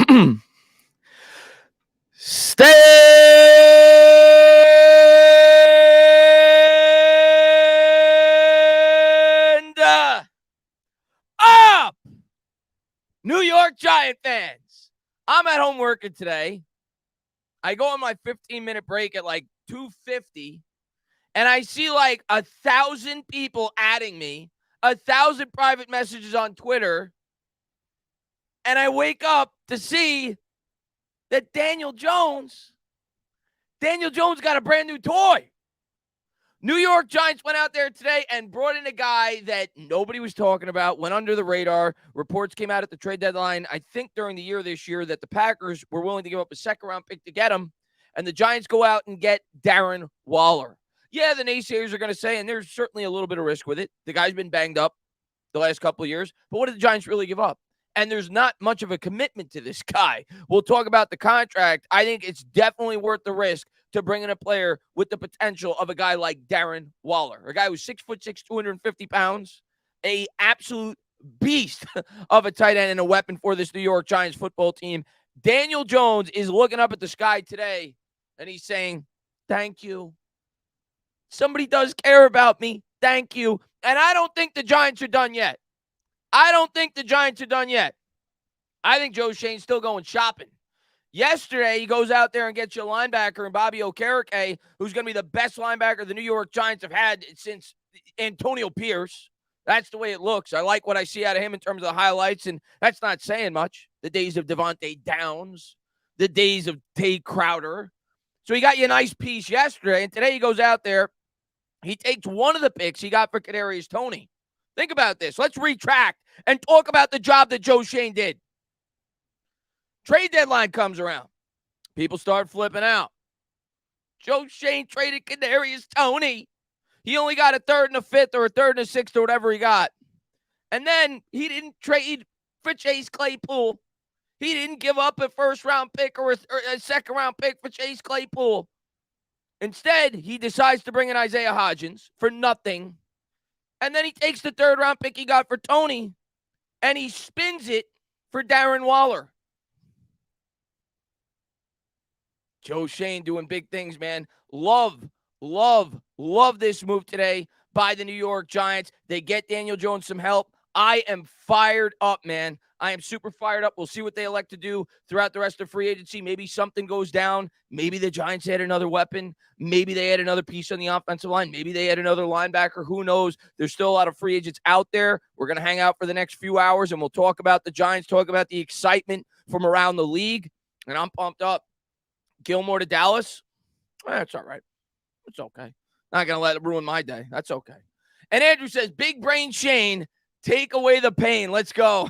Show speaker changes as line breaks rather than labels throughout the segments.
Stand up, New York Giant fans. I'm at home working today. I go on my 15-minute break at like 2:50, and I see like 1,000 people adding me, 1,000 private messages on Twitter, and I wake up to see that Daniel Jones got a brand new toy. New York Giants went out there today and brought in a guy that nobody was talking about, went under the radar. Reports came out at the trade deadline, I think during the year this year, that the Packers were willing to give up a second-round pick to get him, and the Giants go out and get Darren Waller. Yeah, the naysayers are going to say, and there's certainly a little bit of risk with it. The guy's been banged up the last couple of years, but what did the Giants really give up? And there's not much of a commitment to this guy. We'll talk about the contract. I think it's definitely worth the risk to bring in a player with the potential of a guy like Darren Waller, a guy who's 6'6", 250 pounds, a absolute beast of a tight end and a weapon for this New York Giants football team. Daniel Jones is looking up at the sky today, and he's saying, thank you. Somebody does care about me. Thank you. And I don't think the Giants are done yet. I think Joe Schoen's still going shopping. Yesterday, he goes out there and gets you a linebacker in Bobby Okereke, who's going to be the best linebacker the New York Giants have had since Antonio Pierce. That's the way it looks. I like what I see out of him in terms of the highlights, and that's not saying much. The days of Devontae Downs, the days of Tay Crowder. So he got you a nice piece yesterday, and today he goes out there. He takes one of the picks he got for Kadarius Toney. Think about this. Let's retract and talk about the job that Joe Schoen did. Trade deadline comes around. People start flipping out. Joe Schoen traded Kadarius Toney. He only got a third and a fifth or a third and a sixth or whatever he got. And then he didn't trade for Chase Claypool. He didn't give up a first-round pick or a second-round pick for Chase Claypool. Instead, he decides to bring in Isaiah Hodgins for nothing. And then he takes the third-round pick he got for Toney, and he spins it for Darren Waller. Joe Schoen doing big things, man. Love this move today by the New York Giants. They get Daniel Jones some help. I am fired up, man. I am super fired up. We'll see what they elect to do throughout the rest of free agency. Maybe something goes down. Maybe the Giants add another weapon. Maybe they add another piece on the offensive line. Maybe they add another linebacker. Who knows? There's still a lot of free agents out there. We're going to hang out for the next few hours, and we'll talk about the Giants, talk about the excitement from around the league. And I'm pumped up. Gilmore to Dallas. That's all right. It's okay. Not going to let it ruin my day. That's okay. And Andrew says, big brain Shane, take away the pain. Let's go.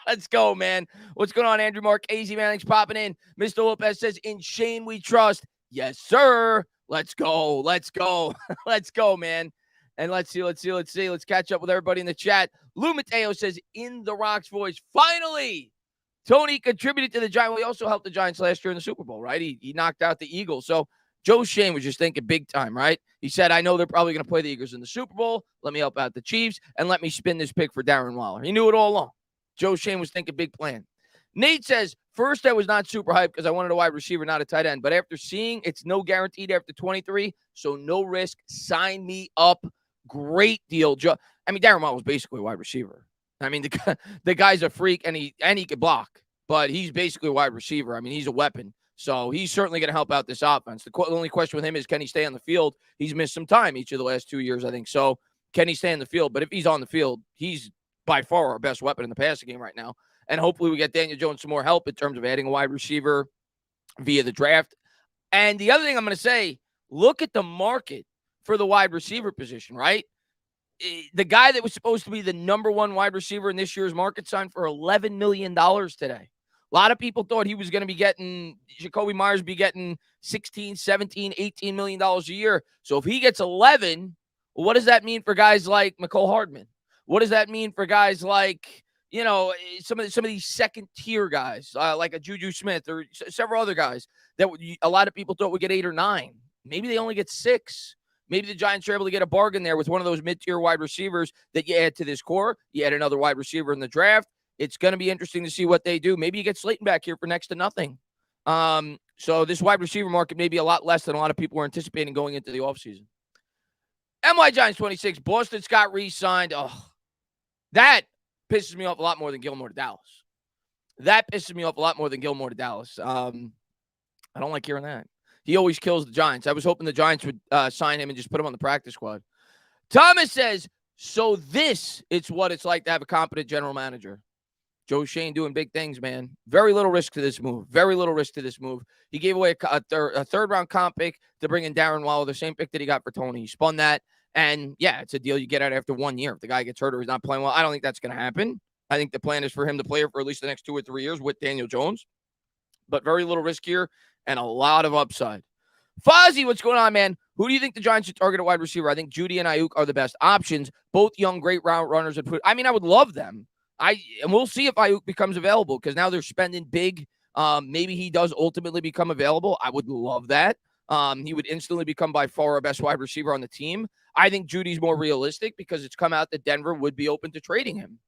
Let's go, man. What's going on, Andrew Marchese? Man, thanks for popping in. Mr. Lopez says, in Shane we trust. Yes, sir. Let's go. Let's go, man. And let's see. Let's catch up with everybody in the chat. Lou Mateo says, in the Rock's voice, finally, Toney contributed to the Giants. Well, he also helped the Giants last year in the Super Bowl, right? He knocked out the Eagles. So Joe Schoen was just thinking big time, right? He said, I know they're probably going to play the Eagles in the Super Bowl. Let me help out the Chiefs, and let me spin this pick for Darren Waller. He knew it all along. Joe Schoen was thinking big plan. Nate says, first I was not super hyped because I wanted a wide receiver, not a tight end. But after seeing it's no guaranteed after 23, so no risk. Sign me up. Great deal. Darren Waller was basically a wide receiver. I mean, the guy's a freak, and he could block. But he's basically a wide receiver. I mean, he's a weapon. So he's certainly going to help out this offense. The only question with him is, can he stay on the field? He's missed some time each of the last 2 years, I think. So can he stay on the field? But if he's on the field, he's by far our best weapon in the passing game right now. And hopefully we get Daniel Jones some more help in terms of adding a wide receiver via the draft. And the other thing I'm going to say, look at the market for the wide receiver position, right? The guy that was supposed to be the number one wide receiver in this year's market signed for $11 million today. A lot of people thought he was going to be getting, Jacoby Myers be getting $16, $17, $18 million a year. So if he gets 11, well, what does that mean for guys like McCole Hardman? What does that mean for guys like, some of these second-tier guys, like a Juju Smith or several other guys that a lot of people thought would get 8 or 9. Maybe they only get 6. Maybe the Giants are able to get a bargain there with one of those mid-tier wide receivers that you add to this core. You add another wide receiver in the draft. It's going to be interesting to see what they do. Maybe you get Slayton back here for next to nothing. So this wide receiver market may be a lot less than a lot of people were anticipating going into the offseason. MY Giants 26, Boston Scott re-signed. Oh, that pisses me off a lot more than Gilmore to Dallas. I don't like hearing that. He always kills the Giants. I was hoping the Giants would sign him and just put him on the practice squad. Thomas says, so it's what it's like to have a competent general manager. Joe Schoen doing big things, man. Very little risk to this move. He gave away a third-round comp pick to bring in Darren Waller, the same pick that he got for Toney. He spun that, and, yeah, it's a deal you get out after 1 year. If the guy gets hurt or he's not playing well, I don't think that's going to happen. I think the plan is for him to play for at least the next 2 or 3 years with Daniel Jones. But very little risk here and a lot of upside. Fozzie, what's going on, man? Who do you think the Giants should target at wide receiver? I think Judy and Ayuk are the best options. Both young, great route runners. I would love them. And we'll see if Ayuk becomes available because now they're spending big. Maybe he does ultimately become available. I would love that. He would instantly become by far our best wide receiver on the team. I think Judy's more realistic because it's come out that Denver would be open to trading him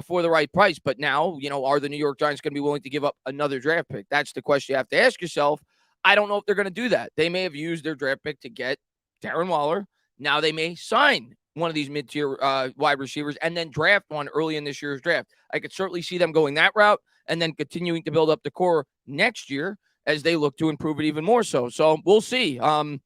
for the right price. But now, are the New York Giants going to be willing to give up another draft pick? That's the question you have to ask yourself. I don't know if they're going to do that. They may have used their draft pick to get Darren Waller. Now they may sign one of these mid-tier wide receivers and then draft one early in this year's draft. I could certainly see them going that route and then continuing to build up the core next year as they look to improve it even more so. So we'll see. I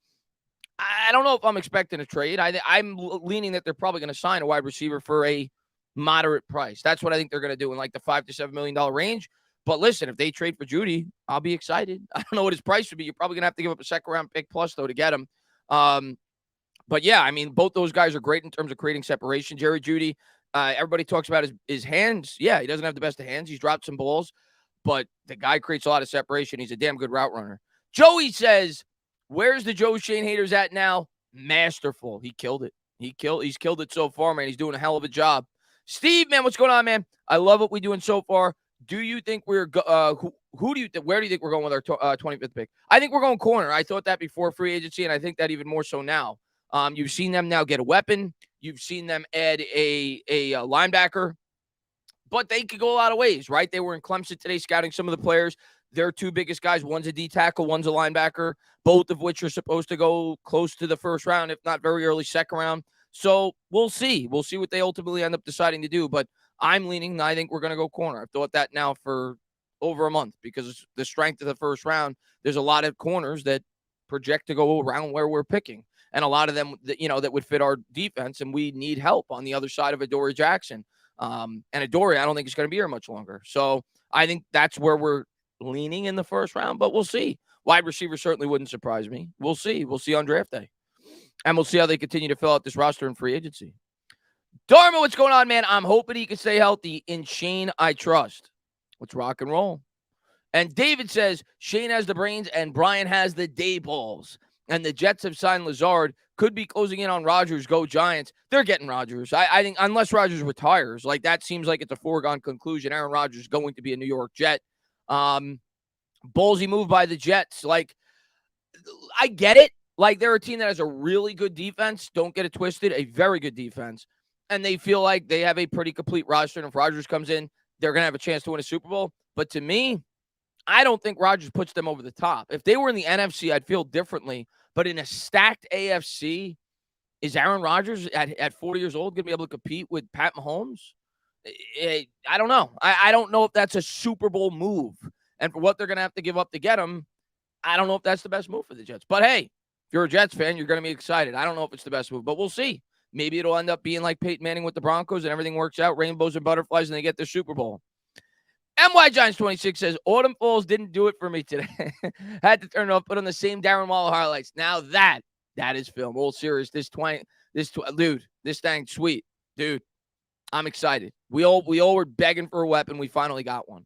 don't know if I'm expecting a trade. I'm leaning that they're probably going to sign a wide receiver for a moderate price. That's what I think they're going to do in like the $5 to $7 million range. But listen, if they trade for Judy, I'll be excited. I don't know what his price would be. You're probably going to have to give up a second-round pick plus, though, to get him. But, yeah, both those guys are great in terms of creating separation. Jerry Jeudy, everybody talks about his hands. Yeah, he doesn't have the best of hands. He's dropped some balls. But the guy creates a lot of separation. He's a damn good route runner. Joey says, where's the Joe Schoen haters at now? Masterful. He killed it. He's killed it so far, man. He's doing a hell of a job. Steve, man, what's going on, man? I love what we're doing so far. Do you think where do you think we're going with our 25th pick? I think we're going corner. I thought that before free agency, and I think that even more so now. You've seen them now get a weapon. You've seen them add a linebacker. But they could go a lot of ways, right? They were in Clemson today scouting some of the players. Their two biggest guys, one's a D tackle, one's a linebacker, both of which are supposed to go close to the first round, if not very early second round. So we'll see. We'll see what they ultimately end up deciding to do. But I'm leaning, I think we're going to go corner. I've thought that now for over a month because the strength of the first round, there's a lot of corners that project to go around where we're picking. And a lot of them, that would fit our defense, and we need help on the other side of Adoree Jackson. And Adoree, I don't think he's going to be here much longer. So I think that's where we're leaning in the first round, but we'll see. Wide receiver certainly wouldn't surprise me. We'll see. We'll see on draft day. And we'll see how they continue to fill out this roster in free agency. Dharma, what's going on, man? I'm hoping he can stay healthy. In Shane, I trust. Let's rock and roll. And David says, Shane has the brains and Brian has the day balls. And the Jets have signed Lazard. Could be closing in on Rodgers. Go Giants. They're getting Rodgers. I think unless Rodgers retires, like that seems like it's a foregone conclusion. Aaron Rodgers is going to be a New York Jet. Ballsy move by the Jets. Like, I get it. Like, they're a team that has a really good defense. Don't get it twisted. A very good defense. And they feel like they have a pretty complete roster. And if Rodgers comes in, they're going to have a chance to win a Super Bowl. But to me, I don't think Rodgers puts them over the top. If they were in the NFC, I'd feel differently. But in a stacked AFC, is Aaron Rodgers at 40 years old going to be able to compete with Pat Mahomes? I don't know. I don't know if that's a Super Bowl move. And for what they're going to have to give up to get him, I don't know if that's the best move for the Jets. But, hey, if you're a Jets fan, you're going to be excited. I don't know if it's the best move, but we'll see. Maybe it'll end up being like Peyton Manning with the Broncos and everything works out, rainbows and butterflies, and they get the Super Bowl. MY Giants 26 says, Autumn Falls didn't do it for me today. Had to turn it off, put on the same Darren Waller highlights. Now that is film. All serious. Dude, this thing's sweet. Dude, I'm excited. We all were begging for a weapon. We finally got one.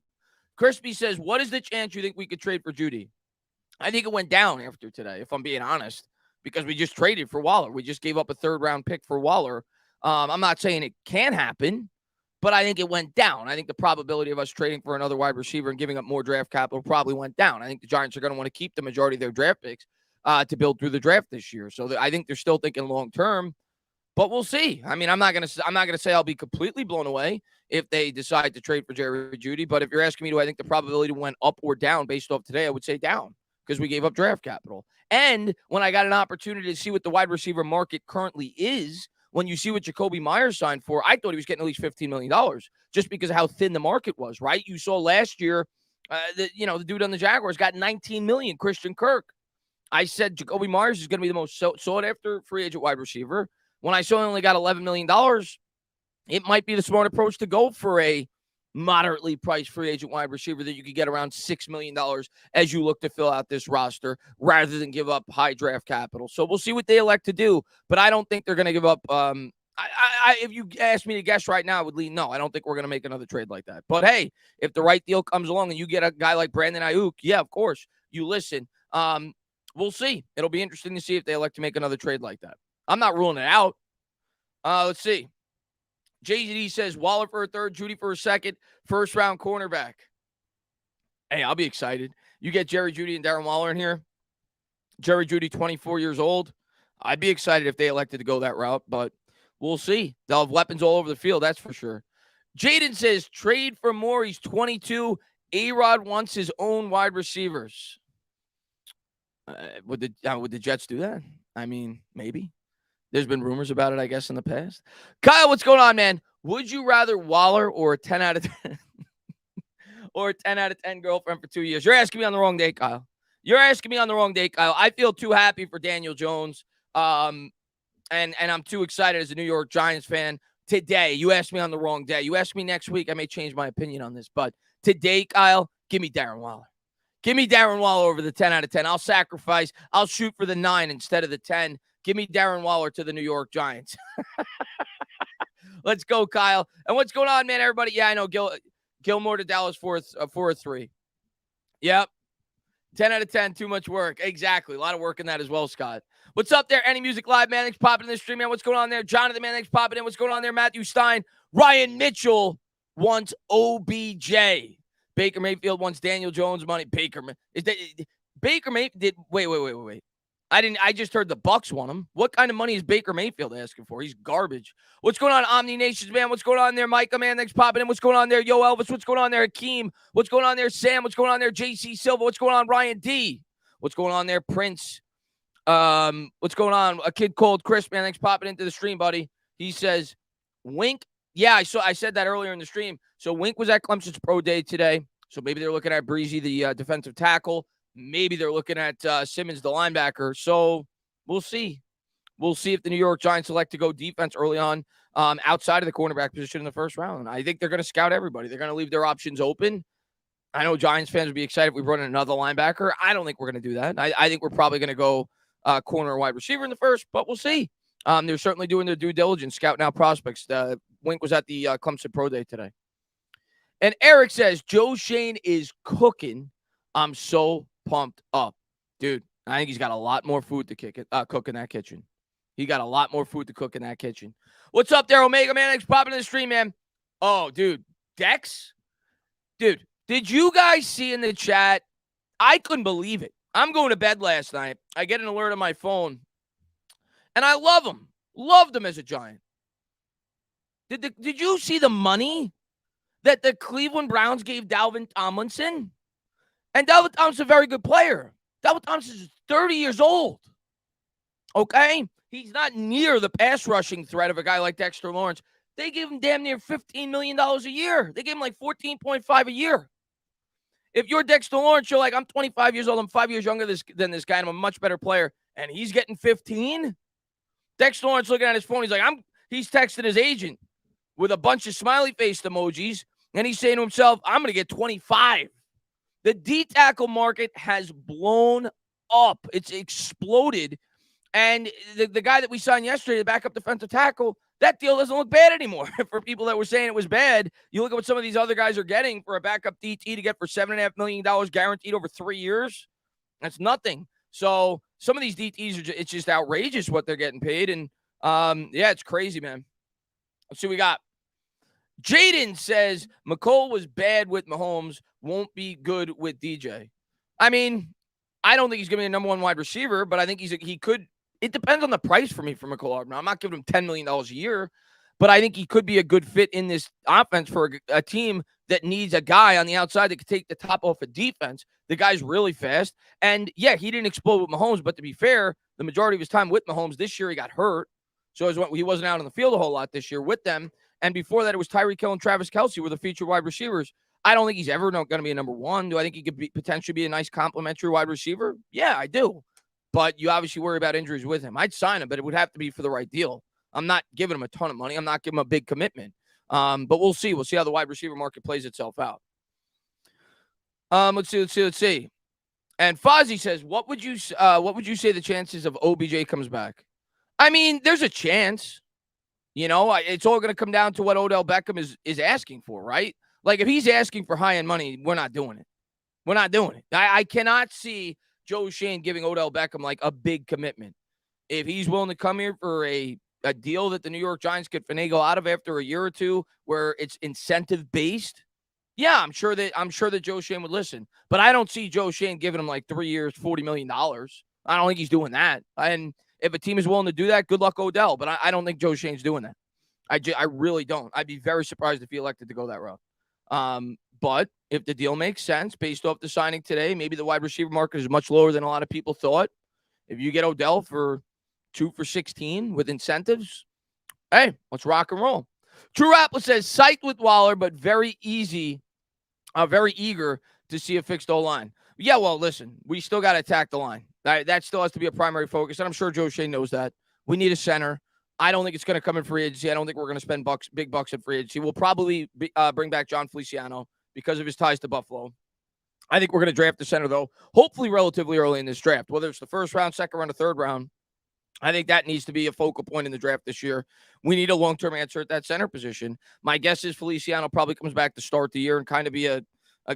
Crispy says, what is the chance you think we could trade for Judy? I think it went down after today, if I'm being honest, because we just traded for Waller. We just gave up a third-round pick for Waller. I'm not saying it can happen, but I think it went down. I think the probability of us trading for another wide receiver and giving up more draft capital probably went down. I think the Giants are going to want to keep the majority of their draft picks to build through the draft this year. So I think they're still thinking long-term. But we'll see. I mean, I'm not gonna say I'll be completely blown away if they decide to trade for Jerry Jeudy. But if you're asking me, do I think the probability went up or down based off today? I would say down because we gave up draft capital. And when I got an opportunity to see what the wide receiver market currently is, when you see what Jacoby Myers signed for, I thought he was getting at least $15 million just because of how thin the market was, right? You saw last year, the dude on the Jaguars got $19 million, Christian Kirk. I said Jacoby Myers is going to be the most sought after free agent wide receiver. When I saw he only got $11 million, it might be the smart approach to go for a moderately priced free agent wide receiver that you could get around $6 million as you look to fill out this roster rather than give up high draft capital. So we'll see what they elect to do, but I don't think they're going to give up. If you ask me to guess right now, I would lean no. I don't think we're going to make another trade like that. But hey, if the right deal comes along and you get a guy like Brandon Ayuk, yeah, of course, you listen. We'll see. It'll be interesting to see if they elect to make another trade like that. I'm not ruling it out. Let's see. JD says Waller for a third, Jeudy for a second, first round cornerback. Hey, I'll be excited. You get Jerry Jeudy and Darren Waller in here. Jerry Jeudy, 24 years old. I'd be excited if they elected to go that route, but we'll see. They'll have weapons all over the field, that's for sure. Jaden says trade for Moore. He's 22. A-Rod wants his own wide receivers. Would the Jets do that? I mean, maybe. There's been rumors about it, I guess, in the past. Kyle, what's going on, man? Would you rather Waller or a 10 out of 10 or a 10 out of 10 girlfriend for 2 years? You're asking me on the wrong day, Kyle. I feel too happy for Daniel Jones. And I'm too excited as a New York Giants fan. Today, you asked me on the wrong day. You asked me next week, I may change my opinion on this. But today, Kyle, give me Darren Waller. Give me Darren Waller over the 10 out of 10. I'll sacrifice. I'll shoot for the 9 instead of the 10. Give me Darren Waller to the New York Giants. Let's go, Kyle. And what's going on, man, everybody? Yeah, I know. Gilmore to Dallas 4-3. Yep. 10 out of 10, too much work. Exactly. A lot of work in that as well, Scott. What's up there? Any Music Live, man? Thanks popping in the stream, man. What's going on there? Jonathan, man, thanks popping in. What's going on there? Matthew Stein. Ryan Mitchell wants OBJ. Baker Mayfield wants Daniel Jones money. Baker Mayfield. Wait. I just heard the Bucks want him. What kind of money is Baker Mayfield asking for? He's garbage. What's going on, Omni Nations, man? What's going on there, Micah, man? Thanks popping in. What's going on there, Yo Elvis? What's going on there, Akeem? What's going on there, Sam? What's going on there, JC Silva? What's going on, Ryan D? What's going on there, Prince? What's going on? A kid called Chris, man. Thanks popping into the stream, buddy. He says, Wink. Yeah, I said that earlier in the stream. So Wink was at Clemson's pro day today. So maybe they're looking at Breezy, the defensive tackle. Maybe they're looking at Simmons, the linebacker. So we'll see. We'll see if the New York Giants elect to go defense early on outside of the cornerback position in the first round. I think they're going to scout everybody. They're going to leave their options open. I know Giants fans would be excited if we brought in another linebacker. I don't think we're going to do that. I think we're probably going to go corner or wide receiver in the first, but we'll see. They're certainly doing their due diligence, scouting out prospects. Wink was at the Clemson Pro Day today. And Eric says, Joe Schoen is cooking. I'm so pumped up. Dude, I think he's got a lot more food to cook in that kitchen. He got a lot more food to cook in that kitchen. What's up there, Omega, man? Thanks for popping in the stream, man. Oh, dude. Dex? Dude, did you guys see in the chat? I couldn't believe it. I'm going to bed last night. I get an alert on my phone. And I love him. Loved him as a Giant. Did you see the money that the Cleveland Browns gave Dalvin Tomlinson? And Dalvin Tomlinson's a very good player. Dalvin Tomlinson is 30 years old. Okay? He's not near the pass rushing threat of a guy like Dexter Lawrence. They gave him damn near $15 million a year. They gave him like 14.5 a year. If you're Dexter Lawrence, you're like, I'm 25 years old. I'm 5 years younger than this guy, and I'm a much better player. And he's getting 15? Dexter Lawrence looking at his phone. He's like, he's texting his agent with a bunch of smiley face emojis. And he's saying to himself, I'm going to get 25. The D tackle market has blown up. It's exploded. And the guy that we signed yesterday, the backup defensive tackle, that deal doesn't look bad anymore. For people that were saying it was bad, you look at what some of these other guys are getting for a backup DT to get for $7.5 million guaranteed over 3 years. That's nothing. So some of these DTs, it's just outrageous what they're getting paid. And, yeah, it's crazy, man. Let's see what we got. Jaden says McCole was bad with Mahomes, won't be good with DJ. I mean, I don't think he's going to be a number one wide receiver, but I think he could It depends on the price for me for Mecole Hardman. I'm not giving him $10 million a year, but I think he could be a good fit in this offense for a team that needs a guy on the outside that could take the top off a defense. The guy's really fast. And yeah, he didn't explode with Mahomes, but to be fair, the majority of his time with Mahomes this year, he got hurt. So he wasn't out on the field a whole lot this year with them. And before that, it was Tyreek Hill and Travis Kelce were the featured wide receivers. I don't think he's ever going to be a number one. Do I think he could potentially be a nice complimentary wide receiver? Yeah, I do. But you obviously worry about injuries with him. I'd sign him, but it would have to be for the right deal. I'm not giving him a ton of money. I'm not giving him a big commitment. But we'll see. We'll see how the wide receiver market plays itself out. Let's see. And Fozzie says, what would you say the chances of OBJ comes back? I mean, there's a chance. You know, it's all going to come down to what Odell Beckham is asking for, right? Like, if he's asking for high-end money, we're not doing it. We're not doing it. I cannot see Joe Schoen giving Odell Beckham, like, a big commitment. If he's willing to come here for a deal that the New York Giants could finagle out of after a year or two where it's incentive-based, yeah, I'm sure that Joe Schoen would listen. But I don't see Joe Schoen giving him, like, 3 years, $40 million. I don't think he's doing that. And if a team is willing to do that, good luck, Odell. But I don't think Joe Schoen's doing that. I really don't. I'd be very surprised if he elected to go that route. But if the deal makes sense based off the signing today, maybe the wide receiver market is much lower than a lot of people thought. If you get Odell for 2 for $16 with incentives, hey, let's rock and roll. True Apple says, psyched with Waller, but very eager to see a fixed O-line. Yeah, well, listen, we still got to attack the line. That still has to be a primary focus, and I'm sure Joe Schoen knows that. We need a center. I don't think it's going to come in free agency. I don't think we're going to spend big bucks in free agency. We'll probably bring back John Feliciano because of his ties to Buffalo. I think we're going to draft the center, though, hopefully relatively early in this draft, whether it's the first round, second round, or third round. I think that needs to be a focal point in the draft this year. We need a long-term answer at that center position. My guess is Feliciano probably comes back to start the year and kind of be a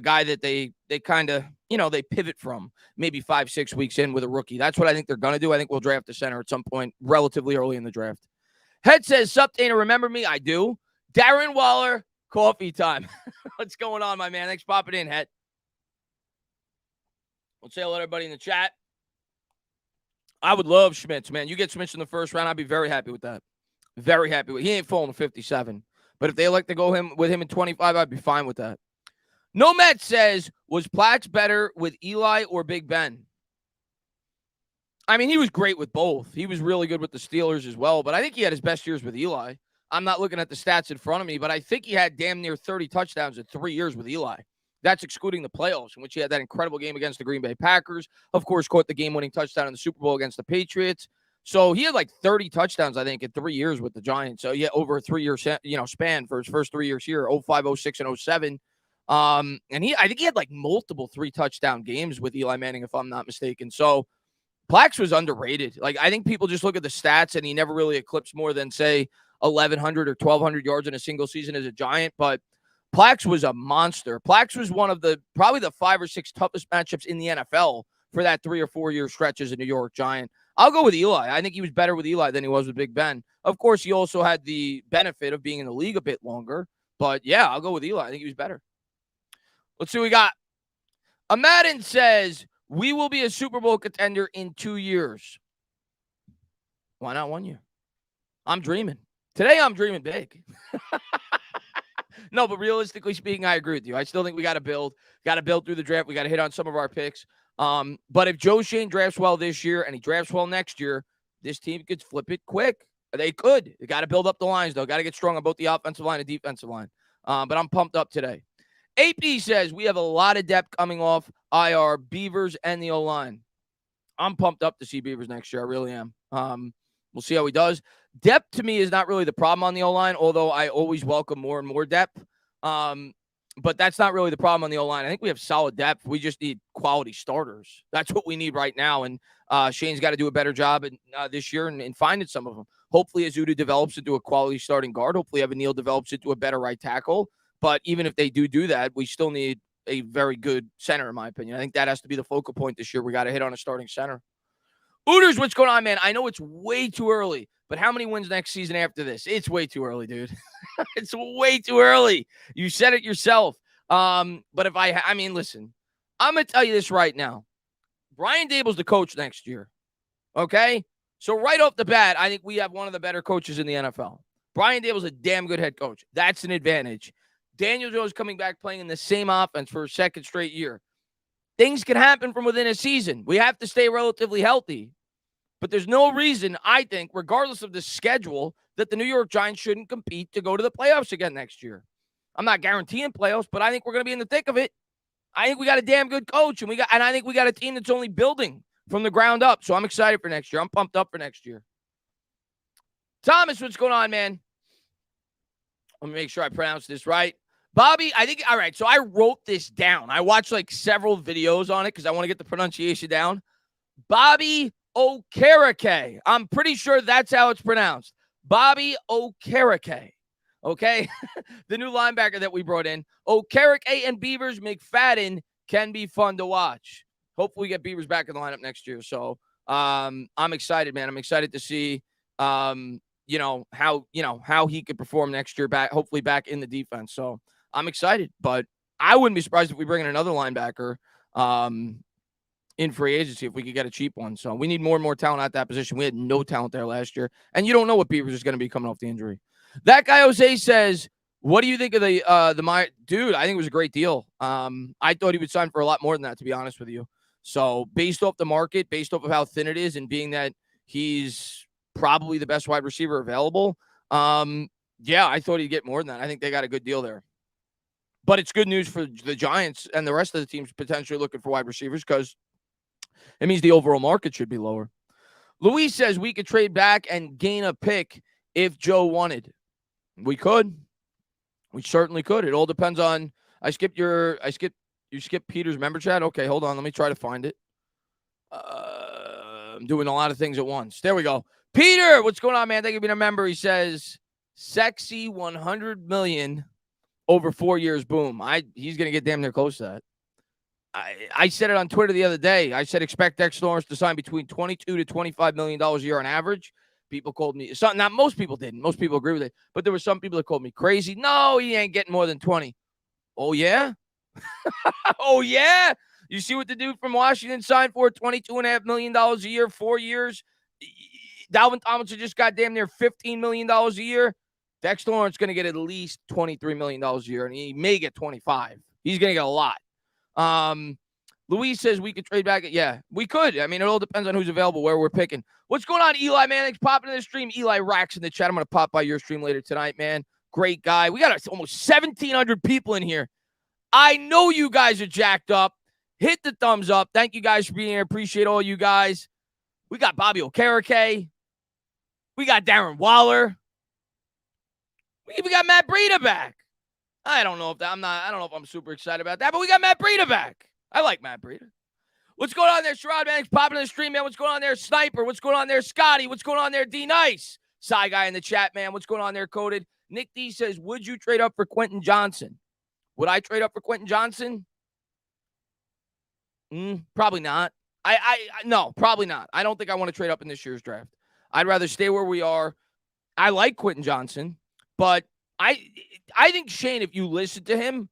guy that they kind of, they pivot from maybe 5-6 weeks in with a rookie. That's what I think they're going to do. I think we'll draft the center at some point relatively early in the draft. Head says, sup, Dana, remember me? I do. Darren Waller, coffee time. What's going on, my man? Thanks for popping in, Head. We'll say hello to everybody in the chat. I would love Schmitz, man. You get Schmitz in the first round, I'd be very happy with that. Very happy with it. He ain't falling to 57. But if they elect to go with him in 25, I'd be fine with that. Nomad says, was Plax better with Eli or Big Ben? I mean, he was great with both. He was really good with the Steelers as well, but I think he had his best years with Eli. I'm not looking at the stats in front of me, but I think he had damn near 30 touchdowns in 3 years with Eli. That's excluding the playoffs, in which he had that incredible game against the Green Bay Packers. Of course, caught the game-winning touchdown in the Super Bowl against the Patriots. So he had like 30 touchdowns, I think, in 3 years with the Giants. So yeah, over a 3-year span for his first 3 years here, 05, 06, and 07. And I think he had like multiple 3-touchdown games with Eli Manning, if I'm not mistaken. So Plax was underrated. Like, I think people just look at the stats and he never really eclipsed more than, say, 1,100 or 1,200 yards in a single season as a Giant. But Plax was a monster. Plax was one of probably the 5 or 6 toughest matchups in the NFL for that 3 or 4 year stretch as a New York Giant. I'll go with Eli. I think he was better with Eli than he was with Big Ben. Of course, he also had the benefit of being in the league a bit longer. But yeah, I'll go with Eli. I think he was better. Let's see what we got. Madden says, we will be a Super Bowl contender in 2 years. Why not 1 year? I'm dreaming. Today, I'm dreaming big. No, but realistically speaking, I agree with you. I still think we got to build through the draft. We got to hit on some of our picks. But if Joe Schoen drafts well this year and he drafts well next year, this team could flip it quick. They could. They got to build up the lines, though. Got to get strong on both the offensive line and defensive line. But I'm pumped up today. AP says we have a lot of depth coming off IR, Beavers, and the O-line. I'm pumped up to see Beavers next year. I really am. We'll see how he does. Depth, to me, is not really the problem on the O-line, although I always welcome more and more depth. But that's not really the problem on the O-line. I think we have solid depth. We just need quality starters. That's what we need right now. And Shane's got to do a better job this year in finding some of them. Hopefully, Azudu develops into a quality starting guard. Hopefully, Evan Neal develops into a better right tackle. But even if they do that, we still need a very good center, in my opinion. I think that has to be the focal point this year. We got to hit on a starting center. Ooters, what's going on, man? I know it's way too early, but how many wins next season after this? It's way too early, dude. It's way too early. You said it yourself. But if I mean, listen, I'm going to tell you this right now. Brian Dable's the coach next year, okay? So right off the bat, I think we have one of the better coaches in the NFL. Brian Dable's a damn good head coach. That's an advantage. Daniel Jones coming back playing in the same offense for a second straight year. Things can happen from within a season. We have to stay relatively healthy. But there's no reason, I think, regardless of the schedule, that the New York Giants shouldn't compete to go to the playoffs again next year. I'm not guaranteeing playoffs, but I think we're going to be in the thick of it. I think we got a damn good coach, and I think we got a team that's only building from the ground up. So I'm excited for next year. I'm pumped up for next year. Thomas, what's going on, man? Let me make sure I pronounce this right. Bobby, I think, all right, so I wrote this down. I watched like several videos on it because I want to get the pronunciation down. Bobby Okereke. I'm pretty sure that's how it's pronounced. Bobby Okereke. Okay? The new linebacker that we brought in. Okereke and Beavers McFadden can be fun to watch. Hopefully we get Beavers back in the lineup next year. So I'm excited, man. I'm excited to see how he could perform next year, hopefully back in the defense. So I'm excited, but I wouldn't be surprised if we bring in another linebacker in free agency if we could get a cheap one. So we need more and more talent at that position. We had no talent there last year, and you don't know what Beavers is going to be coming off the injury. That guy Jose says, "What do you think of the dude?" I think it was a great deal. I thought he would sign for a lot more than that, to be honest with you. So based off the market, based off of how thin it is, and being that he's probably the best wide receiver available, I thought he'd get more than that. I think they got a good deal there. But it's good news for the Giants and the rest of the teams potentially looking for wide receivers because it means the overall market should be lower. Luis says we could trade back and gain a pick if Joe wanted. We could. We certainly could. It all depends on. You skipped Peter's member chat. Okay, hold on. Let me try to find it. I'm doing a lot of things at once. There we go. Peter, what's going on, man? Thank you for being a member. He says, sexy 100 million over 4 years. Boom. He's going to get damn near close to that. I said it on Twitter the other day. I said expect Dexter Lawrence to sign between $22 to $25 million a year on average. People called me something. Not most people didn't. Most people agree with it. But there were some people that called me crazy. No, he ain't getting more than 20. Oh, yeah? Oh, yeah? You see what the dude from Washington signed for? $22.5 million a year, 4 years. Dalvin Tomlinson just got damn near $15 million a year. Dexter Lawrence is going to get at least $23 million a year, and he may get 25. He's going to get a lot. Luis says we could trade back. Yeah, we could. I mean, it all depends on who's available, where we're picking. What's going on, Eli Manning's popping in the stream. Eli Racks in the chat. I'm going to pop by your stream later tonight, man. Great guy. We got almost 1,700 people in here. I know you guys are jacked up. Hit the thumbs up. Thank you guys for being here. Appreciate all you guys. We got Bobby Okereke. We got Darren Waller. We even got Matt Breida back. I don't know if I'm super excited about that, but we got Matt Breida back. I like Matt Breida. What's going on there, Sherrod Manning's popping in the stream, man? What's going on there, Sniper? What's going on there, Scotty? What's going on there, D Nice? Cy Guy in the chat, man. What's going on there, Coded? Nick D says, would you trade up for Quentin Johnson? Would I trade up for Quentin Johnson? Probably not. No, probably not. I don't think I want to trade up in this year's draft. I'd rather stay where we are. I like Quentin Johnson, but I think, Shane, if you listen to him,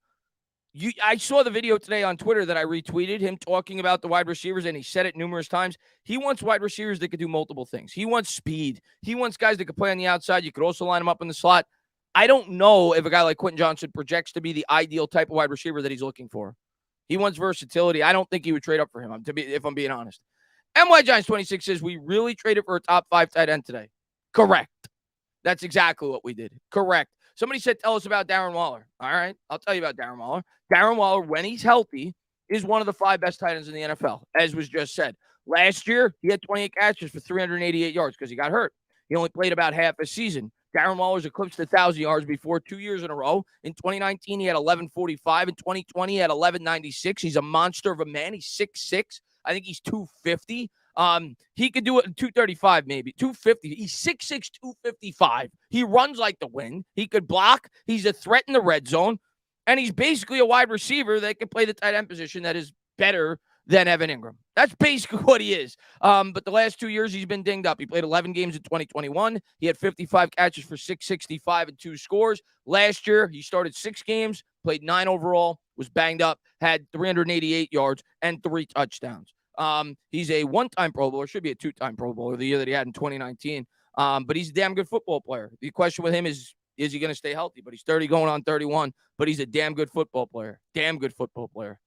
I saw the video today on Twitter that I retweeted him talking about the wide receivers, and he said it numerous times. He wants wide receivers that could do multiple things. He wants speed. He wants guys that could play on the outside. You could also line them up in the slot. I don't know if a guy like Quentin Johnson projects to be the ideal type of wide receiver that he's looking for. He wants versatility. I don't think he would trade up for him, if I'm being honest. MY Giants 26 says, we really traded for a top 5 tight end today. Correct. That's exactly what we did. Correct. Somebody said, tell us about Darren Waller. All right, I'll tell you about Darren Waller. Darren Waller, when he's healthy, is one of the 5 best tight ends in the NFL, as was just said. Last year, he had 28 catches for 388 yards because he got hurt. He only played about half a season. Darren Waller's eclipsed 1,000 yards before 2 years in a row. In 2019, he had 1,145. In 2020, he had 1,196. He's a monster of a man. He's 6'6". I think he's 250. He could do it in 235, maybe 250. He's 6'6", 255. He runs like the wind. He could block. He's a threat in the red zone. And he's basically a wide receiver that can play the tight end position that is better than Evan Ingram. That's basically what he is. But the last 2 years, he's been dinged up. He played 11 games in 2021. He had 55 catches for 665 and 2 scores. Last year, he started 6 games, played 9 overall, was banged up, had 388 yards and 3 touchdowns. He's a one-time Pro Bowler, should be a two-time Pro Bowler the year that he had in 2019. But he's a damn good football player. The question with him is he going to stay healthy? But he's 30 going on 31, but he's a damn good football player. Damn good football player.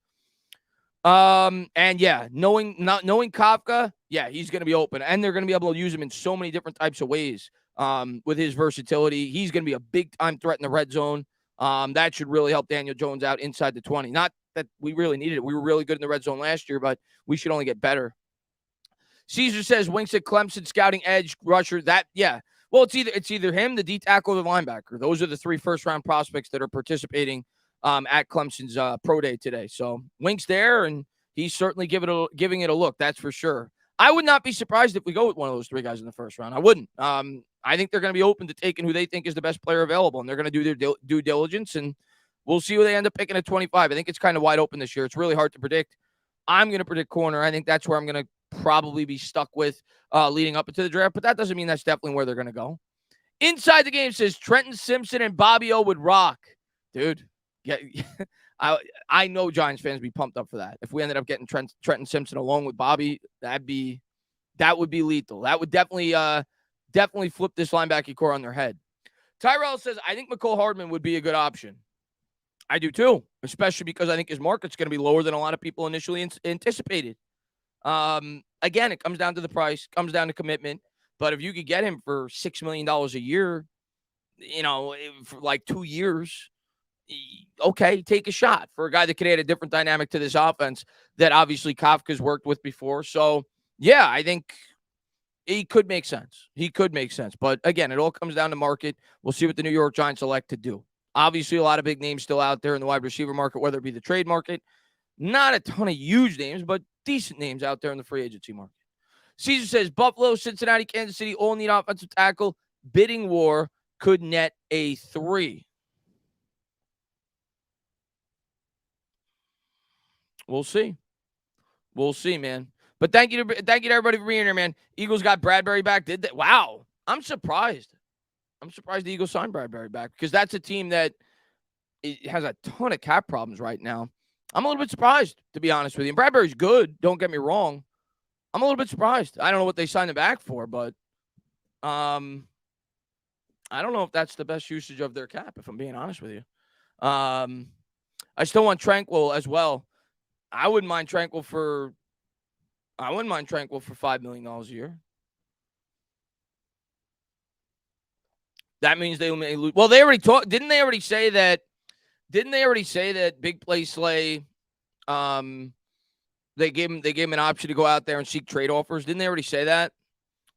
And yeah, knowing Kafka, yeah, he's going to be open, and they're going to be able to use him in so many different types of ways. With his versatility, he's going to be a big time threat in the red zone. That should really help Daniel Jones out inside the 20. Not that we really needed it. We were really good in the red zone last year, but we should only get better. Caesar says Winks at Clemson, scouting edge rusher. That, yeah. Well, it's either him, the D tackle, or the linebacker. Those are the 3 first-round prospects that are participating at Clemson's pro day today. So Winks there, and he's certainly giving it a look. That's for sure. I would not be surprised if we go with one of those 3 guys in the first round. I wouldn't. I think they're going to be open to taking who they think is the best player available, and they're going to do their due diligence, and we'll see who they end up picking at 25. I think it's kind of wide open this year. It's really hard to predict. I'm going to predict corner. I think that's where I'm going to probably be stuck with leading up into the draft, but that doesn't mean that's definitely where they're going to go. Inside the Game says Trenton Simpson and Bobby O would rock. Dude, I know Giants fans be pumped up for that. If we ended up getting Trenton Simpson along with Bobby, that would be lethal. That would definitely flip this linebacking core on their head. Tyrell says, I think McCole Hardman would be a good option. I do too, especially because I think his market's going to be lower than a lot of people initially anticipated. Again, it comes down to the price, comes down to commitment. But if you could get him for $6 million a year, for like 2 years, okay, take a shot for a guy that could add a different dynamic to this offense that obviously Kafka's worked with before. So, yeah, I think he could make sense. But again, it all comes down to market. We'll see what the New York Giants elect to do. Obviously, a lot of big names still out there in the wide receiver market, whether it be the trade market. Not a ton of huge names, but decent names out there in the free agency market. Caesar says Buffalo, Cincinnati, Kansas City all need offensive tackle. Bidding war could net a 3. We'll see, man. But thank you to everybody for being here, man. Eagles got Bradbury back. Did they? Wow. I'm surprised the Eagles signed Bradbury back because that's a team that has a ton of cap problems right now. I'm a little bit surprised, to be honest with you. And Bradbury's good. Don't get me wrong. I'm a little bit surprised. I don't know what they signed him back for, but I don't know if that's the best usage of their cap, if I'm being honest with you. I still want Tranquil as well. I wouldn't mind Tranquil for $5 million a year. That means they may lose. Well, they already talked. Didn't they already say that Big Play Slay, they gave him an option to go out there and seek trade offers? Didn't they already say that?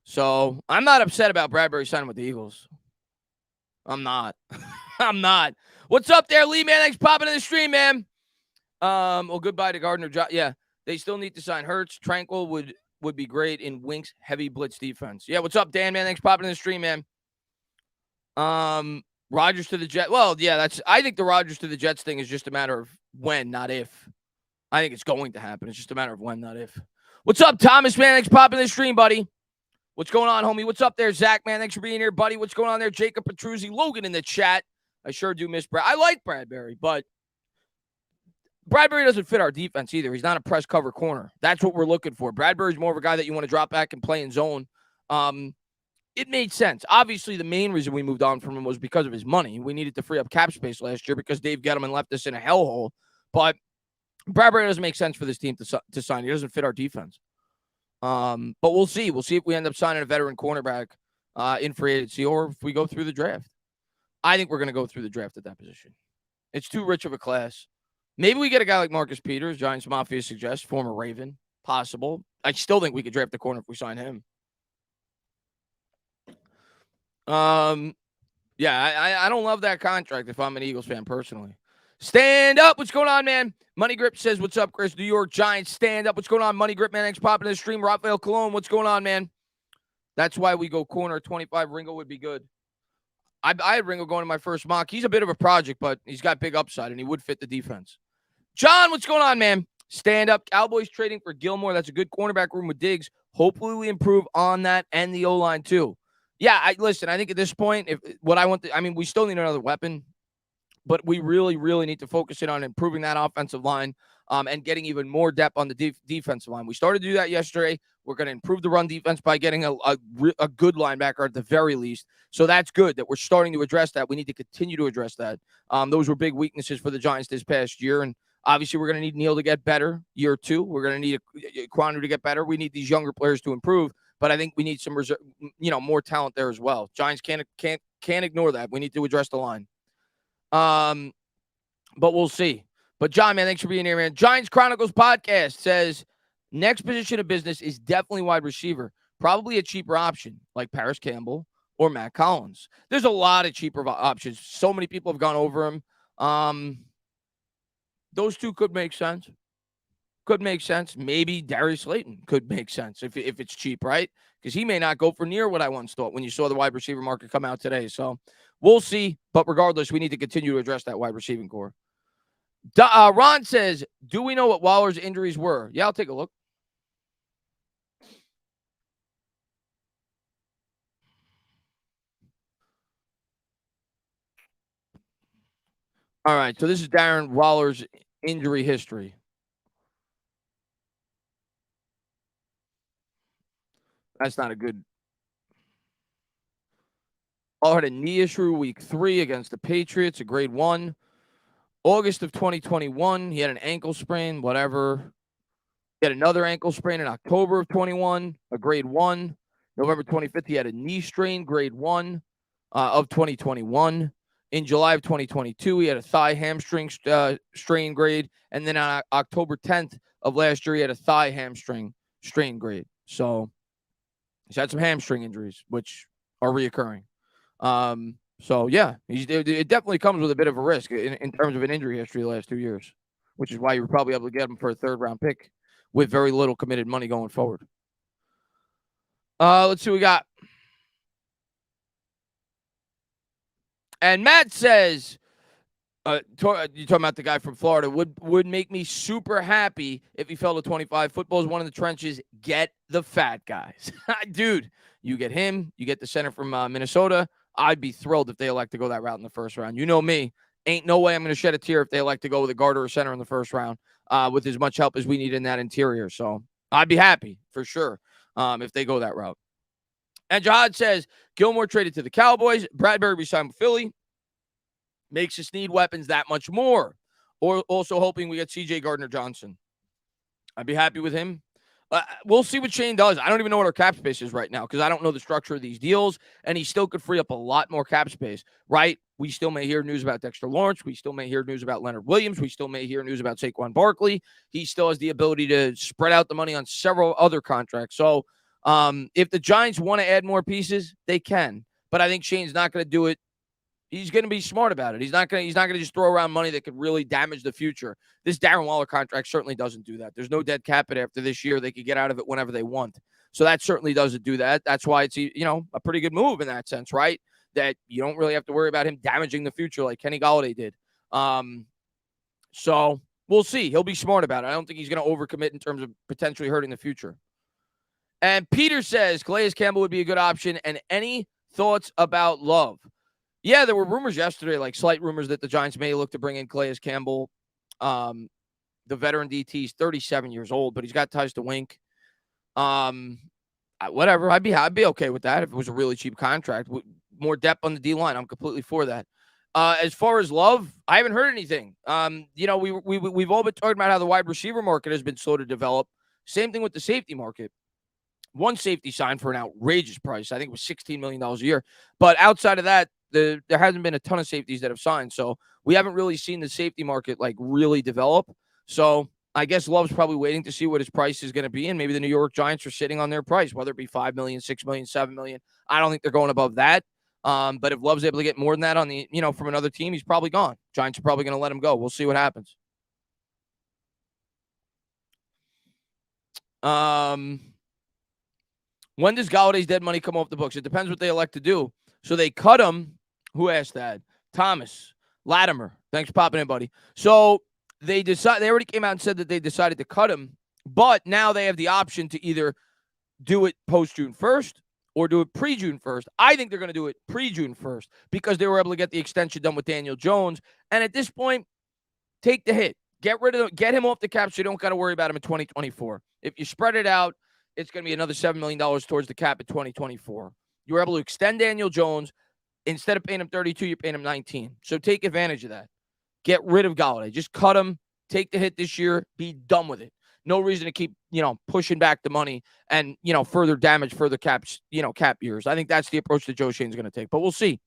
So I'm not upset about Bradbury signing with the Eagles. I'm not. What's up there, Lee, man? Thanks for popping in the stream, man. Well, goodbye to Gardner. Yeah, they still need to sign Hurts. Tranquil would be great in Wink's heavy blitz defense. Yeah, what's up, Dan, man? Thanks for popping in the stream, man. Rodgers to the Jets. Well, yeah, I think the Rodgers to the Jets thing is just a matter of when, not if. I think it's going to happen. It's just a matter of when, not if. What's up, Thomas, man? Thanks for popping in the stream, buddy. What's going on, homie? What's up there, Zach, man? Thanks for being here, buddy. What's going on there? Jacob Petruzzi, Logan in the chat. I sure do miss Brad. I like Bradbury, but Bradbury doesn't fit our defense either. He's not a press cover corner. That's what we're looking for. Bradbury's more of a guy that you want to drop back and play in zone. It made sense. Obviously, the main reason we moved on from him was because of his money. We needed to free up cap space last year because Dave Gettleman left us in a hellhole. But Bradbury doesn't make sense for this team to sign. He doesn't fit our defense. But we'll see. We'll see if we end up signing a veteran cornerback in free agency or if we go through the draft. I think we're going to go through the draft at that position. It's too rich of a class. Maybe we get a guy like Marcus Peters, Giants Mafia suggests, former Raven. Possible. I still think we could draft the corner if we sign him. Yeah, I don't love that contract if I'm an Eagles fan personally. Stand up. What's going on, man? Money Grip says, what's up, Chris? New York Giants, stand up. What's going on, Money Grip, man? Thanks for popping in the stream. Rafael Colon, what's going on, man? That's why we go corner 25. Ringo would be good. I had Ringo going in my first mock. He's a bit of a project, but he's got big upside, and he would fit the defense. John, what's going on, man? Stand up. Cowboys trading for Gilmore. That's a good cornerback room with Diggs. Hopefully we improve on that and the O-line too. Yeah, listen, I think at this point, we still need another weapon. But we really, really need to focus in on improving that offensive line and getting even more depth on the defensive line. We started to do that yesterday. We're going to improve the run defense by getting a good linebacker at the very least. So that's good that we're starting to address that. We need to continue to address that. Those were big weaknesses for the Giants this past year. And obviously, we're going to need Neal to get better year two. We're going to need Quandre to get better. We need these younger players to improve. But I think we need some more talent there as well. Giants can't ignore that. We need to address the line. But we'll see. But John, man, thanks for being here, man. Giants Chronicles podcast says next position of business is definitely wide receiver. Probably a cheaper option like Paris Campbell or Matt Collins. There's a lot of cheaper options. So many people have gone over him. Those two could make sense. Maybe Darius Slayton could make sense if it's cheap, right? Because he may not go for near what I once thought when you saw the wide receiver market come out today. So we'll see. But regardless, we need to continue to address that wide receiving core. Ron says, do we know what Waller's injuries were? Yeah, I'll take a look. All right, so this is Darren Waller's injury history. That's not a good. Waller had a knee issue week 3 against the Patriots, a grade 1. August of 2021, he had an ankle sprain, whatever. He had another ankle sprain in October of 21, a grade 1. November 25th, he had a knee strain, grade 1 of 2021. In July of 2022, he had a thigh hamstring strain grade. And then on October 10th of last year, he had a thigh hamstring strain grade. So he's had some hamstring injuries, which are reoccurring. So, yeah, it definitely comes with a bit of a risk in terms of an injury history the last 2 years, which is why you were probably able to get him for a third-round pick with very little committed money going forward. Let's see what we got. And Matt says, you're talking about the guy from Florida, would make me super happy if he fell to 25. Football is one of the trenches. Get the fat guys. Dude, you get him. You get the center from Minnesota. I'd be thrilled if they elect to go that route in the first round. You know me. Ain't no way I'm going to shed a tear if they elect to go with a guard or a center in the first round with as much help as we need in that interior. So I'd be happy for sure if they go that route. And Jihad says, Gilmore traded to the Cowboys. Bradbury resigned with Philly. Makes us need weapons that much more. Or also hoping we get C.J. Gardner-Johnson. I'd be happy with him. We'll see what Shane does. I don't even know what our cap space is right now because I don't know the structure of these deals, and he still could free up a lot more cap space, right? We still may hear news about Dexter Lawrence. We still may hear news about Leonard Williams. We still may hear news about Saquon Barkley. He still has the ability to spread out the money on several other contracts. So if the Giants want to add more pieces, they can. But I think Shane's not going to do it. He's going to be smart about it. He's not going to just throw around money that could really damage the future. This Darren Waller contract certainly doesn't do that. There's no dead cap after this year. They could get out of it whenever they want. So that certainly doesn't do that. That's why it's, a pretty good move in that sense, right? That you don't really have to worry about him damaging the future like Kenny Golladay did. So we'll see. He'll be smart about it. I don't think he's going to overcommit in terms of potentially hurting the future. And Peter says Calais Campbell would be a good option. And any thoughts about Love? Yeah, there were rumors yesterday, like slight rumors that the Giants may look to bring in Calais Campbell. The veteran DT is 37 years old, but he's got ties to Wink. Whatever. I'd be okay with that if it was a really cheap contract. More depth on the D-line. I'm completely for that. As far as Love, I haven't heard anything. We've all been talking about how the wide receiver market has been slow to develop. Same thing with the safety market. One safety signed for an outrageous price. I think it was $16 million a year. But outside of that, there hasn't been a ton of safeties that have signed. So we haven't really seen the safety market like really develop. So I guess Love's probably waiting to see what his price is going to be. And maybe the New York Giants are sitting on their price, whether it be $5 million, $6 million, $7 million. I don't think they're going above that. But if Love's able to get more than that on the, from another team, he's probably gone. Giants are probably going to let him go. We'll see what happens. When does Galladay's dead money come off the books? It depends what they elect to do. So they cut him. Who asked that? Thomas Latimer. Thanks for popping in, buddy. So they already came out and said that they decided to cut him, but now they have the option to either do it post-June 1st or do it pre-June 1st. I think they're going to do it pre-June 1st because they were able to get the extension done with Daniel Jones, And at this point, take the hit. Get him off the cap so you don't got to worry about him in 2024. If you spread it out, it's going to be another $7 million towards the cap in 2024. You were able to extend Daniel Jones. Instead of paying him 32, you're paying him 19. So take advantage of that. Get rid of Golladay. Just cut him. Take the hit this year. Be done with it. No reason to keep, pushing back the money and, further damage, further cap years. I think that's the approach that Joe Schoen's going to take. But we'll see.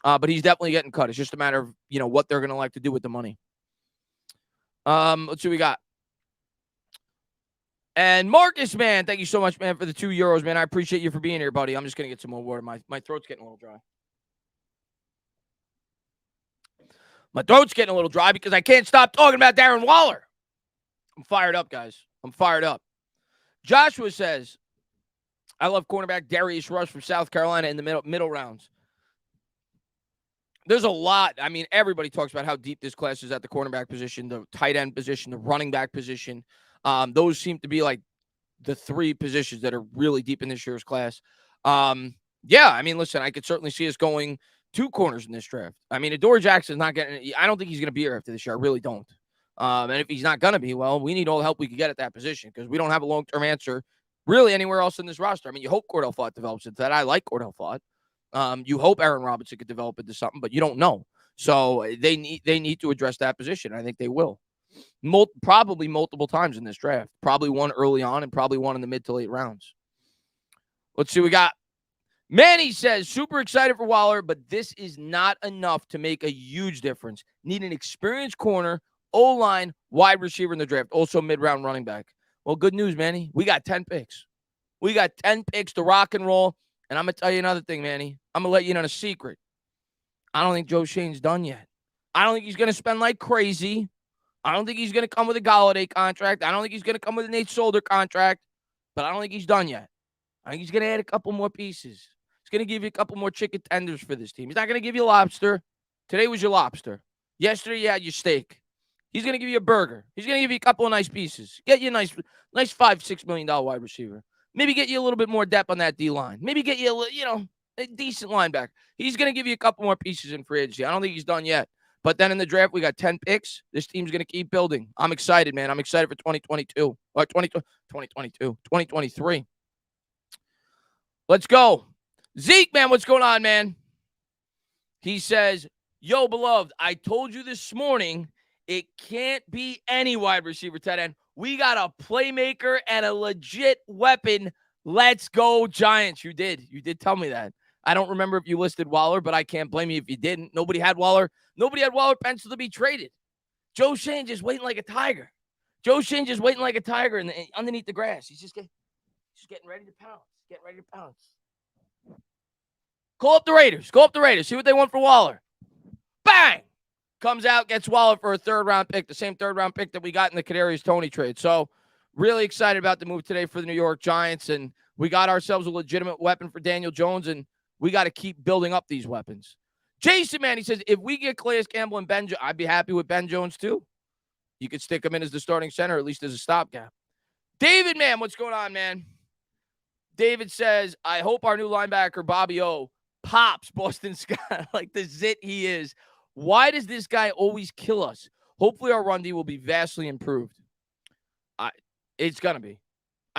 But he's definitely getting cut. It's just a matter of, what they're going to like to do with the money. Let's see what we got. And Marcus, man, thank you so much, man, for the €2, man. I appreciate you for being here, buddy. I'm just going to get some more water. My throat's getting a little dry. My throat's getting a little dry because I can't stop talking about Darren Waller. I'm fired up, guys. I'm fired up. Joshua says, I love cornerback Darius Rush from South Carolina in the middle rounds. There's a lot. I mean, everybody talks about how deep this class is at the cornerback position, the tight end position, the running back position. Those seem to be like the three positions that are really deep in this year's class. Yeah, I mean, listen, I could certainly see us going 2 corners in this draft. I mean, Adoree Jackson's not getting – I don't think he's going to be here after this year. I really don't. And if he's not going to be, well, we need all the help we can get at that position because we don't have a long-term answer really anywhere else in this roster. I mean, you hope Cordell Flott develops into that. I like Cordell Flott. You hope Aaron Robinson could develop into something, but you don't know. So they need to address that position. I think they will. Probably multiple times in this draft. Probably one early on and probably one in the mid to late rounds. Let's see what we got. Manny says, super excited for Waller, but this is not enough to make a huge difference. Need an experienced corner, O-line, wide receiver in the draft. Also mid-round running back. Well, good news, Manny. We got 10 picks. We got 10 picks to rock and roll. And I'm going to tell you another thing, Manny. I'm going to let you in on a secret. I don't think Joe Schoen's done yet. I don't think he's going to spend like crazy. I don't think he's going to come with a Golladay contract. I don't think he's going to come with a Nate Solder contract. But I don't think he's done yet. I think he's going to add a couple more pieces. He's going to give you a couple more chicken tenders for this team. He's not going to give you lobster. Today was your lobster. Yesterday, you had your steak. He's going to give you a burger. He's going to give you a couple of nice pieces. Get you a nice $5-6 million wide receiver. Maybe get you a little bit more depth on that D-line. Maybe get you a decent linebacker. He's going to give you a couple more pieces in free agency. I don't think he's done yet. But then in the draft, we got 10 picks. This team's going to keep building. I'm excited, man. I'm excited for 2022. Or 2023. Let's go. Zeke, man, what's going on, man? He says, yo, beloved, I told you this morning, it can't be any wide receiver tight end. We got a playmaker and a legit weapon. Let's go, Giants. You did tell me that. I don't remember if you listed Waller, but I can't blame you if you didn't. Nobody had Waller penciled to be traded. Joe Schoen just waiting like a tiger. Underneath the grass. He's just getting ready to pounce. Call up the Raiders. See what they want for Waller. Bang! Comes out, gets Waller for a third-round pick, the same third-round pick that we got in the Kadarius Toney trade. So really excited about the move today for the New York Giants, and we got ourselves a legitimate weapon for Daniel Jones, and we got to keep building up these weapons. Jason, man, he says, if we get Calais Campbell and Ben, I'd be happy with Ben Jones too. You could stick him in as the starting center, at least as a stopgap. David, man, what's going on, man? David says, I hope our new linebacker, Bobby O, pops Boston Scott like the zit he is. Why does this guy always kill us? Hopefully our run D will be vastly improved. It's going to be.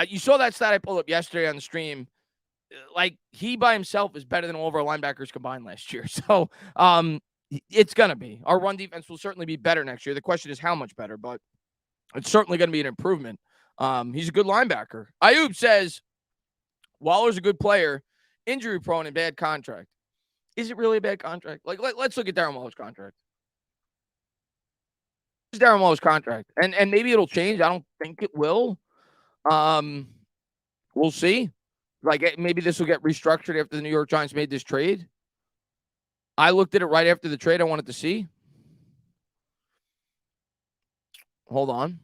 You saw that stat I pulled up yesterday on the stream. Like, he by himself is better than all of our linebackers combined last year. So, it's going to be. Our run defense will certainly be better next year. The question is how much better, but it's certainly going to be an improvement. He's a good linebacker. Ayub says, Waller's a good player, injury prone and bad contract. Is it really a bad contract? Like, let's look at Darren Waller's contract. This is Darren Waller's contract. And maybe it'll change. I don't think it will. We'll see. Like, maybe this will get restructured after the New York Giants made this trade. I looked at it right after the trade. I wanted to see. Hold on.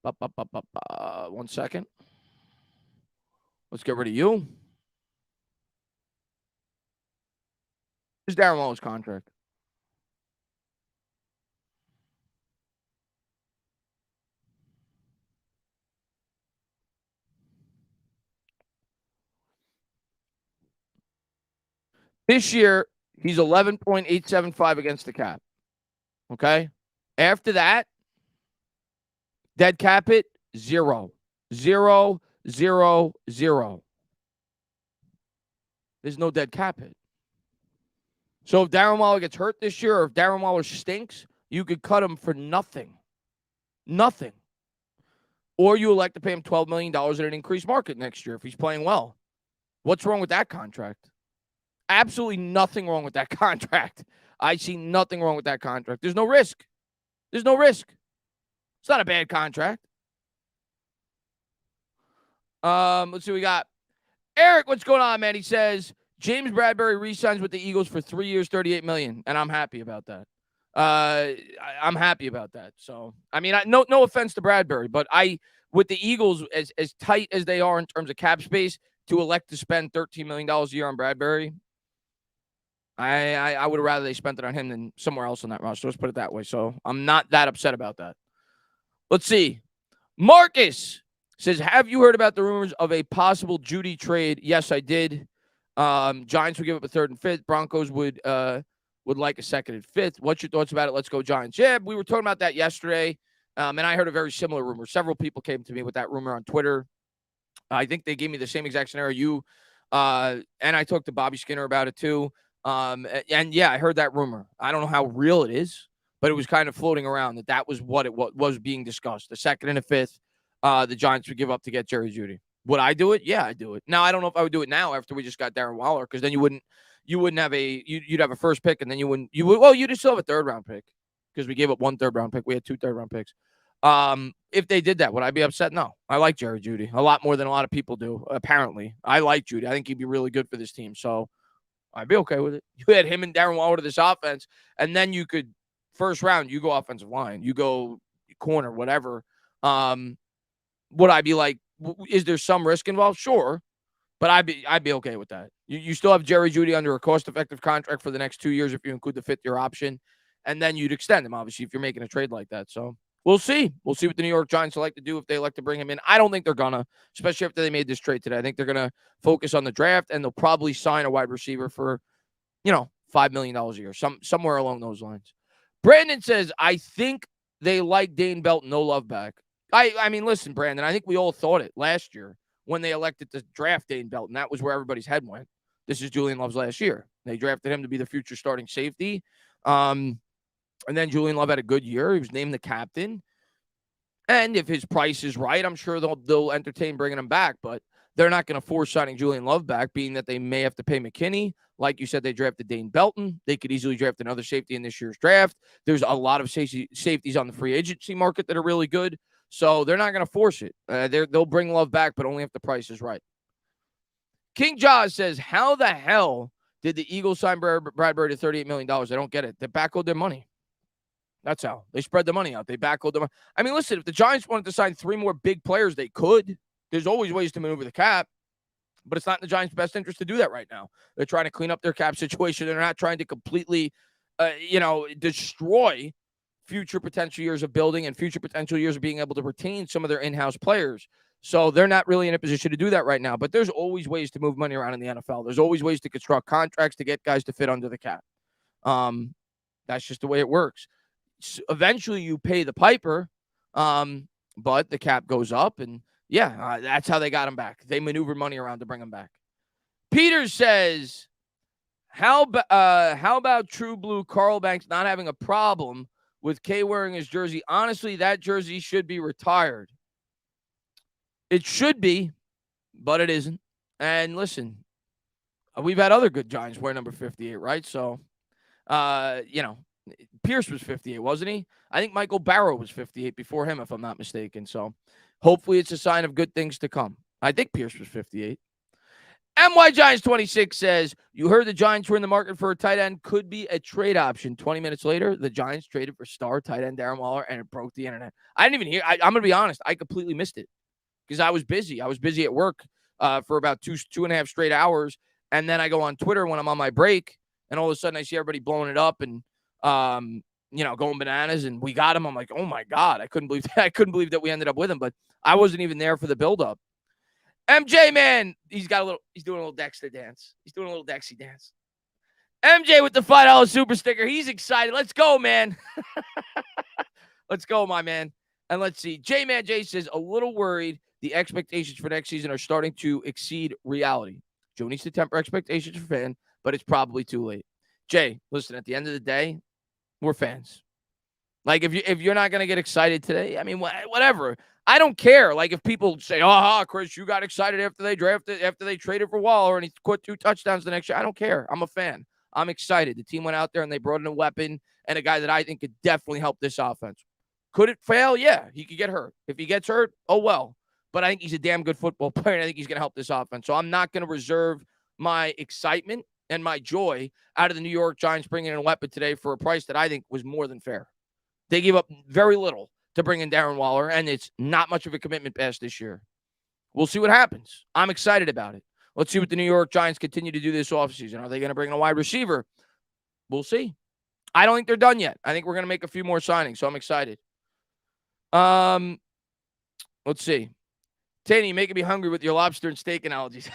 1 second. Let's get rid of you. This is Darren Waller's contract. This year, He's 11.875 against the cap. Okay? After that, dead cap hit, 0. 0, 0, 0. There's no dead cap hit. So if Darren Waller gets hurt this year, or if Darren Waller stinks, you could cut him for nothing. Nothing. Or you elect to pay him $12 million at an increased market next year if he's playing well. What's wrong with that contract? Absolutely nothing wrong with that contract. I see nothing wrong with that contract. There's no risk. There's no risk. It's not a bad contract. Let's see what we got. Eric, what's going on, man? He says, James Bradberry re-signs with the Eagles for 3 years, $38 million, and I'm happy about that. I'm happy about that. So, I mean, no offense to Bradberry, but with the Eagles, as tight as they are in terms of cap space, to elect to spend $13 million a year on Bradberry, I would have rather they spent it on him than somewhere else on that roster. Let's put it that way. So I'm not that upset about that. Let's see. Marcus says, have you heard about the rumors of a possible Judy trade? Yes, I did. Giants would give up a 3rd and 5th. Broncos would like a 2nd and 5th. What's your thoughts about it? Let's go Giants. Yeah, we were talking about that yesterday, and I heard a very similar rumor. Several people came to me with that rumor on Twitter. I think they gave me the same exact scenario and I talked to Bobby Skinner about it too. And yeah, I heard that rumor. I don't know how real it is, but it was kind of floating around that was what it was being discussed. The 2nd and a 5th, the Giants would give up to get Jerry Jeudy. Would I do it? Yeah, I'd do it. Now, I don't know if I would do it now after we just got Darren Waller, because then you wouldn't have you'd have a first pick, and then you'd just still have a 3rd round pick, because we gave up 1 3rd round pick. We had 2 3rd round picks. If they did that, would I be upset? No. I like Jerry Jeudy a lot more than a lot of people do, apparently. I like Jeudy. I think he'd be really good for this team, so I'd be okay with it. You had him and Darren Waller to this offense, and then you could, first round, you go offensive line, you go corner, whatever. Would I be like, is there some risk involved? Sure, but I'd be okay with that. You still have Jerry Jeudy under a cost-effective contract for the next 2 years if you include the 5th-year option, and then you'd extend him, obviously, if you're making a trade like that. So we'll see. We'll see what the New York Giants like to do if they like to bring him in. I don't think they're going to, especially after they made this trade today. I think they're going to focus on the draft, and they'll probably sign a wide receiver for, $5 million a year, somewhere along those lines. Brandon says, I think they like Dane Belton, no love back. I mean, listen, Brandon, I think we all thought it last year when they elected to draft Dane Belton. That was where everybody's head went. This is Julian Love's last year. They drafted him to be the future starting safety. And then Julian Love had a good year. He was named the captain. And if his price is right, I'm sure they'll entertain bringing him back. But they're not going to force signing Julian Love back, being that they may have to pay McKinney. Like you said, they drafted Dane Belton. They could easily draft another safety in this year's draft. There's a lot of safeties on the free agency market that are really good. So they're not going to force it. They'll bring Love back, but only if the price is right. King Jaws says, how the hell did the Eagles sign Bradberry to $38 million? I don't get it. They backload their money. That's how. They spread the money out. They backload them. I mean, listen, if the Giants wanted to sign 3 more big players, they could. There's always ways to maneuver the cap, but it's not in the Giants' best interest to do that right now. They're trying to clean up their cap situation. They're not trying to completely, destroy future potential years of building and future potential years of being able to retain some of their in-house players. So they're not really in a position to do that right now. But there's always ways to move money around in the NFL. There's always ways to construct contracts to get guys to fit under the cap. That's just the way it works. Eventually you pay the piper, but the cap goes up, and that's how they got him back. They maneuvered money around to bring him back. Peter says, how about True Blue Carl Banks not having a problem with K wearing his jersey? Honestly, that jersey should be retired. It should be, but it isn't. And listen, we've had other good Giants wear number 58, right? So, Pierce was 58, wasn't he? I think Michael Barrow was 58 before him, if I'm not mistaken. So hopefully it's a sign of good things to come. I think Pierce was 58. MY Giants 26 says, you heard the Giants were in the market for a tight end. Could be a trade option. 20 minutes later, the Giants traded for star tight end Darren Waller, and it broke the internet. I didn't even hear. I'm going to be honest. I completely missed it because I was busy. I was busy at work for about two and a half straight hours. And then I go on Twitter when I'm on my break, and all of a sudden I see everybody blowing it up and, going bananas, and we got him. I'm like, oh my God, I couldn't believe that we ended up with him, but I wasn't even there for the buildup. MJ, man, he's doing a little Dexter dance. He's doing a little Dexy dance. MJ with the $5 super sticker. He's excited. Let's go, man. Let's go, my man. And let's see. J-Man J says, a little worried the expectations for next season are starting to exceed reality. Joe needs to temper expectations for fans, but it's probably too late. Jay, listen, at the end of the day, we're fans. Like, if you're not going to get excited today, I mean, whatever. I don't care. Like, if people say, Chris, you got excited after they traded for Waller and he caught 2 touchdowns the next year. I don't care. I'm a fan. I'm excited. The team went out there and they brought in a weapon and a guy that I think could definitely help this offense. Could it fail? Yeah, he could get hurt. If he gets hurt, oh well. But I think he's a damn good football player, and I think he's going to help this offense. So I'm not going to reserve my excitement and my joy out of the New York Giants bringing in a weapon today for a price that I think was more than fair. They gave up very little to bring in Darren Waller, and it's not much of a commitment past this year. We'll see what happens. I'm excited about it. Let's see what the New York Giants continue to do this offseason. Are they going to bring in a wide receiver? We'll see. I don't think they're done yet. I think we're going to make a few more signings, so I'm excited. Let's see. Toney, you're making me hungry with your lobster and steak analogies.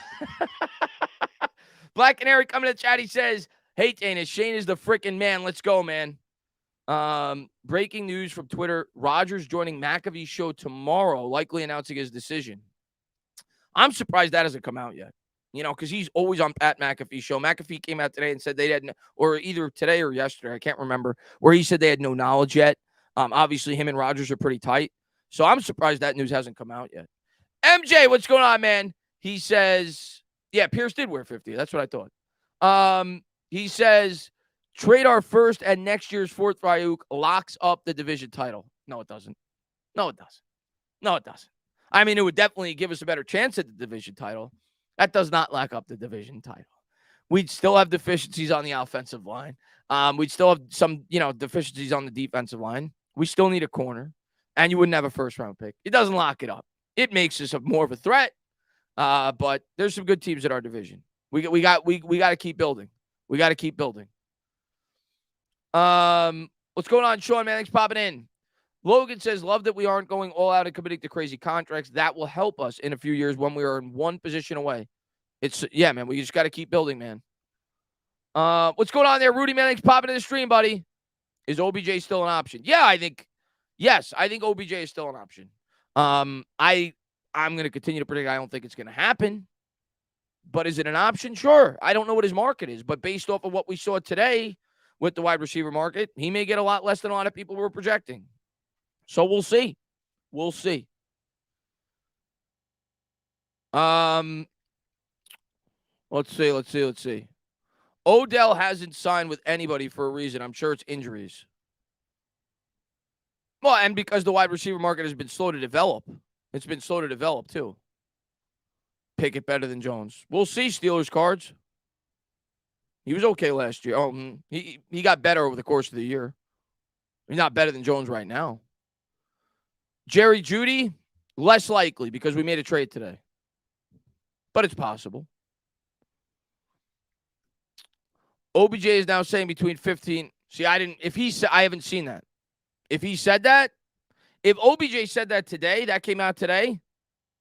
Black Canary coming to the chat. He says, hey, Toney, Shane is the freaking man. Let's go, man. Breaking news from Twitter. Rodgers joining McAfee's show tomorrow, likely announcing his decision. I'm surprised that hasn't come out yet. Because he's always on Pat McAfee's show. McAfee came out today and said they had or either today or yesterday, I can't remember, where he said they had no knowledge yet. Obviously, him and Rodgers are pretty tight. So I'm surprised that news hasn't come out yet. MJ, what's going on, man? He says, yeah, Pierce did wear 50. That's what I thought. He says, trade our first and next year's fourth Ryuk locks up the division title. No, it doesn't. No, it doesn't. No, it doesn't. I mean, it would definitely give us a better chance at the division title. That does not lock up the division title. We'd still have deficiencies on the offensive line. We'd still have some, deficiencies on the defensive line. We still need a corner, and you wouldn't have a first-round pick. It doesn't lock it up. It makes us more of a threat, but there's some good teams in our division. We got to keep building. We got to keep building. What's going on, Sean? Manning's popping in. Logan says, love that we aren't going all out and committing to crazy contracts. That will help us in a few years when we are in one position away. Yeah, man, we just got to keep building, man. What's going on there? Rudy Manning's popping in the stream, buddy. Is OBJ still an option? Yeah, I think OBJ is still an option. I'm going to continue to predict I don't think it's going to happen. But is it an option? Sure. I don't know what his market is, but based off of what we saw today with the wide receiver market, he may get a lot less than a lot of people were projecting. So we'll see. We'll see. Let's see. Odell hasn't signed with anybody for a reason. I'm sure it's injuries. Well, and because the wide receiver market has been slow to develop. It's been slow to develop, too. Pickett better than Jones. We'll see, Steelers cards. He was okay last year. He got better over the course of the year. He's not better than Jones right now. Jerry Jeudy, less likely because we made a trade today. But it's possible. OBJ is now saying between 15. See, I haven't seen that. If he said that, if OBJ said that today, that came out today,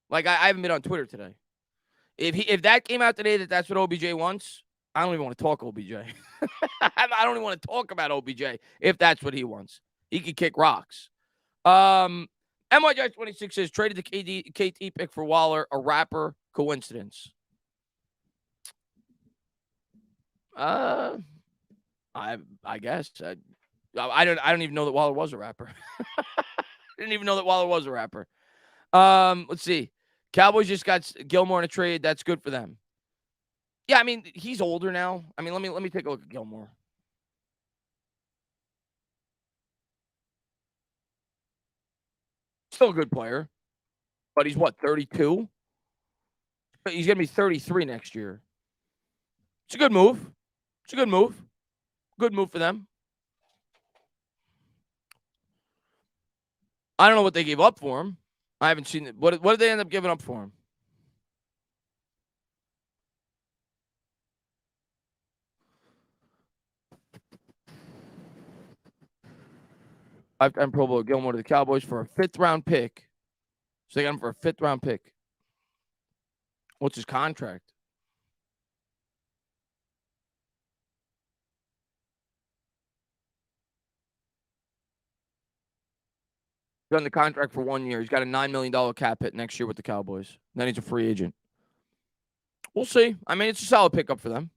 like I haven't been on Twitter today. If that came out today that's what OBJ wants, I don't even want to talk OBJ. I don't even want to talk about OBJ if that's what he wants. He could kick rocks. MYJ26 says, traded the KT pick for Waller, a rapper, coincidence. I guess. I don't even know that Waller was a rapper. I didn't even know that Waller was a rapper. Let's see. Cowboys just got Gilmore in a trade. That's good for them. Yeah, I mean, he's older now. I mean, let me take a look at Gilmore. Still a good player. But he's what, 32? He's going to be 33 next year. It's a good move. Good move for them. I don't know what they gave up for him. I haven't seen it. What did they end up giving up for him? Five-time Pro Bowl Gilmore to the Cowboys for a 5th-round pick. So they got him for a 5th-round pick. What's his contract? He's on the contract for 1 year. He's got a $9 million cap hit next year with the Cowboys. Then he's a free agent. We'll see. I mean, it's a solid pickup for them.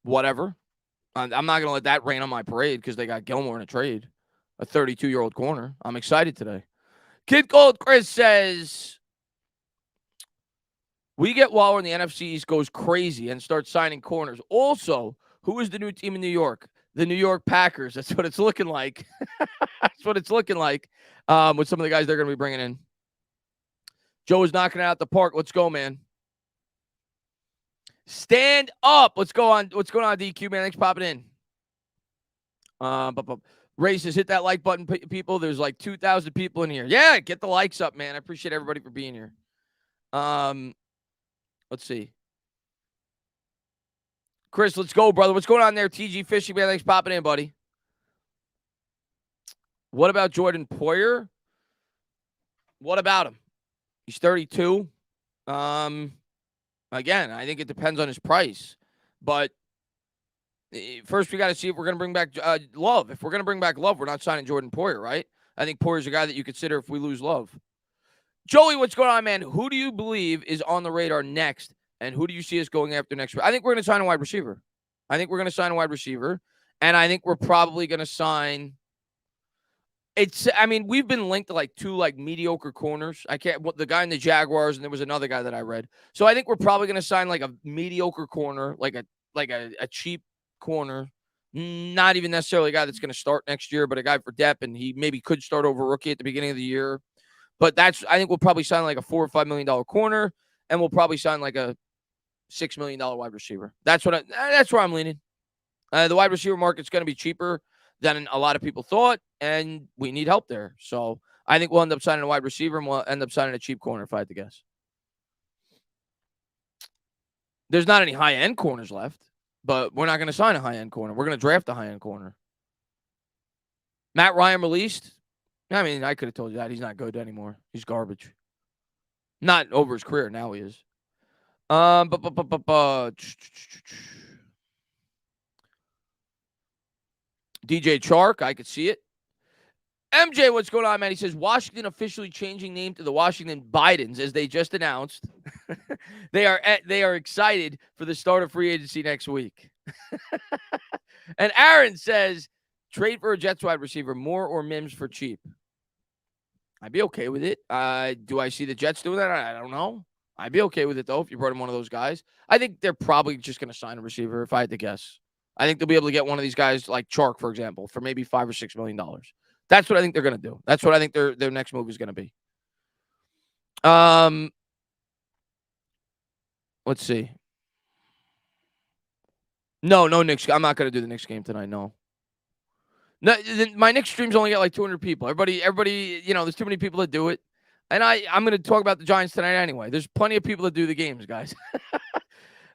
Whatever. I'm not going to let that rain on my parade because they got Gilmore in a trade, a 32-year-old corner. I'm excited today. Kid Gold Chris says, we get Waller in the NFC East goes crazy and starts signing corners. Also, who is the new team in New York? The New York Packers. That's what it's looking like. That's what it's looking like with some of the guys they're going to be bringing in. Joe is knocking it out the park. Let's go, man. Stand up. What's going on, DQ, man? Thanks for popping in. Ray says, hit that like button, people. There's like 2,000 people in here. Yeah, get the likes up, man. I appreciate everybody for being here. Let's see. Chris, let's go, brother. What's going on there? TG Fishing, man. Thanks for popping in, buddy. What about Jordan Poyer? What about him? He's 32. Again, I think it depends on his price. But first, we got to see if we're going to bring back Love. If we're going to bring back Love, we're not signing Jordan Poyer, right? I think Poyer's a guy that you consider if we lose Love. Joey, what's going on, man? Who do you believe is on the radar next, and who do you see us going after next? I think we're going to sign a wide receiver. And I think we're probably going to sign we've been linked to like two like mediocre corners. The guy in the Jaguars, and there was another guy that I read. So I think we're probably going to sign like a mediocre corner, like a cheap corner. Not even necessarily a guy that's going to start next year, but a guy for depth, and he maybe could start over rookie at the beginning of the year. But I think we'll probably sign like a $4 or $5 million corner, and we'll probably sign like a $6 million wide receiver. That's where I'm leaning. The wide receiver market's going to be cheaper than a lot of people thought, and we need help there. So I think we'll end up signing a wide receiver, and we'll end up signing a cheap corner, if I had to guess. There's not any high-end corners left, but we're not going to sign a high-end corner. We're going to draft a high-end corner. Matt Ryan released. I mean, I could have told you that. He's not good anymore. He's garbage. Not over his career. Now he is. DJ Chark, I could see it. MJ, what's going on, man? He says, Washington officially changing name to the Washington Bidens, as they just announced. They are excited for the start of free agency next week. And Aaron says, trade for a Jets wide receiver, Moore or Mims for cheap. I'd be okay with it. Do I see the Jets doing that? I don't know. I'd be okay with it, though, if you brought him one of those guys. I think they're probably just going to sign a receiver, if I had to guess. I think they'll be able to get one of these guys like Chark, for example, for maybe $5 or $6 million. That's what I think they're going to do. That's what I think their next move is going to be. Let's see. No Knicks. I'm not going to do the Knicks game tonight. No, my Knicks streams only get like 200 people. Everybody, there's too many people that do it. And I'm going to talk about the Giants tonight anyway. There's plenty of people that do the games, guys.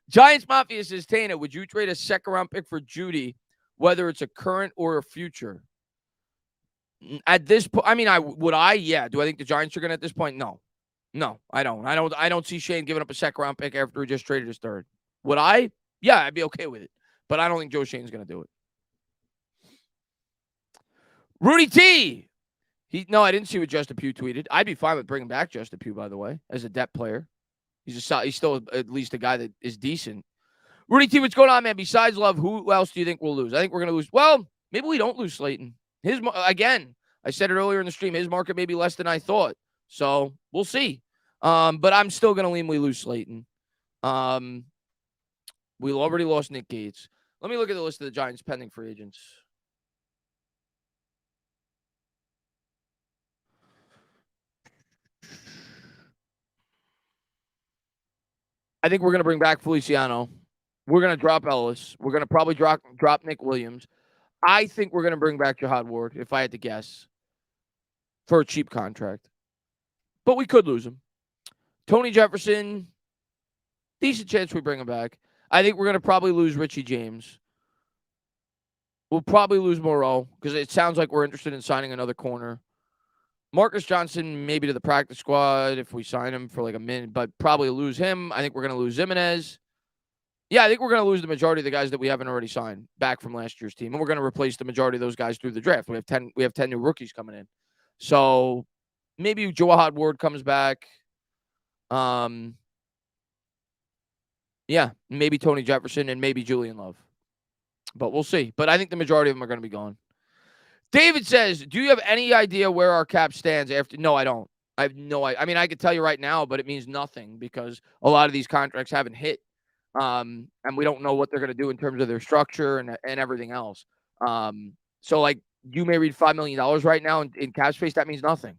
Giants Mafia says, Tana, would you trade a second-round pick for Judy, whether it's a current or a future? At this point, would I? Yeah. Do I think the Giants are going to at this point? No, I don't. I don't see Shane giving up a second-round pick after he just traded his third. Would I? Yeah, I'd be okay with it. But I don't think Joe Shane's going to do it. Rudy T. I didn't see what Justin Pugh tweeted. I'd be fine with bringing back Justin Pugh, by the way, as a depth player. He's still at least a guy that is decent. Rudy T, what's going on, man? Besides Love, who else do you think we'll lose? I think we're going to lose. Well, maybe we don't lose Slayton. Again, I said it earlier in the stream, his market may be less than I thought. So we'll see. But I'm still going to lean we lose Slayton. We already lost Nick Gates. Let me look at the list of the Giants pending free agents. I think we're going to bring back Feliciano. We're going to drop Ellis. We're going to probably drop Nick Williams. I think we're going to bring back Jihad Ward, if I had to guess, for a cheap contract. But we could lose him. Tony Jefferson, decent chance we bring him back. I think we're going to probably lose Richie James. We'll probably lose Moreau because it sounds like we're interested in signing another corner. Marcus Johnson, maybe to the practice squad if we sign him for like a minute, but probably lose him. I think we're going to lose Jimenez. Yeah, I think we're going to lose the majority of the guys that we haven't already signed back from last year's team, and we're going to replace the majority of those guys through the draft. We have 10. We have 10 new rookies coming in, so maybe Jawad Ward comes back. Um, yeah, maybe Tony Jefferson and maybe Julian Love, but we'll see. But I think the majority of them are going to be gone. David says, "Do you have any idea where our cap stands after?" No, I don't. I have no idea. I mean, I could tell you right now, but it means nothing because a lot of these contracts haven't hit. And we don't know what they're going to do in terms of their structure and everything else. So like you may read $5 million right now in cap space. That means nothing.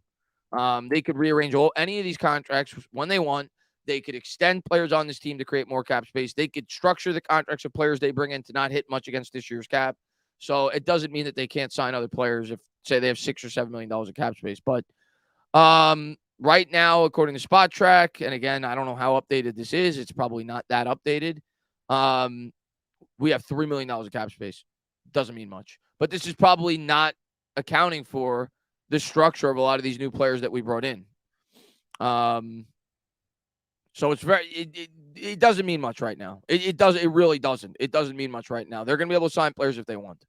They could rearrange any of these contracts when they want. They could extend players on this team to create more cap space. They could structure the contracts of players they bring in to not hit much against this year's cap. So it doesn't mean that they can't sign other players if, say, they have $6 or $7 million of cap space. But right now, according to Spot Track, and again, I don't know how updated this is. It's probably not that updated. We have $3 million of cap space. Doesn't mean much. But this is probably not accounting for the structure of a lot of these new players that we brought in. So it's it doesn't mean much right now. It really doesn't. It doesn't mean much right now. They're going to be able to sign players if they want.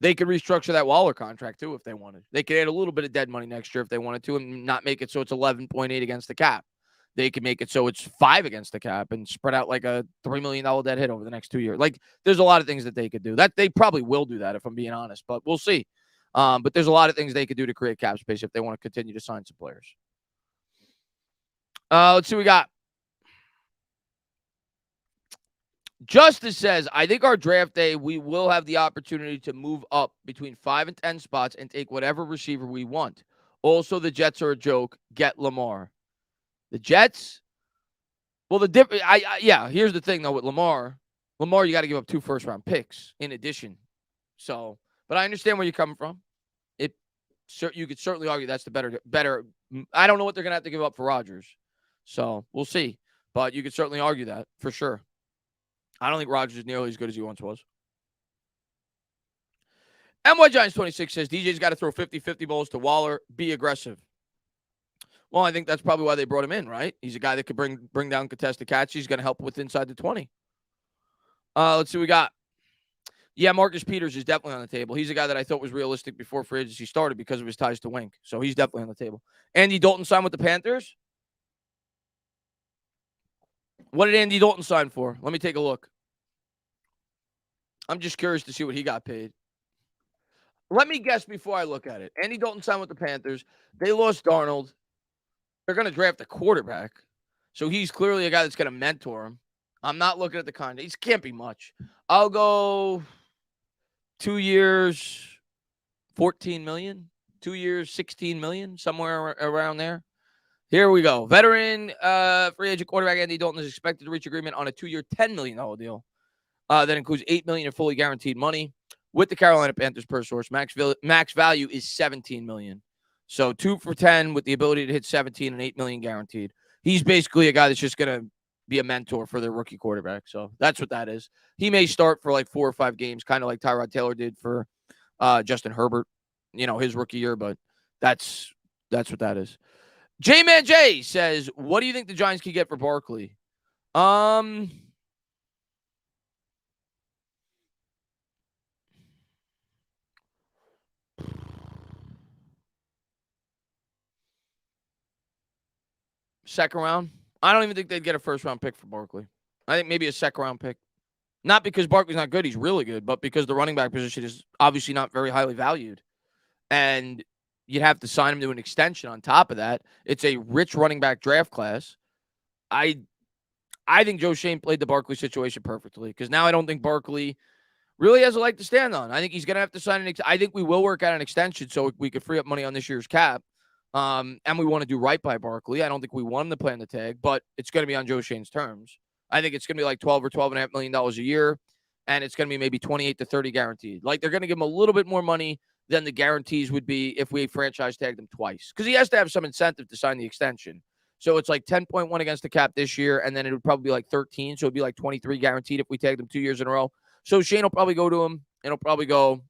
They could restructure that Waller contract too if they wanted. They could add a little bit of dead money next year if they wanted to and not make it so it's 11.8 against the cap. They could make it so it's 5 against the cap and spread out like a $3 million dead hit over the next 2 years. Like there's a lot of things that they could do. That they probably will do that if I'm being honest, but we'll see. But there's a lot of things they could do to create cap space if they want to continue to sign some players. Let's see what we got. Justice says, I think our draft day, we will have the opportunity to move up between 5 and 10 spots and take whatever receiver we want. Also, the Jets are a joke. Get Lamar. The Jets? Well, here's the thing, though, with Lamar. Lamar, you got to give up 2 first-round picks in addition. So, but I understand where you're coming from. You could certainly argue that's the better. I don't know what they're going to have to give up for Rodgers. So, we'll see. But you could certainly argue that for sure. I don't think Rodgers is nearly as good as he once was. MY Giants 26 says DJ's got to throw 50-50 balls to Waller. Be aggressive. Well, I think that's probably why they brought him in, right? He's a guy that could bring down contested catches. He's going to help with inside the 20. Let's see what we got. Yeah, Marcus Peters is definitely on the table. He's a guy that I thought was realistic before free agency started because of his ties to Wink. So he's definitely on the table. Andy Dalton signed with the Panthers. What did Andy Dalton sign for? Let me take a look. I'm just curious to see what he got paid. Let me guess before I look at it. Andy Dalton signed with the Panthers. They lost Darnold. They're going to draft a quarterback. So he's clearly a guy that's going to mentor him. I'm not looking at the contract. He can't be much. I'll go 2 years, $14 million. 2 years, $16 million, somewhere around there. Here we go. Veteran free agent quarterback Andy Dalton is expected to reach agreement on a 2-year, $10 million deal. That includes $8 million in fully guaranteed money. With the Carolina Panthers per source, max value is $17 million. So 2 for 10 with the ability to hit 17 and $8 million guaranteed. He's basically a guy that's just going to be a mentor for their rookie quarterback. So that's what that is. He may start for like 4 or 5 games, kind of like Tyrod Taylor did for Justin Herbert, his rookie year. But that's what that is. J-Man J says, what do you think the Giants can get for Barkley? Second round. I don't even think they'd get a first-round pick for Barkley. I think maybe a second-round pick. Not because Barkley's not good. He's really good. But because the running back position is obviously not very highly valued. And you'd have to sign him to an extension on top of that. It's a rich running back draft class. I think Joe Schoen played the Barkley situation perfectly because now I don't think Barkley really has a leg to stand on. I think he's going to have to sign I think we will work out an extension so we could free up money on this year's cap. And we want to do right by Barkley. I don't think we want him to play on the tag, but it's going to be on Joe Schoen's terms. I think it's going to be like $12 or $12.5 million a year, and it's going to be maybe 28 to 30 guaranteed. Like they're going to give him a little bit more money than the guarantees would be if we franchise tagged him twice, because he has to have some incentive to sign the extension. So it's like 10.1 against the cap this year, and then it would probably be like 13, so it'd be like 23 guaranteed if we tagged him 2 years in a row. So Schoen will probably go to him, and he'll probably go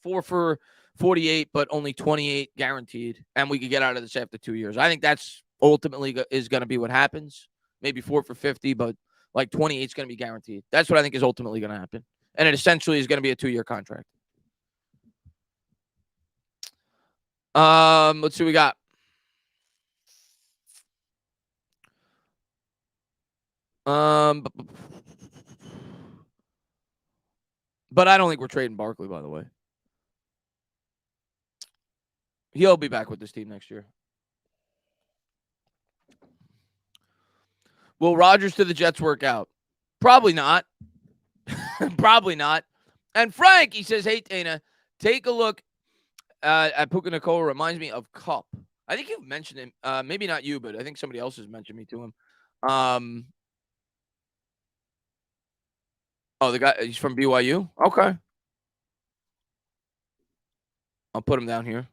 4 for 48, but only 28 guaranteed, and we could get out of this after 2 years. I think that's ultimately is going to be what happens. Maybe 4 for 50, but like 28 is going to be guaranteed. That's what I think is ultimately going to happen. And it essentially is going to be a 2-year contract. Let's see what we got. But I don't think we're trading Barkley, by the way. He'll be back with this team next year. Will Rodgers to the Jets work out? Probably not. Probably not. And Frank, he says, hey, Dana, take a look at Puka Nacua. Reminds me of Cup. I think you've mentioned him. Maybe not you, but I think somebody else has mentioned me to him. The guy, he's from BYU? Okay. I'll put him down here.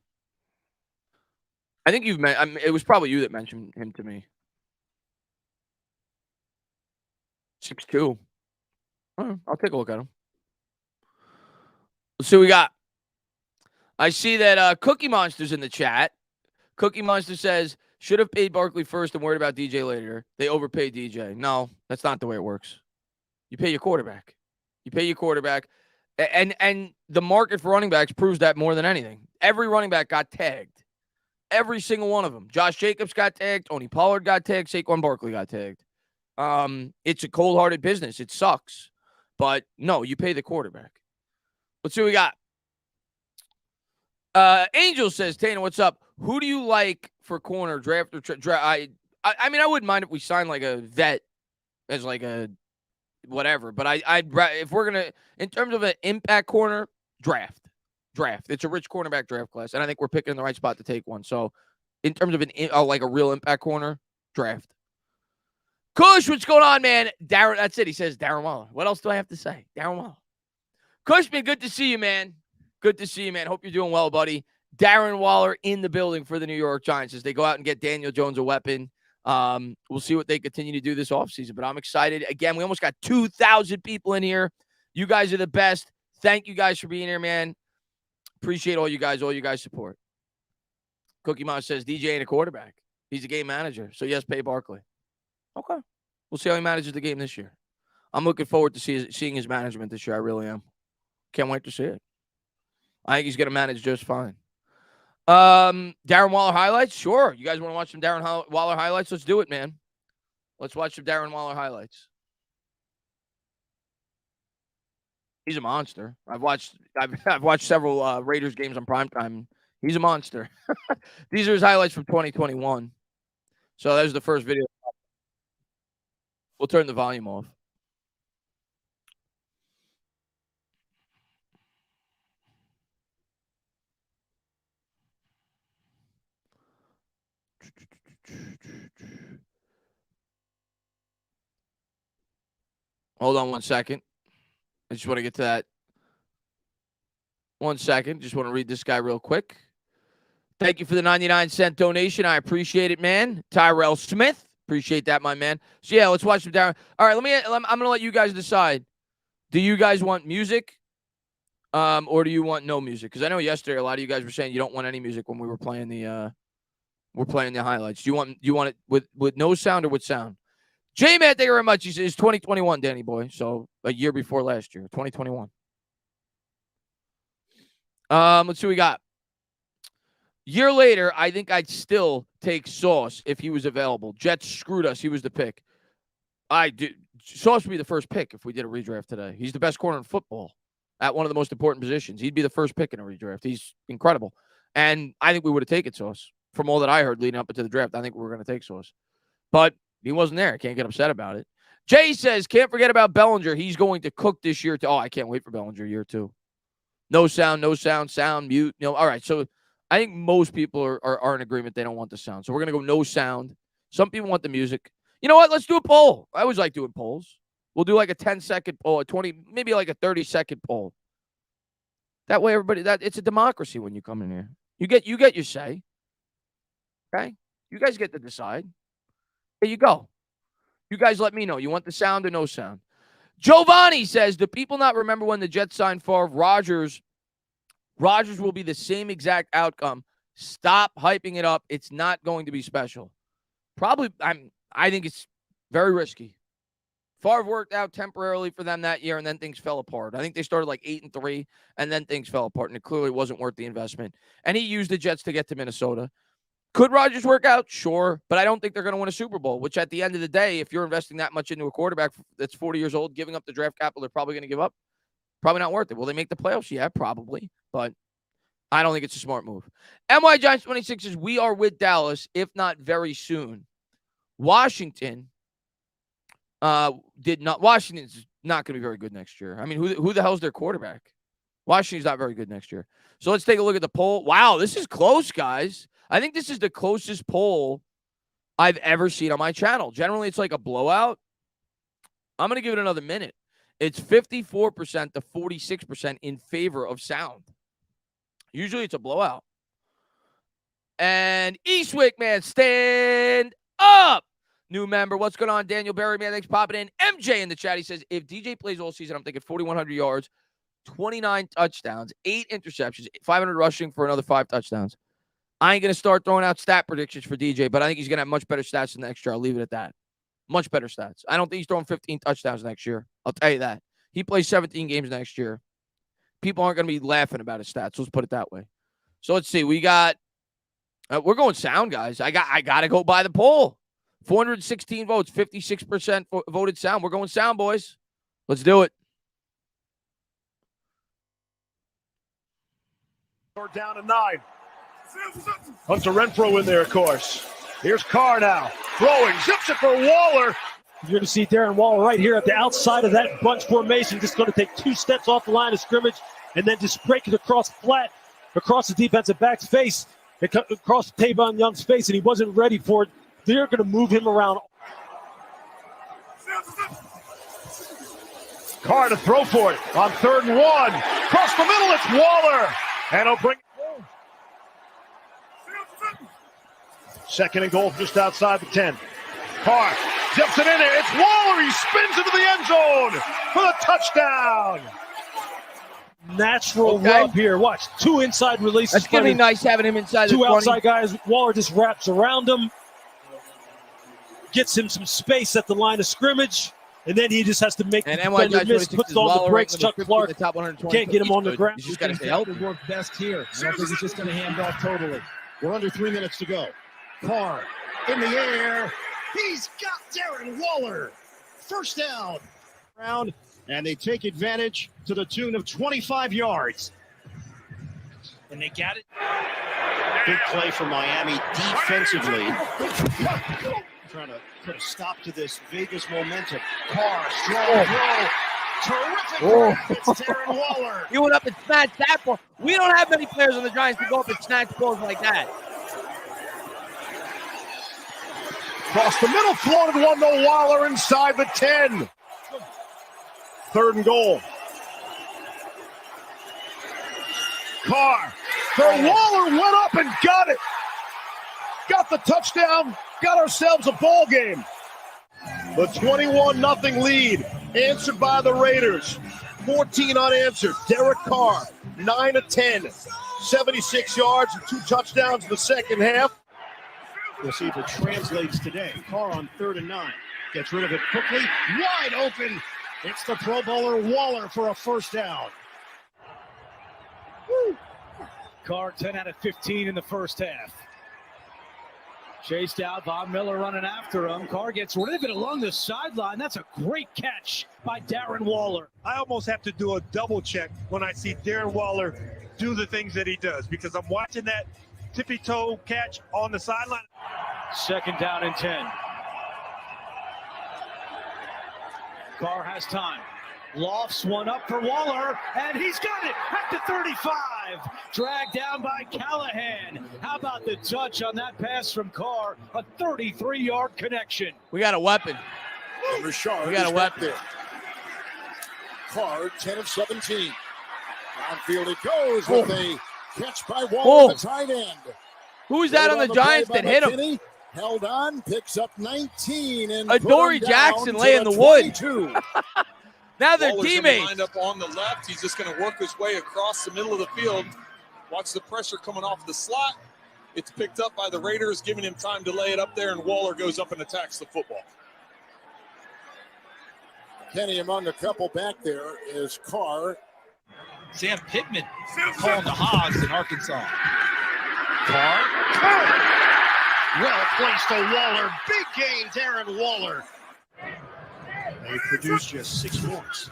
I think you've met. It was probably you that mentioned him to me. 6'2". I'll take a look at him. Let's see what we got. I see that Cookie Monster's in the chat. Cookie Monster says, should have paid Barkley first and worried about DJ later. They overpaid DJ. No, that's not the way it works. You pay your quarterback. You pay your quarterback. And the market for running backs proves that more than anything. Every running back got tagged. Every single one of them. Josh Jacobs got tagged. Tony Pollard got tagged. Saquon Barkley got tagged. It's a cold-hearted business. It sucks. But, no, you pay the quarterback. Let's see what we got. Angel says, Tana, what's up? Who do you like for corner, draft or draft? I mean, I wouldn't mind if we signed like a vet as like a whatever. But I'd if we're going to, in terms of an impact corner, draft. It's a rich cornerback draft class, and I think we're picking the right spot to take one. So, in terms of like a real impact corner, draft. Kush, what's going on, man? Darren, that's it. He says Darren Waller. What else do I have to say? Darren Waller. Kushman, good to see you, man. Good to see you, man. Hope you're doing well, buddy. Darren Waller in the building for the New York Giants as they go out and get Daniel Jones a weapon. We'll see what they continue to do this offseason, but I'm excited. Again, we almost got 2,000 people in here. You guys are the best. Thank you guys for being here, man. Appreciate all you guys' support. Cookie Mouse says DJ ain't a quarterback. He's a game manager. So, yes, pay Barkley. Okay. We'll see how he manages the game this year. I'm looking forward to seeing his management this year. I really am. Can't wait to see it. I think he's going to manage just fine. Darren Waller highlights? Sure. You guys want to watch some Darren Waller highlights? Let's do it, man. Let's watch some Darren Waller highlights. He's a monster. I've watched several Raiders games on primetime. He's a monster. These are his highlights from 2021. So there's the first video. We'll turn the volume off. Hold on 1 second. I just want to get to that. 1 second. Just want to read this guy real quick. Thank you for the 99-cent donation. I appreciate it, man. Tyrell Smith. Appreciate that, my man. So, yeah, let's watch some Darren. All right, I'm going to let you guys decide. Do you guys want music or do you want no music? Because I know yesterday a lot of you guys were saying you don't want any music when we were playing the highlights. Do you want it with no sound or with sound? J-Man, thank you very much. He says 2021, Danny boy. So a year before last year, 2021. Let's see what we got. Year later, I think I'd still take Sauce if he was available. Jets screwed us. He was the pick. Sauce would be the first pick if we did a redraft today. He's the best corner in football at one of the most important positions. He'd be the first pick in a redraft. He's incredible. And I think we would have taken Sauce. From all that I heard leading up into the draft, I think we were going to take Sauce. But he wasn't there. Can't get upset about it. Jay says, can't forget about Bellinger. He's going to cook this year. I can't wait for Bellinger year 2. No sound, sound, mute. All right. So I think most people are in agreement they don't want the sound. So we're going to go no sound. Some people want the music. You know what? Let's do a poll. I always like doing polls. We'll do like a 10-second poll, a 20, maybe like a 30-second poll. That way everybody, it's a democracy when you come in here. You get your say. Okay? You guys get to decide. There you go. You guys let me know. You want the sound or no sound? Giovanni says, do people not remember when the Jets signed Favre? Rodgers will be the same exact outcome. Stop hyping it up. It's not going to be special. Probably, I think it's very risky. Favre worked out temporarily for them that year, and then things fell apart. I think they started like 8-3, and then things fell apart, and it clearly wasn't worth the investment. And he used the Jets to get to Minnesota. Could Rodgers work out? Sure, but I don't think they're going to win a Super Bowl, which at the end of the day, if you're investing that much into a quarterback that's 40 years old, giving up the draft capital they're probably going to give up, probably not worth it. Will they make the playoffs? Yeah, probably, but I don't think it's a smart move. MY Giants 26 says, we are with Dallas, if not very soon. Washington Washington's not going to be very good next year. I mean, who the hell's their quarterback? Washington's not very good next year. So let's take a look at the poll. Wow, this is close, guys. I think this is the closest poll I've ever seen on my channel. Generally, it's like a blowout. I'm going to give it another minute. It's 54% to 46% in favor of sound. Usually it's a blowout. And Eastwick, man, stand up. New member. What's going on, Daniel Berry, man? Thanks for popping in. MJ in the chat. He says, if DJ plays all season, I'm thinking 4,100 yards, 29 touchdowns, 8 interceptions, 500 rushing for another 5 touchdowns. I ain't going to start throwing out stat predictions for DJ, but I think he's going to have much better stats than next year. I'll leave it at that. Much better stats. I don't think he's throwing 15 touchdowns next year. I'll tell you that. He plays 17 games next year. People aren't going to be laughing about his stats. Let's put it that way. So let's see. We got, we're going sound, guys. I got to go by the poll. 416 votes, 56% voted sound. We're going sound, boys. Let's do it.
Down to 9. Hunter Renfrow in there, of course. Here's Carr now. Throwing. Zips it for Waller.
You're going to see Darren Waller right here at the outside of that bunch formation. Just going to take 2 steps off the line of scrimmage and then just break it across flat, across the defensive back's face, across Tavon Young's face, and he wasn't ready for it. They're going to move him around.
Carr to throw for it on 3rd and 1. Across the middle, it's Waller. And he'll bring 2nd and goal just outside the 10. Carr zips it in there. It's Waller. He spins into the end zone for the touchdown.
Natural rub here. Watch. 2 inside releases.
That's going to be nice having him inside the
2
20.
outside guys. Waller just wraps around him. Gets him some space at the line of scrimmage. And then he just has to make the defender miss, puts on the brakes. Chuck Clark can't get him on the ground.
He's just got to stay healthy. Work best here. I don't think he's just going to hand off totally. We're under 3 minutes to go. Carr in the air. He's got Darren Waller. First down. And they take advantage to the tune of 25 yards.
And they got it.
Big play for Miami defensively. Trying to put a stop to this Vegas momentum. Carr, strong throw. Terrific. It's Darren Waller.
You went up and snatched that ball. We don't have many players on the Giants to go up and snatch balls like that.
Across the middle, floated one to Waller inside the 10. 3rd and goal. Carr. Waller went up and got it. Got the touchdown. Got ourselves a ball game. The 21-0 lead answered by the Raiders. 14 unanswered. Derek Carr, 9 of 10. 76 yards and 2 touchdowns in the second half. We'll see if it translates today. Carr on 3rd and 9. Gets rid of it quickly. Wide open. It's the Pro Bowler Waller for a first down.
Woo. Carr 10 out of 15 in the first half. Chased out, Von Miller running after him. Carr gets rid of it along the sideline. That's a great catch by Darren Waller.
I almost have to do a double check when I see Darren Waller do the things that he does, because I'm watching that tippy toe catch on the sideline.
2nd down and 10. Carr has time. Lofts one up for Waller, and he's got it at the 35. Dragged down by Callahan. How about the touch on that pass from Carr? A 33-yard connection.
We got a weapon.
Richard
we got a weapon.
There. Carr, 10 of 17. Downfield it goes with a catch by Waller, the tight end.
Who's that on the Giants that hit him?
Held on, picks up 19. And
Adoree Jackson laying the wood. Now they're
Waller's
teammates.
Lined up on the left. He's just going to work his way across the middle of the field. Watch the pressure coming off the slot. It's picked up by the Raiders, giving him time to lay it up there, and Waller goes up and attacks the football.
Kenny among a couple back there is Carr.
Sam Pittman calling the Hogs in Arkansas.
Carr. Well placed to Waller. Big game, Darren Waller. They produced just 6 points.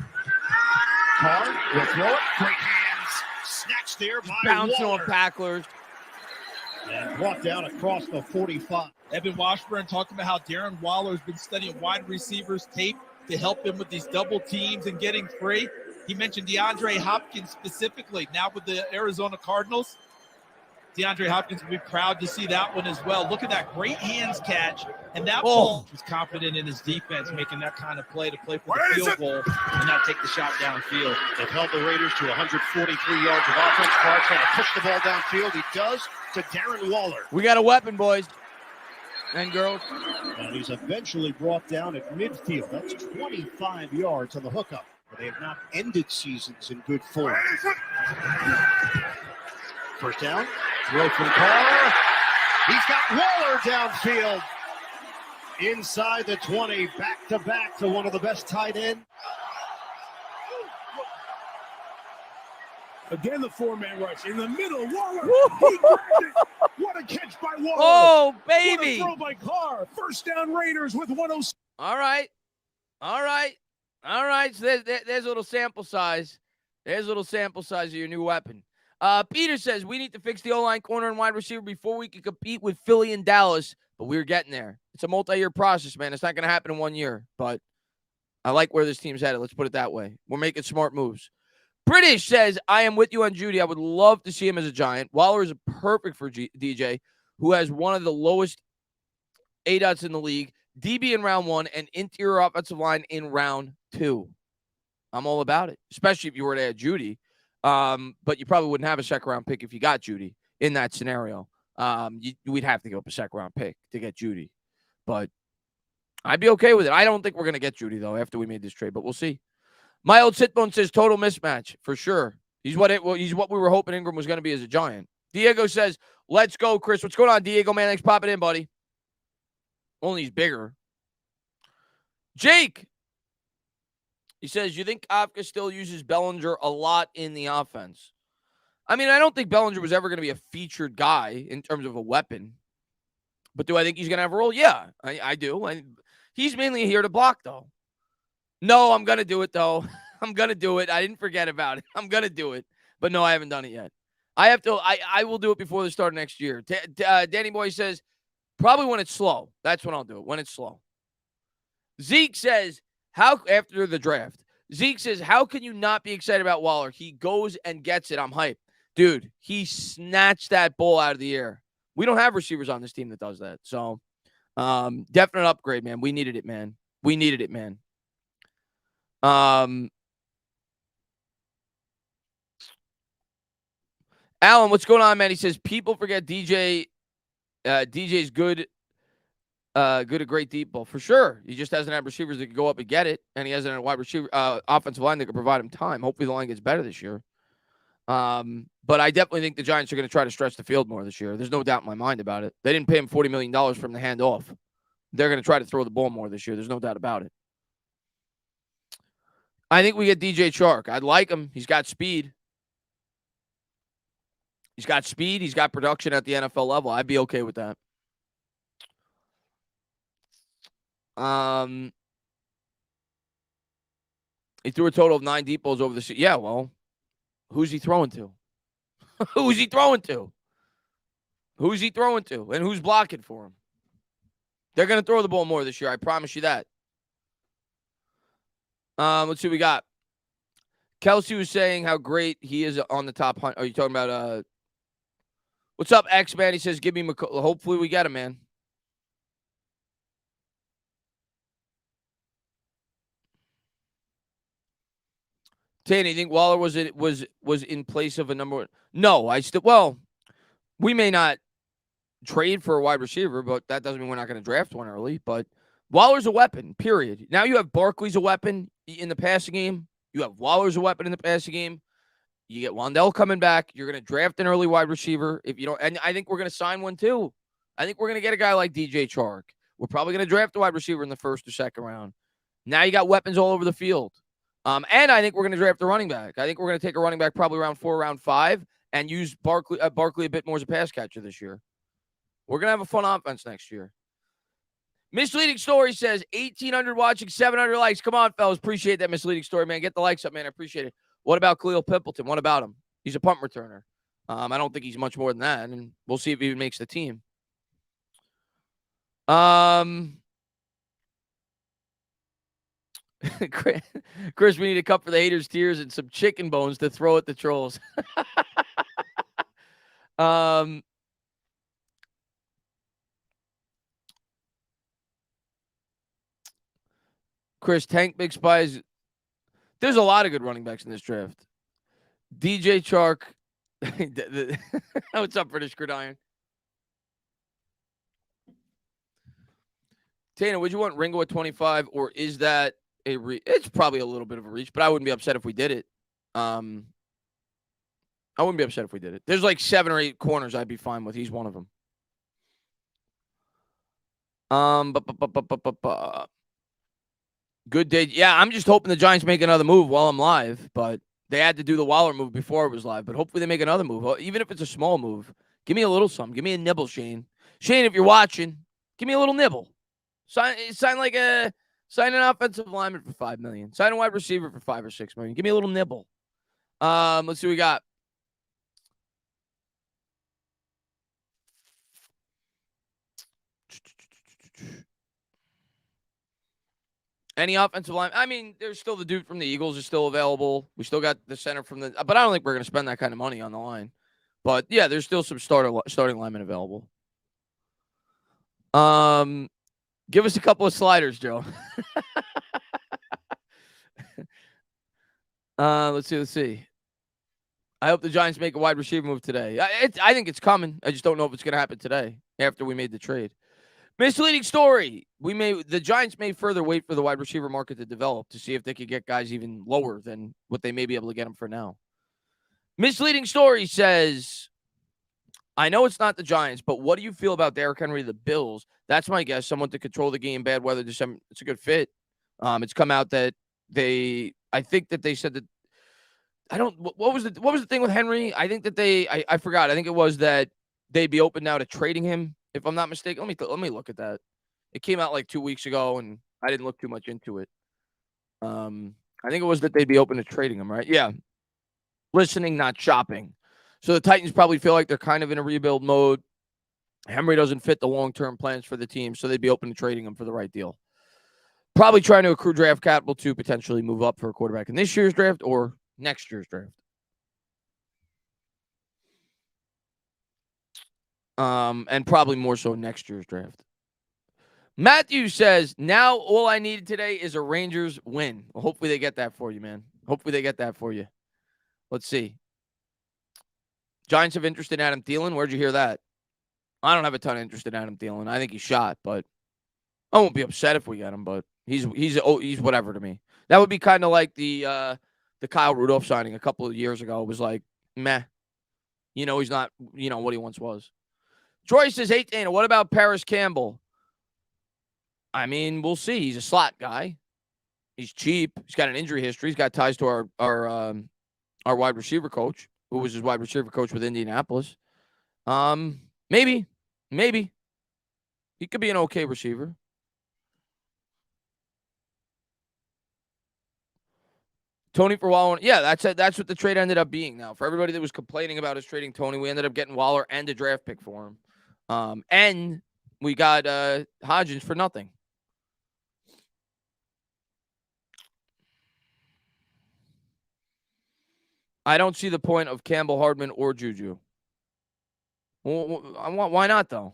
Carr will throw it. Great hands. Snatched there by
Bouncing
Waller.
on tacklers.
And brought down across the 45.
Evan Washburn talked about how Darren Waller's been studying wide receivers tape to help him with these double teams and getting free. He mentioned DeAndre Hopkins specifically. Now with the Arizona Cardinals, DeAndre Hopkins will be proud to see that one as well. Look at that great hands catch. And that ball was confident in his defense, making that kind of play to play for the field goal and not take the shot downfield.
They've held the Raiders to 143 yards of offense. Carr trying to push the ball downfield. He does to Darren Waller.
We got a weapon, boys and girls.
And he's eventually brought down at midfield. That's 25 yards on the hookup. But they have not ended seasons in good form. First down. Throw from Carr. He's got Waller downfield. Inside the 20. Back to back to one of the best tight ends.
Again, the 4-man rush in the middle. Waller, he grabbed it. What a catch by Waller.
Oh,
What a
baby.
throw by Carr. First down Raiders with 106.
All right. So there's a little sample size. There's a little sample size of your new weapon. Peter says we need to fix the O-line, corner, and wide receiver before we can compete with Philly and Dallas, but we're getting there. It's a multi-year process, man. It's not going to happen in 1 year, but I like where this team's headed. Let's put it that way. We're making smart moves. British says, I am with you on Judy. I would love to see him as a Giant. Waller is perfect for DJ, who has one of the lowest ADOTs in the league, DB in round 1, and interior offensive line in round 2. I'm all about it, especially if you were to add Judy. But you probably wouldn't have a second-round pick if you got Judy in that scenario. We'd have to give up a second-round pick to get Judy. But I'd be okay with it. I don't think we're going to get Judy, though, after we made this trade, but we'll see. My old Sitbone says total mismatch, for sure. He's what we were hoping Ingram was going to be as a Giant. Diego says, let's go, Chris. What's going on, Diego, man? Thanks for popping in, buddy. Only he's bigger. Jake, he says, you think Kafka still uses Bellinger a lot in the offense? I mean, I don't think Bellinger was ever going to be a featured guy in terms of a weapon. But do I think he's going to have a role? Yeah, I do. He's mainly here to block, though. No, I'm going to do it, though. I'm going to do it. I didn't forget about it. I'm going to do it. But no, I haven't done it yet. I will do it before the start of next year. Danny Boy says, probably when it's slow. That's when I'll do it, when it's slow. Zeke says, after the draft, Zeke says, how can you not be excited about Waller? He goes and gets it. I'm hyped. Dude, he snatched that ball out of the air. We don't have receivers on this team that does that. So, definite upgrade, man. We needed it, man. Alan, what's going on, man? He says people forget DJ. DJ's good. A great deep ball for sure. He just doesn't have receivers that can go up and get it, and he hasn't had a wide receiver, offensive line that can provide him time. Hopefully, the line gets better this year. But I definitely think the Giants are going to try to stretch the field more this year. There's no doubt in my mind about it. They didn't pay him $40 million from the handoff. They're going to try to throw the ball more this year. There's no doubt about it. I think we get DJ Chark. I'd like him. He's got speed. He's got production at the NFL level. I'd be okay with that. He threw a total of 9 deep balls over the season. Yeah, well, who's he throwing to? Who's he throwing to? And who's blocking for him? They're going to throw the ball more this year. I promise you that. Let's see what we got. Kelsey was saying how great he is on the top hunt. Are you talking about what's up, X-Man? He says, give me McCullough. Hopefully we get him, man. Toney, you think Waller was in place of a number one? No, we may not trade for a wide receiver, but that doesn't mean we're not going to draft one early. But Waller's a weapon, period. Now you have Barkley's a weapon in the passing game. You have Waller's a weapon in the passing game. You get Wandell coming back. You're going to draft an early wide receiver. If you don't, and I think we're going to sign one too. I think we're going to get a guy like DJ Chark. We're probably going to draft a wide receiver in the first or second round. Now you got weapons all over the field. And I think we're going to draft a running back. I think we're going to take a running back probably round 4, round 5, and use Barkley a bit more as a pass catcher this year. We're going to have a fun offense next year. Misleading Story says 1,800 watching, 700 likes. Come on, fellas. Appreciate that Misleading Story, man. Get the likes up, man. I appreciate it. What about Khalil Pimpleton? What about him? He's a punt returner. I don't think he's much more than that, and we'll see if he even makes the team. Chris, we need a cup for the haters' tears and some chicken bones to throw at the trolls. Chris, Tank Big Spies. There's a lot of good running backs in this draft. DJ Chark. What's up, British Gridiron? Tana, would you want Ringo at 25, or is that a it's probably a little bit of a reach, but I wouldn't be upset if we did it. I wouldn't be upset if we did it. There's like 7 or 8 corners I'd be fine with. He's one of them. Good day. Yeah, I'm just hoping the Giants make another move while I'm live, but they had to do the Waller move before it was live, but hopefully they make another move. Even if it's a small move, give me a little something. Give me a nibble, Shane. Shane, if you're watching, give me a little nibble. Sign an offensive lineman for $5 million. Sign a wide receiver for $5 or $6 million. Give me a little nibble. Let's see what we got. Any offensive line? I mean, there's still the dude from the Eagles is still available. We still got the center from the, but I don't think we're going to spend that kind of money on the line. But yeah, there's still some starting linemen available. Give us a couple of sliders, Joe. Let's see. I hope the Giants make a wide receiver move today. I think it's coming. I just don't know if it's going to happen today after we made the trade. Misleading Story. The Giants may further wait for the wide receiver market to develop to see if they could get guys even lower than what they may be able to get them for now. Misleading Story says, I know it's not the Giants, but what do you feel about Derrick Henry, the Bills? That's my guess. Someone to control the game, bad weather, December. It's a good fit. It's come out that I think that they said that, what was the thing with Henry? I think that I forgot. I think it was that they'd be open now to trading him, if I'm not mistaken. Let me look at that. It came out like 2 weeks ago, and I didn't look too much into it. I think it was that they'd be open to trading him, right? Yeah. Listening, not shopping. So the Titans probably feel like they're kind of in a rebuild mode. Henry doesn't fit the long-term plans for the team, so they'd be open to trading him for the right deal. Probably trying to accrue draft capital to potentially move up for a quarterback in this year's draft or next year's draft. And probably more so next year's draft. Matthew says, now all I needed today is a Rangers win. Well, hopefully they get that for you, man. Hopefully they get that for you. Let's see. Giants have interest in Adam Thielen. Where'd you hear that? I don't have a ton of interest in Adam Thielen. I think he's shot, but I won't be upset if we get him, but he's whatever to me. That would be kind of like the Kyle Rudolph signing a couple of years ago. It was like, meh. He's not, what he once was. Troy says, hey, Dana, what about Paris Campbell? I mean, we'll see. He's a slot guy. He's cheap. He's got an injury history. He's got ties to our wide receiver coach, who was his wide receiver coach with Indianapolis. Maybe. He could be an okay receiver. Toney for Waller. Yeah, that's what the trade ended up being now. For everybody that was complaining about us trading Toney, we ended up getting Waller and a draft pick for him. And we got Hodgins for nothing. I don't see the point of Campbell, Hardman, or Juju. Well, why not, though?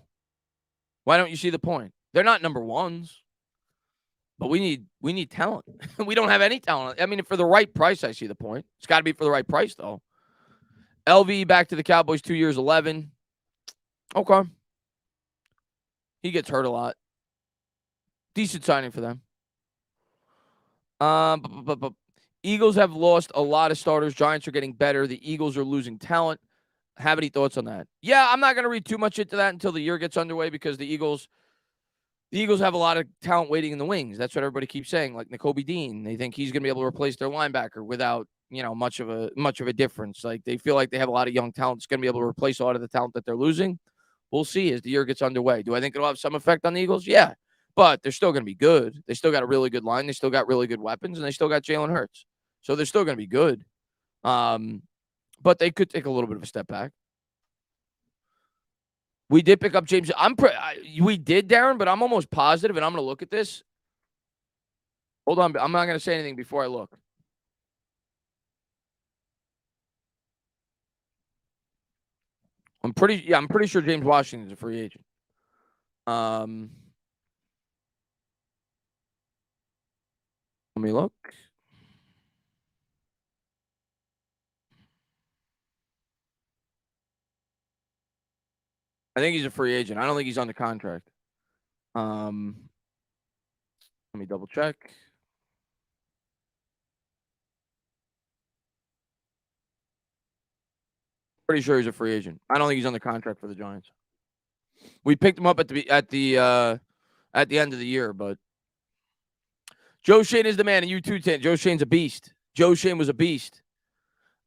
Why don't you see the point? They're not number ones. But we need talent. We don't have any talent. I mean, for the right price, I see the point. It's got to be for the right price, though. LV back to the Cowboys, 2 years, 11. Okay. He gets hurt a lot. Decent signing for them. Eagles have lost a lot of starters. Giants are getting better. The Eagles are losing talent. Have any thoughts on that? Yeah, I'm not going to read too much into that until the year gets underway because the Eagles, The Eagles have a lot of talent waiting in the wings. That's what everybody keeps saying, like Nakobe Dean. They think he's going to be able to replace their linebacker without, much of a difference. Like they feel like they have a lot of young talent that's going to be able to replace a lot of the talent that they're losing. We'll see as the year gets underway. Do I think it'll have some effect on the Eagles? Yeah, but they're still going to be good. They still got a really good line. They still got really good weapons, and they still got Jalen Hurts. So they're still going to be good. But they could take a little bit of a step back. We did pick up James. We did, Darren, but I'm almost positive, and I'm going to look at this. Hold on. I'm not going to say anything before I look. I'm pretty sure James Washington's a free agent. Let me look. I think he's a free agent. I don't think he's on the contract. Let me double check. Pretty sure he's a free agent. I don't think he's on the contract for the Giants. We picked him up at the end of the year, but Joe Schoen is the man, and you too, Tan. Joe Schoen's a beast. Joe Schoen was a beast.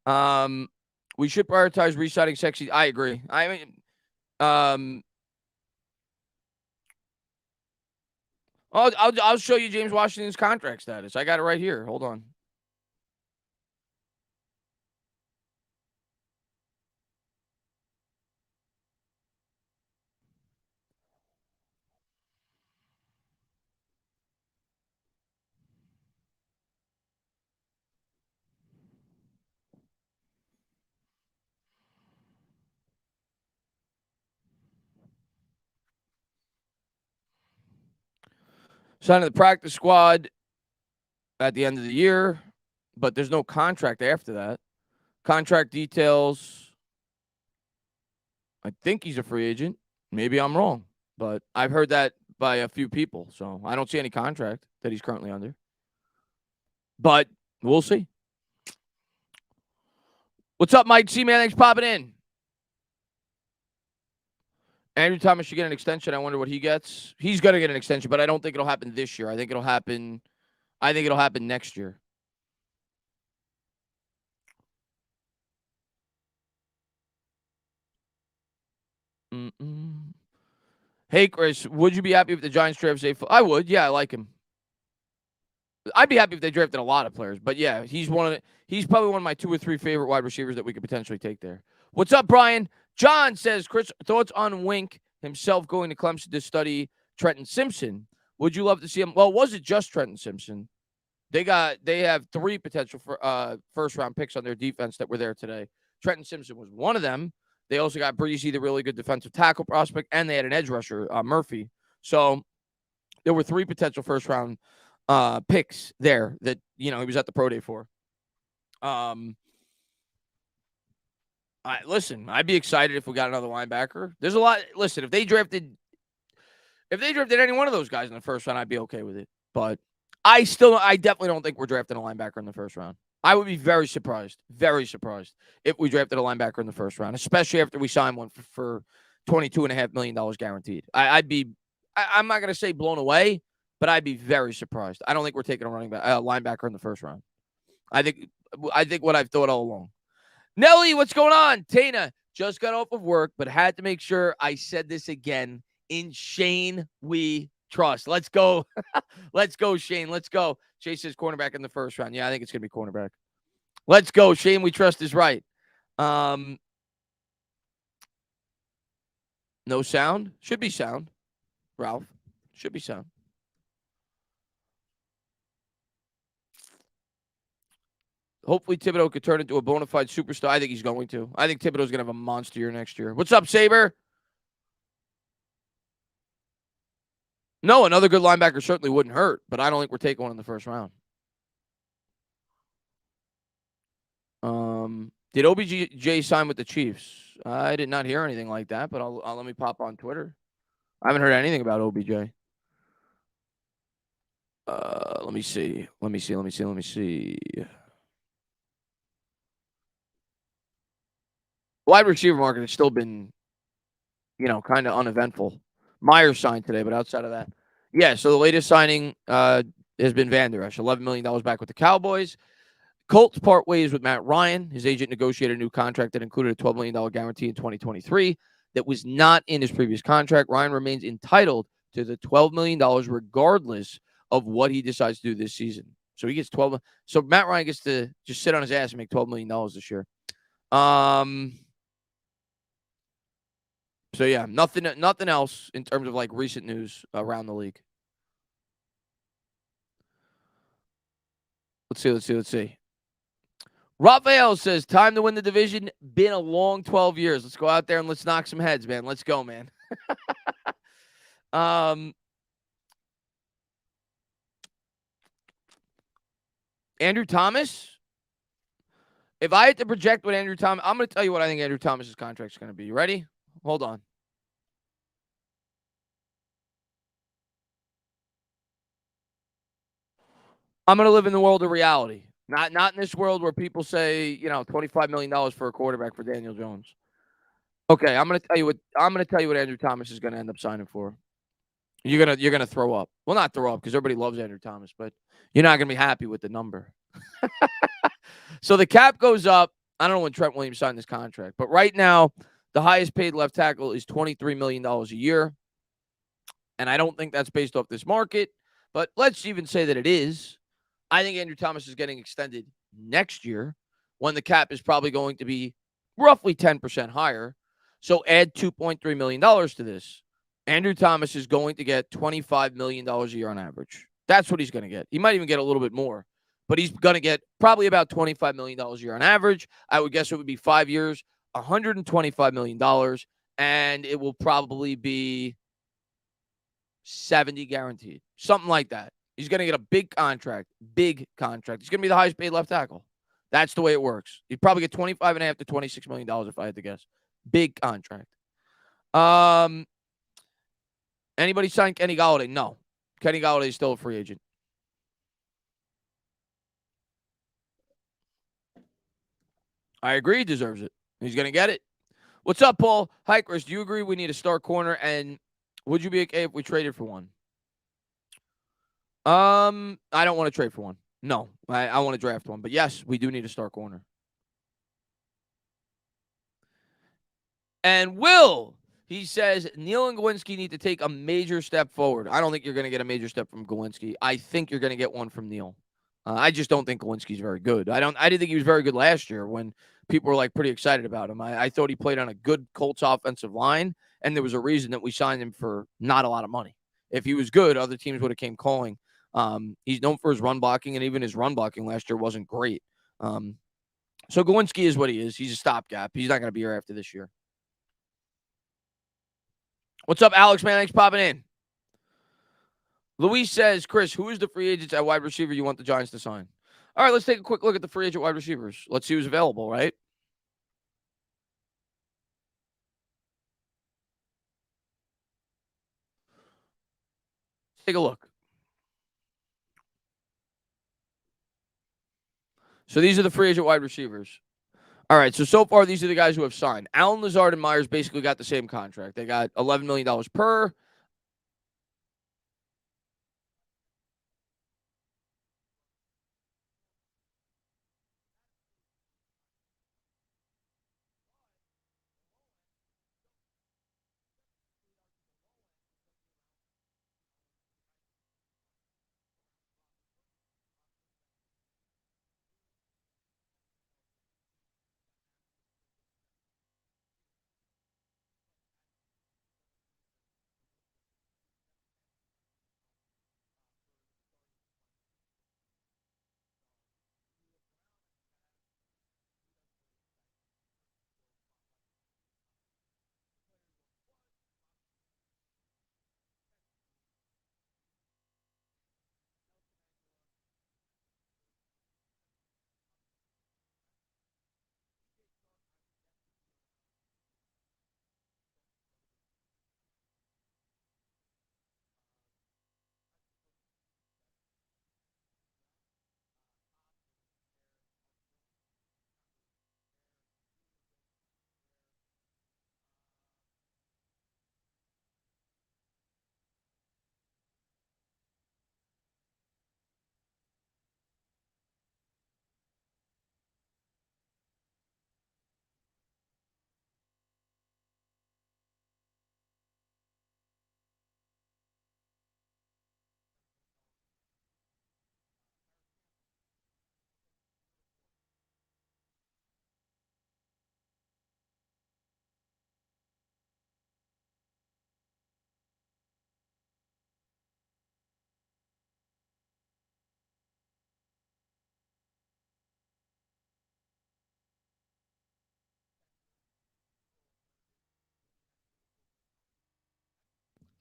We should prioritize re-signing sexy. I agree. I mean, I'll show you James Washington's contract status. I got it right here. Hold on. Signed to the practice squad at the end of the year, but there's no contract after that. Contract details. I think he's a free agent. Maybe I'm wrong, but I've heard that by a few people, so I don't see any contract that he's currently under. But we'll see. What's up, Mike C? Man, thanks for popping in. Andrew Thomas should get an extension. I wonder what he gets. He's going to get an extension, but I don't think it'll happen this year. I think it'll happen next year. Hey, Chris, would you be happy if the Giants drafted I would. Yeah, I like him. I'd be happy if they drafted a lot of players, but yeah, he's probably one of my 2 or 3 favorite wide receivers that we could potentially take there. What's up, Brian? John says, Chris, thoughts on Wink himself going to Clemson to study Trenton Simpson? Would you love to see him? Well, was it just Trenton Simpson? They have 3 potential first round picks on their defense that were there today. Trenton Simpson was one of them. They also got Breezy, the really good defensive tackle prospect, and they had an edge rusher, Murphy. So there were 3 potential first round picks there that he was at the pro day for. Listen, I'd be excited if we got another linebacker. There's a lot. Listen, if they drafted any one of those guys in the first round, I'd be okay with it. But I definitely don't think we're drafting a linebacker in the first round. I would be very surprised if we drafted a linebacker in the first round, especially after we signed one for $22.5 million guaranteed. I'm not going to say blown away, but I'd be very surprised. I don't think we're taking a linebacker in the first round. I think what I've thought all along. Nelly, what's going on? Tana just got off of work, but had to make sure I said this again. In Shane, we trust. Let's go. Let's go, Shane. Let's go. Chase says cornerback in the first round. Yeah, I think it's going to be cornerback. Let's go. Shane, we trust is right. No sound? Should be sound. Ralph. Should be sound. Hopefully Thibodeau could turn into a bona fide superstar. I think he's going to. I think Thibodeau's going to have a monster year next year. What's up, Saber? No, another good linebacker certainly wouldn't hurt, but I don't think we're taking one in the first round. Did OBJ sign with the Chiefs? I did not hear anything like that, but I'll let me pop on Twitter. I haven't heard anything about OBJ. Let me see. Wide receiver market has still been, kind of uneventful. Myers signed today, but outside of that, Yeah, so the latest signing has been Van Der Esch, $11 million back with the Cowboys. Colts part ways with Matt Ryan. His agent negotiated a new contract that included a $12 million guarantee in 2023 that was not in his previous contract. Ryan remains entitled to the $12 million regardless of what he decides to do this season. So he gets 12. So Matt Ryan gets to just sit on his ass and make $12 million this year. So yeah, nothing else in terms of like recent news around the league. Let's see. Raphael says, time to win the division. Been a long 12 years. Let's go out there and let's knock some heads, man. Let's go, man. Andrew Thomas. If I had to project what Andrew Thomas, I'm going to tell you what I think Andrew Thomas's contract is going to be. You ready? Hold on. I'm going to live in the world of reality. Not in this world where people say, $25 million for a quarterback for Daniel Jones. Okay, I'm going to tell you what Andrew Thomas is going to end up signing for. You're gonna throw up. Well, not throw up because everybody loves Andrew Thomas, but you're not gonna be happy with the number. So the cap goes up. I don't know when Trent Williams signed this contract, but right now the highest paid left tackle is $23 million a year. And I don't think that's based off this market, but let's even say that it is. I think Andrew Thomas is getting extended next year when the cap is probably going to be roughly 10% higher. So add $2.3 million to this. Andrew Thomas is going to get $25 million a year on average. That's what he's going to get. He might even get a little bit more, but he's going to get probably about $25 million a year on average. I would guess it would be 5 years, $125 million, and it will probably be 70 guaranteed, something like that. He's going to get a big contract. He's going to be the highest paid left tackle. That's the way it works. He'd probably get $25.5 to $26 million if I had to guess. Big contract. Anybody sign Kenny Golladay? No. Kenny Golladay is still a free agent. I agree he deserves it. He's going to get it. What's up, Paul? Hi, Chris. Do you agree we need a star corner? And would you be okay if we traded for one? I don't want to trade for one. No, I want to draft one. But yes, we do need a star corner. And Will, he says, Neal and Gawinski need to take a major step forward. I don't think you're going to get a major step from Gawinski. I think you're going to get one from Neal. I just don't think Gawinski's very good. I didn't think he was very good last year when people were like pretty excited about him. I thought he played on a good Colts offensive line, and there was a reason that we signed him for not a lot of money. If he was good, other teams would have came calling. He's known for his run blocking, and even his run blocking last year wasn't great. So Gawinski is what he is. He's a stopgap. He's not going to be here after this year. What's up, Alex, man? Thanks for popping in. Luis says, Chris, who is the free agent at wide receiver you want the Giants to sign? All right, let's take a quick look at the free agent wide receivers. Let's see who's available, right? Let's take a look. So these are the free agent wide receivers. All right, so far, these are the guys who have signed. Allen Lazard and Myers basically got the same contract. They got $11 million per.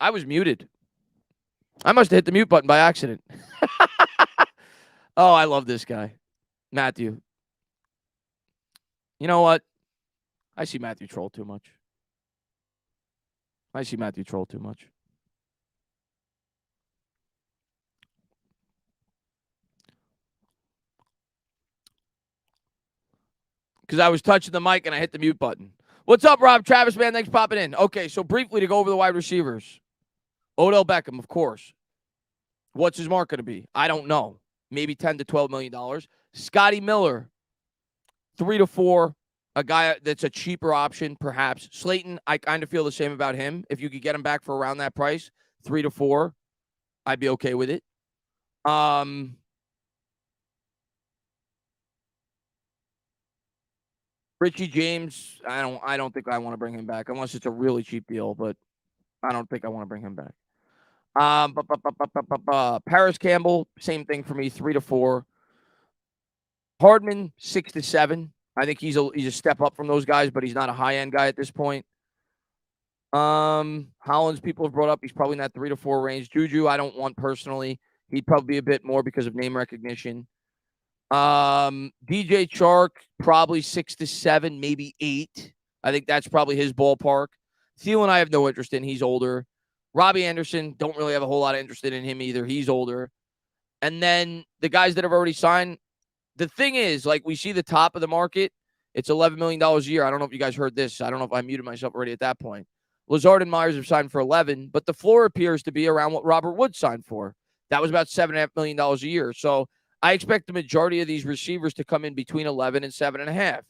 I was muted. I must have hit the mute button by accident. Oh, I love this guy. Matthew. You know what? I see Matthew troll too much. Because I was touching the mic and I hit the mute button. What's up, Rob? Travis, man, thanks for popping in. Okay, so briefly to go over the wide receivers. Odell Beckham, of course. What's his mark going to be? I don't know. Maybe $10 to $12 million. Scotty Miller, 3 to 4. A guy that's a cheaper option, perhaps. Slayton, I kind of feel the same about him. If you could get him back for around that price, 3 to 4, I'd be okay with it. Richie James, I don't think I want to bring him back unless it's a really cheap deal, but I don't think I want to bring him back. Paris Campbell, same thing for me, 3 to 4. Hardman, 6 to 7. I think he's a step up from those guys, but he's not a high-end guy at this point. Hollins, people have brought up, he's probably in that 3 to 4 range. Juju, I don't want personally. He'd probably be a bit more because of name recognition. DJ Chark, probably 6 to 7, maybe 8. I think that's probably his ballpark. Thielen, I have no interest in. He's older. Robbie Anderson, don't really have a whole lot of interest in him either. He's older. And then the guys that have already signed, the thing is, like, we see the top of the market. It's $11 million a year. I don't know if you guys heard this. I don't know if I muted myself already at that point. Lazard and Myers have signed for 11, but the floor appears to be around what Robert Woods signed for. That was about $7.5 million a year. So I expect the majority of these receivers to come in between 11 and 7.5.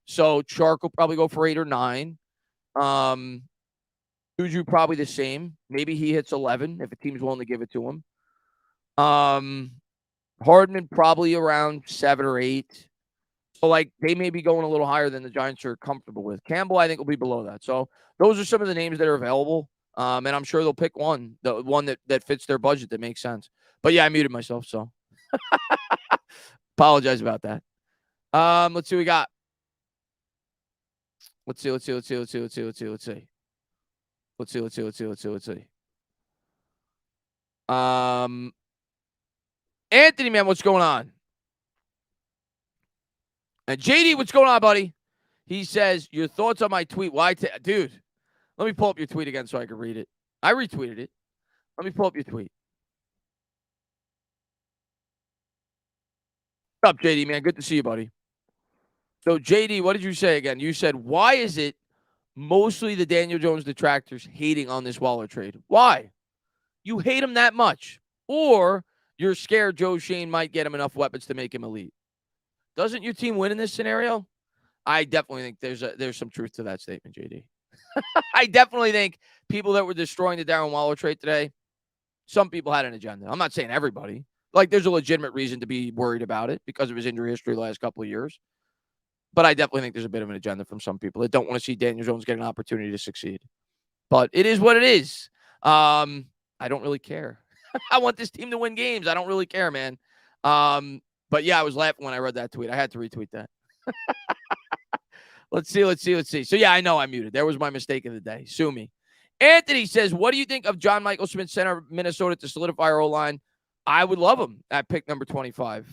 So Chark will probably go for 8 or 9. Juju probably the same. Maybe he hits 11 if a team's willing to give it to him. Hardman probably around 7 or 8. So, like, they may be going a little higher than the Giants are comfortable with. Campbell, I think, will be below that. So those are some of the names that are available. And I'm sure they'll pick one, the one that fits their budget that makes sense. But, yeah, I muted myself, so apologize about that. Let's see what we got. Let's see. Anthony, man, what's going on? And JD, what's going on, buddy? He says, your thoughts on my tweet. Why, dude, let me pull up your tweet again so I can read it. I retweeted it. Let me pull up your tweet. What's up, JD, man? Good to see you, buddy. So, JD, what did you say again? You said, why is it mostly the Daniel Jones detractors hating on this Waller trade? Why? You hate him that much. Or you're scared Joe Schoen might get him enough weapons to make him elite. Doesn't your team win in this scenario? I definitely think there's some truth to that statement, JD. I definitely think people that were destroying the Darren Waller trade today, some people had an agenda. I'm not saying everybody. Like, there's a legitimate reason to be worried about it because of his injury history the last couple of years. But I definitely think there's a bit of an agenda from some people that don't want to see Daniel Jones get an opportunity to succeed. But it is what it is. I don't really care. I want this team to win games. I don't really care, man. But, yeah, I was laughing when I read that tweet. I had to retweet that. Let's see. So, yeah, I know I muted. There was my mistake of the day. Sue me. Anthony says, what do you think of John Michael Smith, center of Minnesota, to solidify our O-line? I would love him at pick number 25.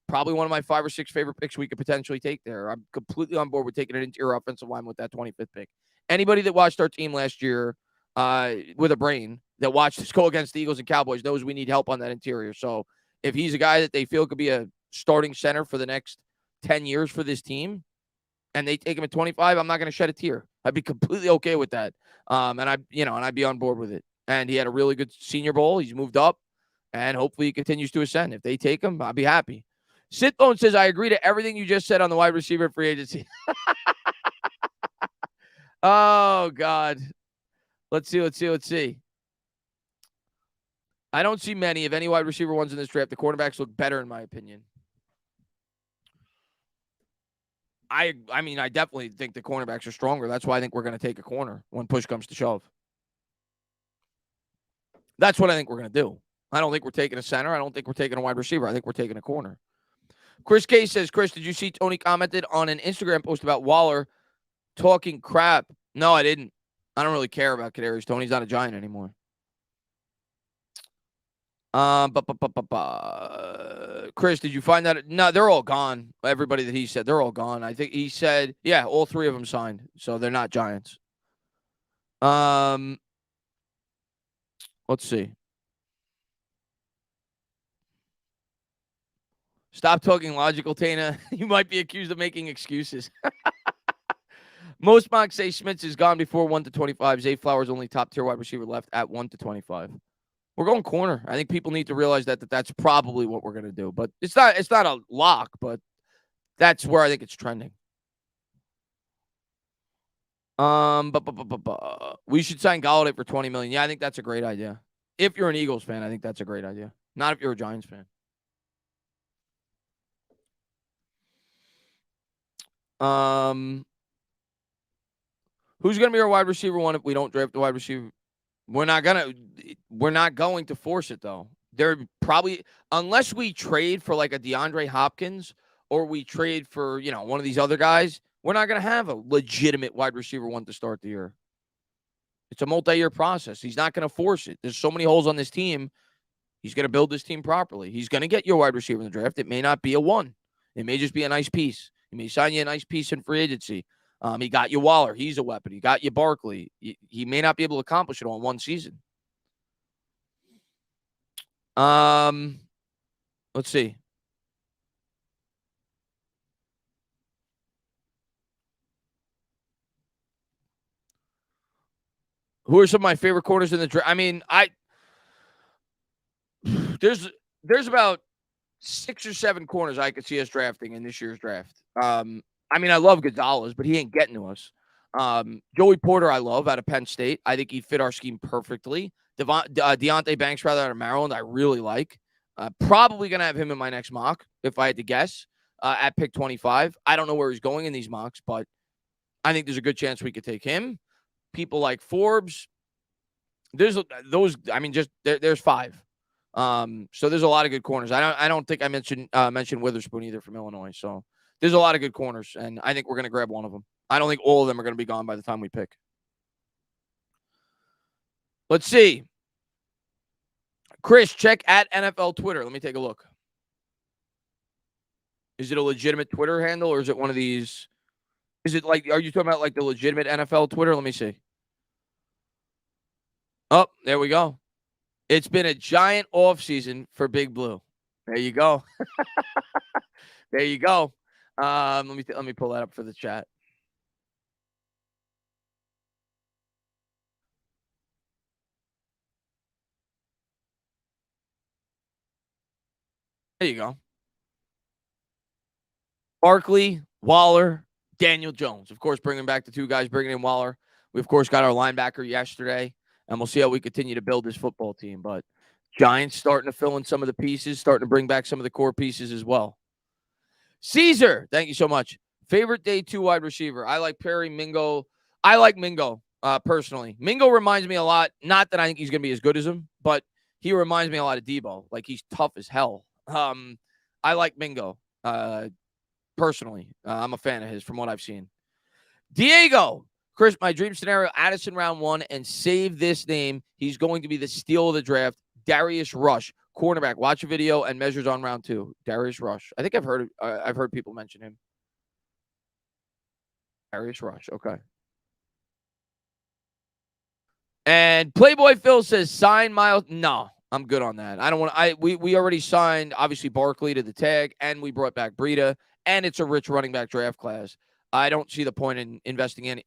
Probably one of my 5 or 6 favorite picks we could potentially take there. I'm completely on board with taking an interior offensive line with that 25th pick. Anybody that watched our team last year with a brain that watched us go against the Eagles and Cowboys knows we need help on that interior. So if he's a guy that they feel could be a starting center for the next 10 years for this team and they take him at 25, I'm not going to shed a tear. I'd be completely okay with that. And I'd be on board with it. And he had a really good Senior Bowl. He's moved up and hopefully he continues to ascend. If they take him, I'll be happy. Sitbone says, I agree to everything you just said on the wide receiver free agency. Oh, God. Let's see. I don't see many of any wide receiver ones in this draft. The quarterbacks look better, in my opinion. I mean, I definitely think the cornerbacks are stronger. That's why I think we're going to take a corner when push comes to shove. That's what I think we're going to do. I don't think we're taking a center. I don't think we're taking a wide receiver. I think we're taking a corner. Chris K says, Chris, did you see Toney commented on an Instagram post about Waller talking crap? No, I didn't. I don't really care about Kadarius Toney. He's not a Giant anymore. Chris, did you find that? No, they're all gone. Everybody that he said, they're all gone. I think he said, yeah, all three of them signed. So they're not Giants. Let's see. Stop talking logical, Tana. You might be accused of making excuses. Most mocks say Schmitz is gone before 1 to 25. Zay Flowers only top tier wide receiver left at 1 to 25. We're going corner. I think people need to realize that that's probably what we're going to do. But it's not a lock, but that's where I think it's trending. We should sign Golladay for $20 million. Yeah, I think that's a great idea. If you're an Eagles fan, I think that's a great idea. Not if you're a Giants fan. Who's going to be our wide receiver one if we don't draft the wide receiver? We're not going to force it, though. They're probably, unless we trade for like a DeAndre Hopkins or we trade for, one of these other guys, we're not going to have a legitimate wide receiver one to start the year. It's a multi-year process. He's not going to force it. There's so many holes on this team. He's going to build this team properly. He's going to get your wide receiver in the draft. It may not be a one. It may just be a nice piece. He may sign you a nice piece in free agency. He got you Waller. He's a weapon. He got you Barkley. He may not be able to accomplish it all in one season. Let's see. Who are some of my favorite corners in the draft? I mean, there's about 6 or 7 corners I could see us drafting in this year's draft. I mean, I love Gonzalez, but he ain't getting to us. Joey Porter, I love out of Penn State. I think he fit our scheme perfectly. Deonte Banks, rather, out of Maryland, I really like. Probably going to have him in my next mock, if I had to guess, at pick 25. I don't know where he's going in these mocks, but I think there's a good chance we could take him. People like Forbes. There's 5. So there's a lot of good corners. I don't think I mentioned Witherspoon either from Illinois. So there's a lot of good corners, and I think we're going to grab one of them. I don't think all of them are going to be gone by the time we pick. Let's see. Chris, check at NFL Twitter. Let me take a look. Is it a legitimate Twitter handle, or is it one of these? Is it like, are you talking about like the legitimate NFL Twitter? Let me see. Oh, there we go. It's been a giant offseason for Big Blue. There you go. There you go. Let me pull that up for the chat. There you go. Barkley, Waller, Daniel Jones. Of course, bringing back the two guys, bringing in Waller. We, of course, got our linebacker yesterday, and we'll see how we continue to build this football team. But Giants starting to fill in some of the pieces, starting to bring back some of the core pieces as well. Caesar, thank you so much. Favorite day 2 wide receiver. I like Perry, Mingo. I like Mingo, personally. Mingo reminds me a lot, not that I think he's going to be as good as him, but he reminds me a lot of Debo. Like, he's tough as hell. I like Mingo, personally. I'm a fan of his from what I've seen. Diego. Chris, my dream scenario, Addison round 1, and save this name. He's going to be the steal of the draft. Darius Rush, cornerback. Watch a video and measures on round 2. Darius Rush. I think I've heard people mention him. Darius Rush. Okay. And Playboy Phil says sign Miles. No, I'm good on that. I don't want. We already signed obviously Barkley to the tag, and we brought back Breida, and it's a rich running back draft class. I don't see the point in investing in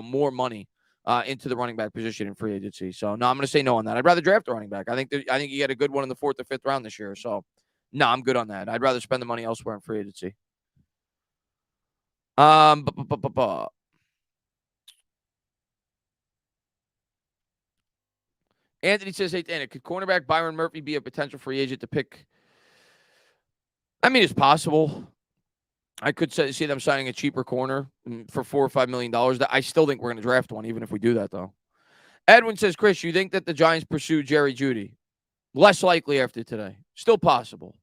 more money into the running back position in free agency. So no, I'm going to say no on that. I'd rather draft a running back. I think you get a good one in the 4th or 5th round this year. So no, I'm good on that. I'd rather spend the money elsewhere in free agency. Anthony says, hey, Dana, could cornerback Byron Murphy be a potential free agent to pick? I mean, it's possible. I could see them signing a cheaper corner for $4 or $5 million. I still think we're going to draft one, even if we do that, though. Edwin says, Chris, you think that the Giants pursue Jerry Jeudy? Less likely after today. Still possible.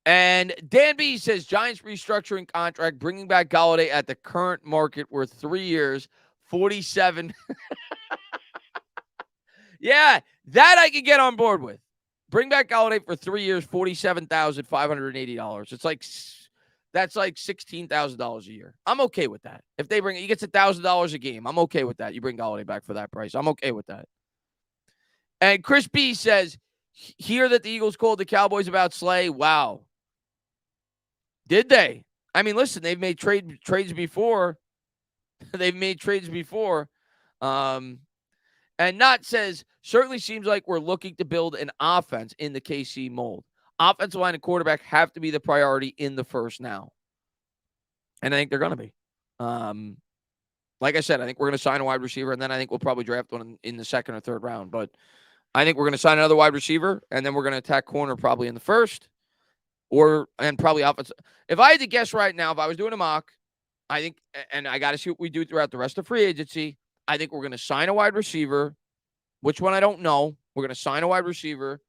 And Dan B says, Giants restructuring contract, bringing back Golladay at the current market worth 3 years, 47. Yeah, that I can get on board with. Bring back Golladay for 3 years, $47,580. That's like $16,000 a year. I'm okay with that. If they bring, he gets $1,000 a game. I'm okay with that. You bring Golladay back for that price. I'm okay with that. And Chris B says, hear that the Eagles called the Cowboys about Slay. Wow. Did they? I mean, listen, they've made trades before. They've made trades before. And Not says, certainly seems like we're looking to build an offense in the KC mold. Offensive line and quarterback have to be the priority in the first now. And I think they're going to be. Like I said, I think we're going to sign a wide receiver, and then I think we'll probably draft one in the second or third round. But I think we're going to sign another wide receiver, and then we're going to attack corner probably in the first, and probably offense. If I had to guess right now, if I was doing a mock, I think, and I got to see what we do throughout the rest of free agency, I think we're going to sign a wide receiver. Which one I don't know. We're going to sign a wide receiver.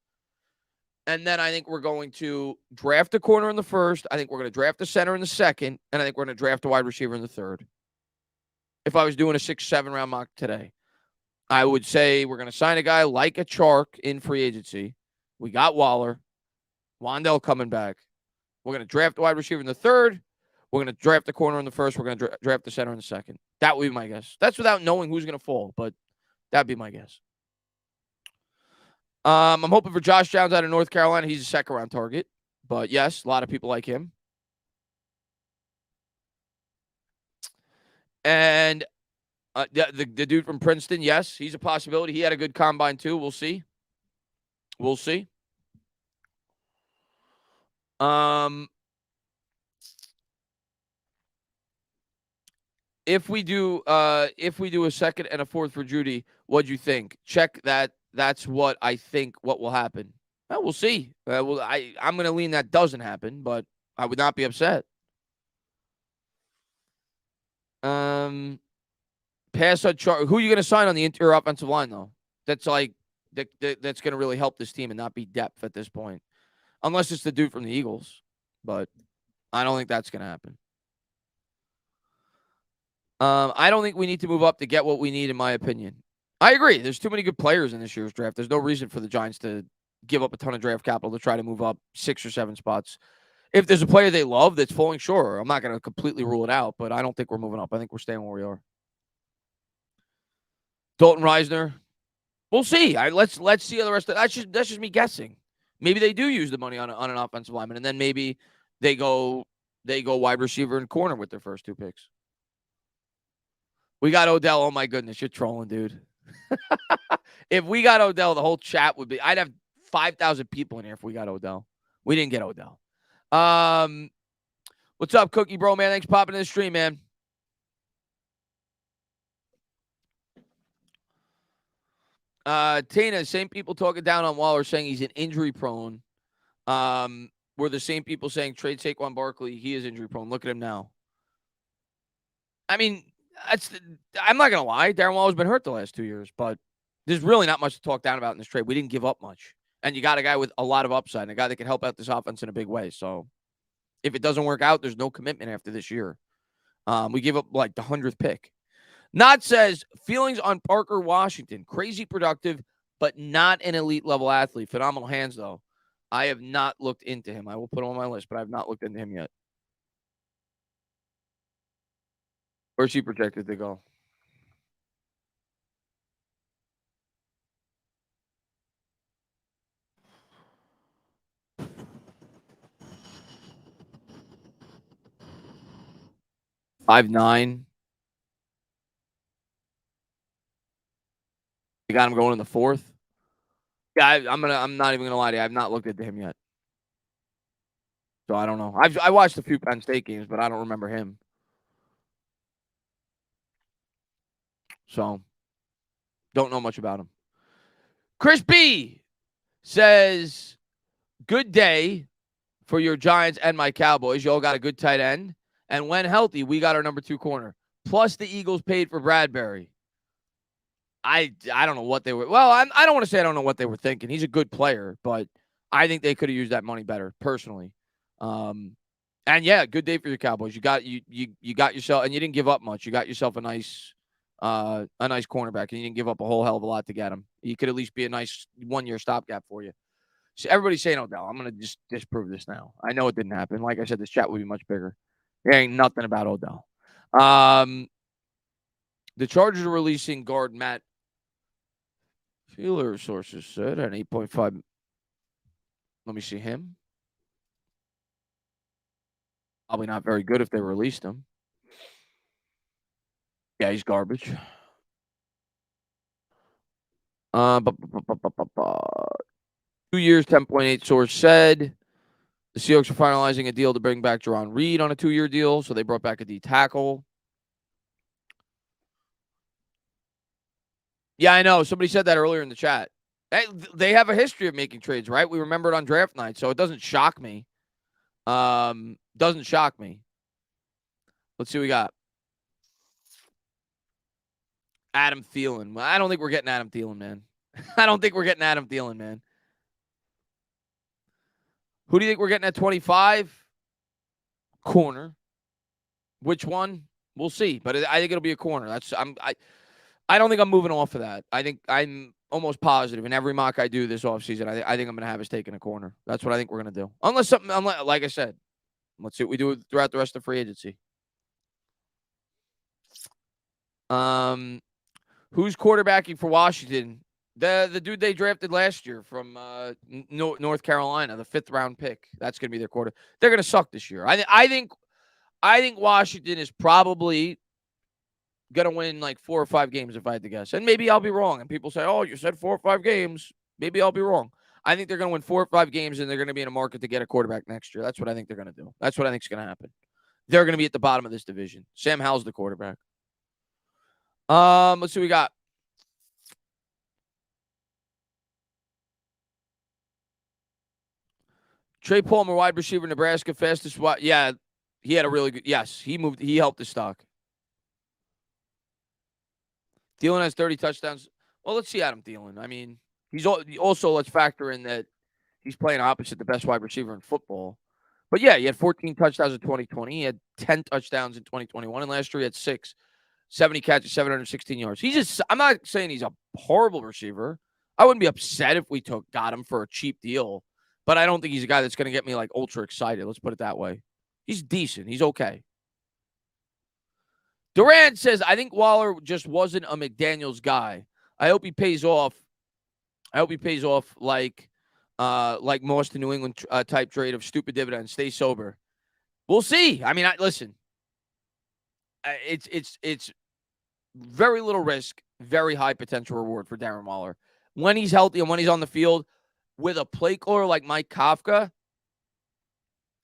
And then I think we're going to draft a corner in the first. I think we're going to draft a center in the second. And I think we're going to draft a wide receiver in the third. If I was doing a 6-7 round mock today, I would say we're going to sign a guy like a Chark in free agency. We got Waller. Wandell coming back. We're going to draft a wide receiver in the third. We're going to draft the corner in the first. We're going to draft the center in the second. That would be my guess. That's without knowing who's going to fall, but that'd be my guess. I'm hoping for Josh Downs out of North Carolina. He's a second-round target. But, yes, a lot of people like him. And the dude from Princeton, yes, he's a possibility. He had a good combine, too. We'll see. We'll see. If we do a second and a fourth for Judy, what'd you think? Check that. That's what I think what will happen. Well, we'll see. I'm going to lean that doesn't happen, but I would not be upset. Pass on Chark. Who are you going to sign on the interior offensive line, though? That's like that's going to really help this team and not be depth at this point, unless it's the dude from the Eagles. But I don't think that's going to happen. I don't think we need to move up to get what we need, in my opinion. I agree. There's too many good players in this year's draft. There's no reason for the Giants to give up a ton of draft capital to try to move up 6 or 7 spots. If there's a player they love that's falling short, I'm not going to completely rule it out, but I don't think we're moving up. I think we're staying where we are. Dalton Reisner, we'll see. Let's see how the rest of that's just me guessing. Maybe they do use the money on an offensive lineman, and then maybe they go wide receiver and corner with their first 2 picks. We got Odell. Oh my goodness, you're trolling, dude. If we got Odell, the whole chat would be. I'd have 5,000 people in here if we got Odell. We didn't get Odell. What's up, Cookie Bro, man? Thanks for popping in the stream, man. Tina, same people talking down on Waller saying he's an injury prone. Were the same people saying trade Saquon Barkley. He is injury prone. Look at him now. I mean, I'm not going to lie. Darren Waller's been hurt the last 2 years, but there's really not much to talk down about in this trade. We didn't give up much. And you got a guy with a lot of upside and a guy that can help out this offense in a big way. So if it doesn't work out, there's no commitment after this year. We give up like the 100th pick. Not says, feelings on Parker Washington. Crazy productive, but not an elite level athlete. Phenomenal hands, though. I have not looked into him. I will put him on my list, but I have not looked into him yet. Where's he projected to go? $5'9". You got him going in the 4th. Yeah, I'm not even gonna lie to you. I've not looked into him yet, so I don't know. I watched a few Penn State games, but I don't remember him. So don't know much about him. Chris B says, "Good day for your Giants and my Cowboys. You all got a good tight end, and when healthy, we got our number 2 corner. Plus, the Eagles paid for Bradbury." I don't know what they were. Well, I don't want to say I don't know what they were thinking. He's a good player, but I think they could have used that money better, personally. And yeah, good day for your Cowboys. You got yourself, and you didn't give up much. You got yourself a nice a nice cornerback, and you didn't give up a whole hell of a lot to get him. He could at least be a nice 1-year stopgap for you. So everybody's saying Odell. I'm going to just disprove this now. I know it didn't happen. Like I said, this chat would be much bigger. There ain't nothing about Odell. The Chargers are releasing guard Matt Feeler, sources said, at 8.5. Let me see him. Probably not very good if they released him. Yeah, he's garbage. 2 years, 10.8 source said. The Seahawks are finalizing a deal to bring back Jerron Reed on a 2-year deal, so they brought back a D tackle. Yeah, I know. Somebody said that earlier in the chat. They have a history of making trades, right? We remember it on draft night, so it doesn't shock me. Doesn't shock me. Let's see what we got. Adam Thielen. I don't think we're getting Adam Thielen, man. I don't think we're getting Adam Thielen, man. Who do you think we're getting at 25? Corner. Which one? We'll see. But I think it'll be a corner. I don't think I'm moving off of that. I think I'm almost positive in every mock I do this offseason. I think I'm going to have us taking a corner. That's what I think we're going to do. Unless, like I said, let's see what we do throughout the rest of free agency. Who's quarterbacking for Washington? The dude they drafted last year from North Carolina, the 5th round pick. That's going to be their quarter. They're going to suck this year. I think Washington is probably going to win like 4 or 5 games if I had to guess. And maybe I'll be wrong. And people say, oh, you said 4 or 5 games. Maybe I'll be wrong. I think they're going to win 4 or 5 games, and they're going to be in a market to get a quarterback next year. That's what I think they're going to do. That's what I think is going to happen. They're going to be at the bottom of this division. Sam Howell's the quarterback. Let's see what we got. Trey Palmer, wide receiver, Nebraska, fastest wide. Yeah, he had a really good. Yes, he helped the stock. Thielen has 30 touchdowns. Well, let's see Adam Thielen. I mean, he's also, let's factor in that he's playing opposite the best wide receiver in football. But yeah, he had 14 touchdowns in 2020. He had 10 touchdowns in 2021. And last year he had 6. 70 catches, 716 yards. I'm not saying he's a horrible receiver. I wouldn't be upset if we got him for a cheap deal. But I don't think he's a guy that's going to get me like ultra excited. Let's put it that way. He's decent. He's okay. Durant says, I think Waller just wasn't a McDaniels guy. I hope he pays off. Like Moss to New England type trade of stupid dividends. Stay sober. We'll see. I mean, listen. It's very little risk, very high potential reward for Darren Waller. When he's healthy and when he's on the field with a play caller like Mike Kafka,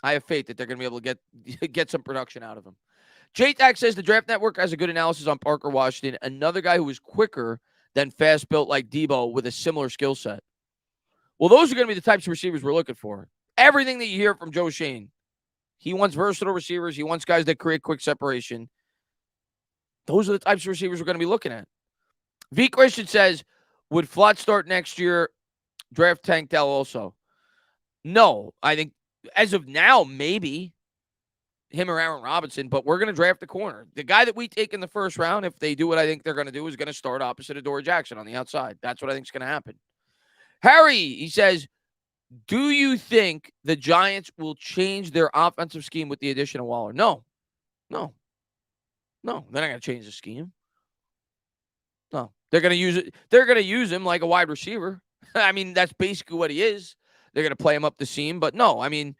I have faith that they're going to be able to get some production out of him. J-Tac says the Draft Network has a good analysis on Parker Washington, another guy who is quicker than fast-built like Debo with a similar skill set. Well, those are going to be the types of receivers we're looking for. Everything that you hear from Joe Schoen, he wants versatile receivers. He wants guys that create quick separation. Those are the types of receivers we're going to be looking at. V. Christian says, would Flott start next year? Draft Tank Dell also. No, I think as of now, maybe him or Aaron Robinson, but we're going to draft the corner. The guy that we take in the first round, if they do what I think they're going to do, is going to start opposite of Dory Jackson on the outside. That's what I think is going to happen. Harry, he says, do you think the Giants will change their offensive scheme with the addition of Waller? No, they're not going to change the scheme. No, they're going to use it. They're going to use him like a wide receiver. I mean, that's basically what he is. They're going to play him up the seam, but no, I mean,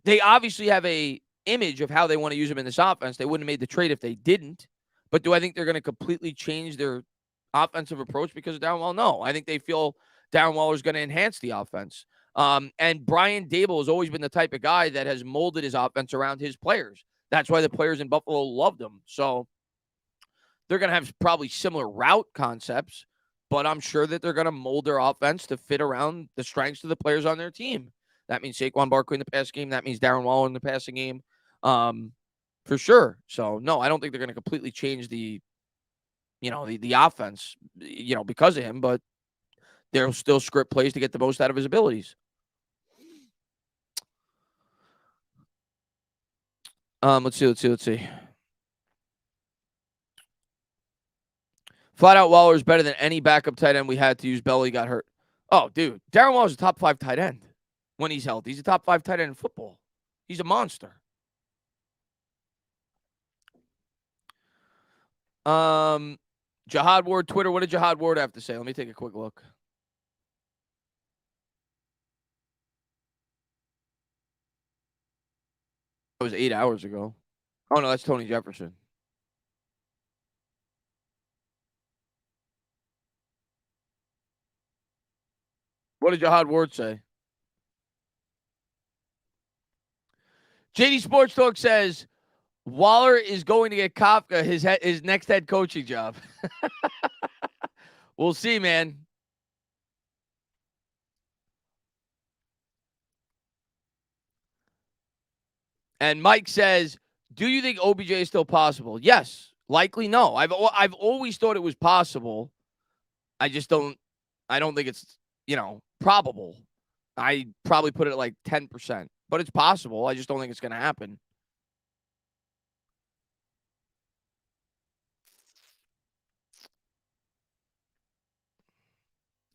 they obviously have a image of how they want to use him in this offense. They wouldn't have made the trade if they didn't. But do I think they're going to completely change their offensive approach because of Darren Waller? No, I think they feel Darren Waller is going to enhance the offense. And Brian Daboll has always been the type of guy that has molded his offense around his players. That's why the players in Buffalo loved him. So they're going to have probably similar route concepts, but I'm sure that they're going to mold their offense to fit around the strengths of the players on their team. That means Saquon Barkley in the passing game. That means Darren Waller in the passing game, for sure. So, no, I don't think they're going to completely change the offense, because of him, but they'll still script plays to get the most out of his abilities. Let's see. Flat out, Waller is better than any backup tight end we had to use. Belly got hurt. Oh, dude. Darren Waller's a top 5 tight end when he's healthy. He's a top 5 tight end in football. He's a monster. Jihad Ward, Twitter. What did Jihad Ward have to say? Let me take a quick look. That was 8 hours ago. Oh, no, that's Tony Jefferson. What did Jihad Ward say? JD Sports Talk says Waller is going to get Kafka his next head coaching job. We'll see, man. And Mike says, do you think OBJ is still possible? Yes. Likely no. I've always thought it was possible. I don't think it's, probable. I probably put it at like 10%. But it's possible. I just don't think it's going to happen.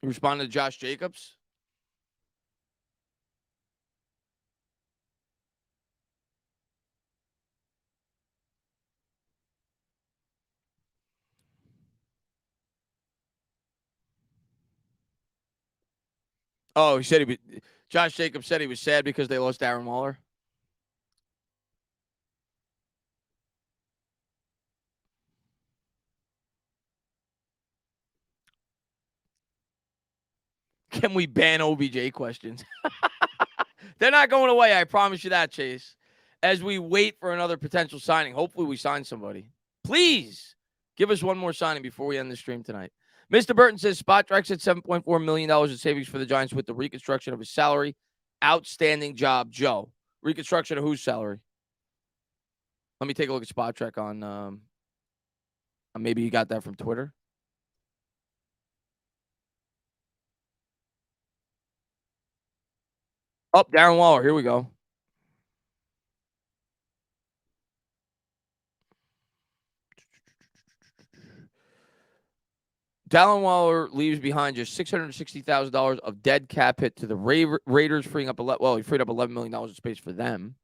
You responded to Josh Jacobs? Oh, Josh Jacobs said he was sad because they lost Darren Waller. Can we ban OBJ questions? They're not going away. I promise you that, Chase. As we wait for another potential signing, hopefully we sign somebody. Please give us one more signing before we end the stream tonight. Mr. Burton says Spot Drex at $7.4 million in savings for the Giants with the reconstruction of his salary. Outstanding job, Joe. Reconstruction of whose salary? Let me take a look at Spot Trek on maybe you got that from Twitter. Oh, Darren Waller. Here we go. Darren Waller leaves behind just $660,000 of dead cap hit to the Raiders, freeing up he freed up $11 million of space for them.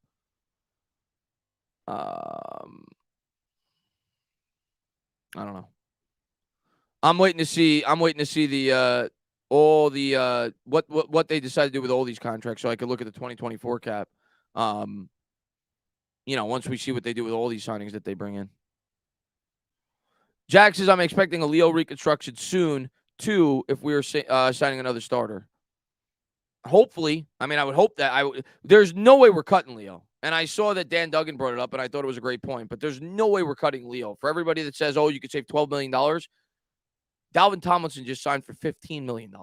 I don't know. I'm waiting to see the what they decide to do with all these contracts, so I can look at the 2024 cap. Once we see what they do with all these signings that they bring in. Jack says I'm expecting a Leo reconstruction soon too if we are signing another starter. Hopefully, I would hope that there's no way we're cutting Leo. And I saw that Dan Duggan brought it up, and I thought it was a great point. But there's no way we're cutting Leo. For everybody that says, oh, you could save $12 million, Dalvin Tomlinson just signed for $15 million.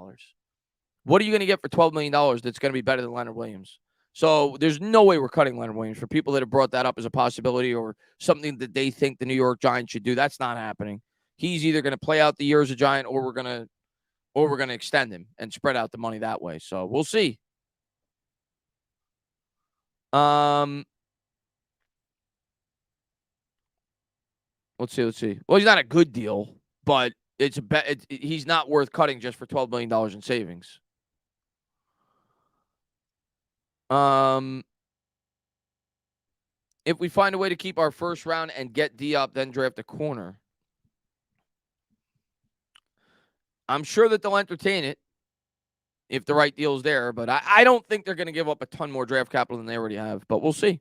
What are you going to get for $12 million that's going to be better than Leonard Williams? So there's no way we're cutting Leonard Williams. For people that have brought that up as a possibility or something that they think the New York Giants should do, that's not happening. He's either going to play out the year as a Giant or we're going to extend him and spread out the money that way. So we'll see. Let's see. Well, he's not a good deal, but he's not worth cutting just for $12 million in savings. If we find a way to keep our first round and get Diop, then draft a corner. I'm sure that they'll entertain it if the right deal is there, but I don't think they're going to give up a ton more draft capital than they already have, but we'll see.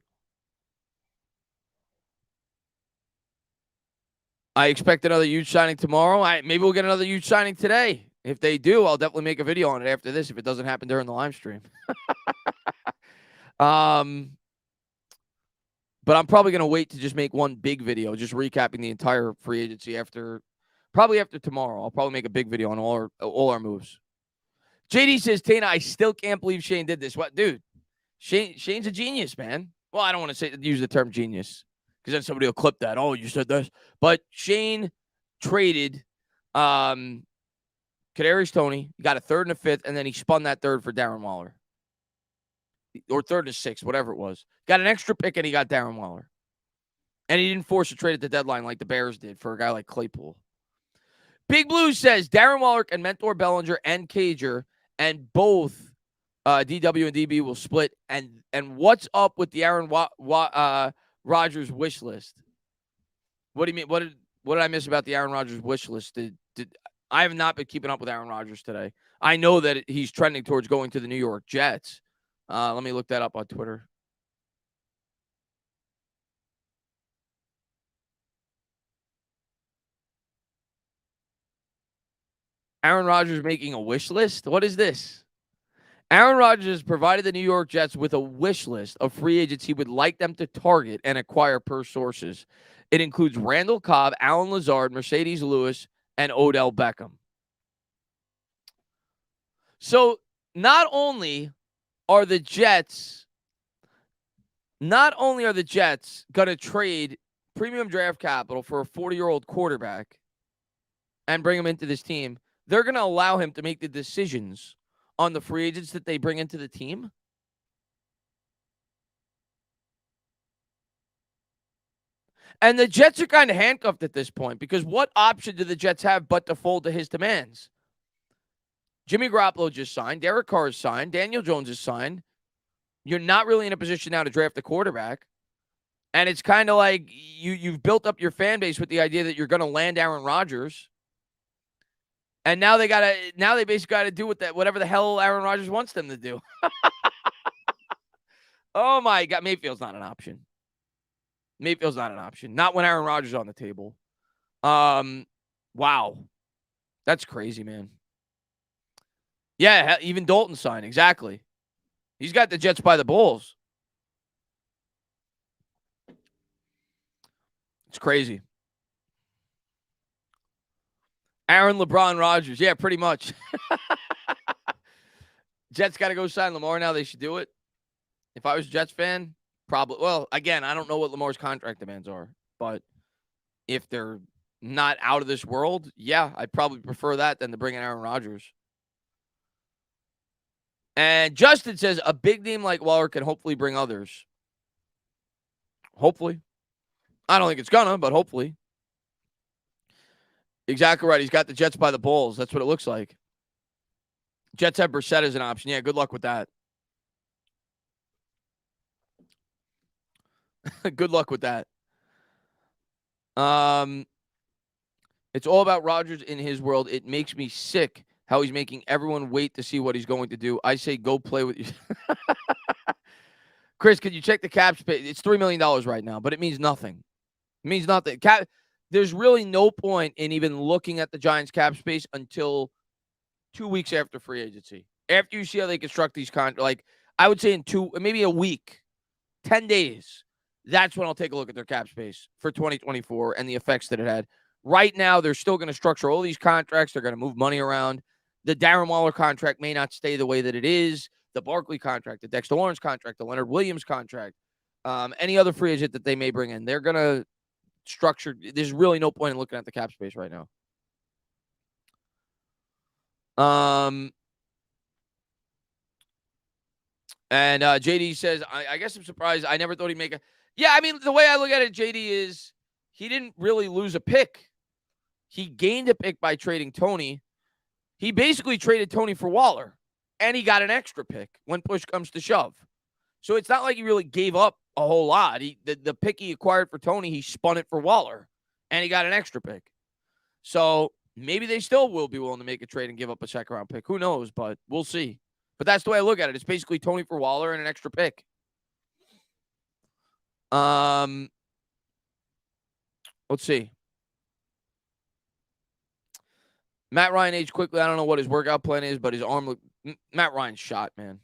I expect another huge signing tomorrow. Maybe we'll get another huge signing today. If they do, I'll definitely make a video on it after this if it doesn't happen during the live stream. But I'm probably going to wait to just make one big video, just recapping the entire free agency probably after tomorrow. I'll probably make a big video on all our moves. JD says, Toney, I still can't believe Shane did this. What, dude? Shane's a genius, man. Well, I don't want to use the term genius because then somebody will clip that. Oh, you said this. But Shane traded Kadarius Toney. He got a third and a fifth, and then he spun that third for Darren Waller. Or third and sixth, whatever it was. Got an extra pick, and he got Darren Waller. And he didn't force a trade at the deadline like the Bears did for a guy like Claypool. Big Blue says Darren Waller and mentor Bellinger and Cager, and both DW and DB will split. And what's up with the Aaron Rodgers wish list? What do you mean? What did I miss about the Aaron Rodgers wish list? I have not been keeping up with Aaron Rodgers today. I know that he's trending towards going to the New York Jets. Let me look that up on Twitter. Aaron Rodgers making a wish list? What is this? Aaron Rodgers provided the New York Jets with a wish list of free agents he would like them to target and acquire per sources. It includes Randall Cobb, Alan Lazard, Mercedes Lewis, and Odell Beckham. So not only are the Jets going to trade premium draft capital for a 40-year-old quarterback and bring him into this team, they're going to allow him to make the decisions on the free agents that they bring into the team. And the Jets are kind of handcuffed at this point because what option do the Jets have but to fold to his demands? Jimmy Garoppolo just signed. Derek Carr is signed. Daniel Jones is signed. You're not really in a position now to draft a quarterback. And it's kind of like you've built up your fan base with the idea that you're going to land Aaron Rodgers. And now they basically got to do whatever the hell Aaron Rodgers wants them to do. Oh my God, Mayfield's not an option. Not when Aaron Rodgers is on the table. Wow, that's crazy, man. Yeah, even Dalton signed exactly. He's got the Jets by the balls. It's crazy. Aaron LeBron Rodgers. Yeah, pretty much. Jets got to go sign Lamar now. They should do it. If I was a Jets fan, probably. Well, again, I don't know what Lamar's contract demands are. But if they're not out of this world, yeah, I'd probably prefer that than to bring in Aaron Rodgers. And Justin says a big name like Waller can hopefully bring others. Hopefully. I don't think it's gonna, but hopefully. Exactly right. He's got the Jets by the balls. That's what it looks like. Jets have Brissett as an option. Yeah, good luck with that. Good luck with that. It's all about Rodgers in his world. It makes me sick how he's making everyone wait to see what he's going to do. I say go play with you. Chris, could you check the cap space? It's $3 million right now, but it means nothing. It means nothing. There's really no point in even looking at the Giants cap space until 2 weeks after free agency. After you see how they construct these contracts, I would say in maybe a week, 10 days, that's when I'll take a look at their cap space for 2024 and the effects that it had. Right now, they're still going to structure all these contracts. They're going to move money around. The Darren Waller contract may not stay the way that it is. The Barkley contract, the Dexter Lawrence contract, the Leonard Williams contract, any other free agent that they may bring in, they're going to structure. There's really no point in looking at the cap space right now. And JD says, I guess I'm surprised. I never thought he'd make a. Yeah, I mean, the way I look at it, JD, is he didn't really lose a pick. He gained a pick by trading Toney. He basically traded Toney for Waller, and he got an extra pick when push comes to shove. So it's not like he really gave up a whole lot. The pick he acquired for Toney, he spun it for Waller, and he got an extra pick. So maybe they still will be willing to make a trade and give up a second-round pick. Who knows, but we'll see. But that's the way I look at it. It's basically Toney for Waller and an extra pick. Let's see. Matt Ryan aged quickly. I don't know what his workout plan is, but his arm Matt Ryan's shot, man.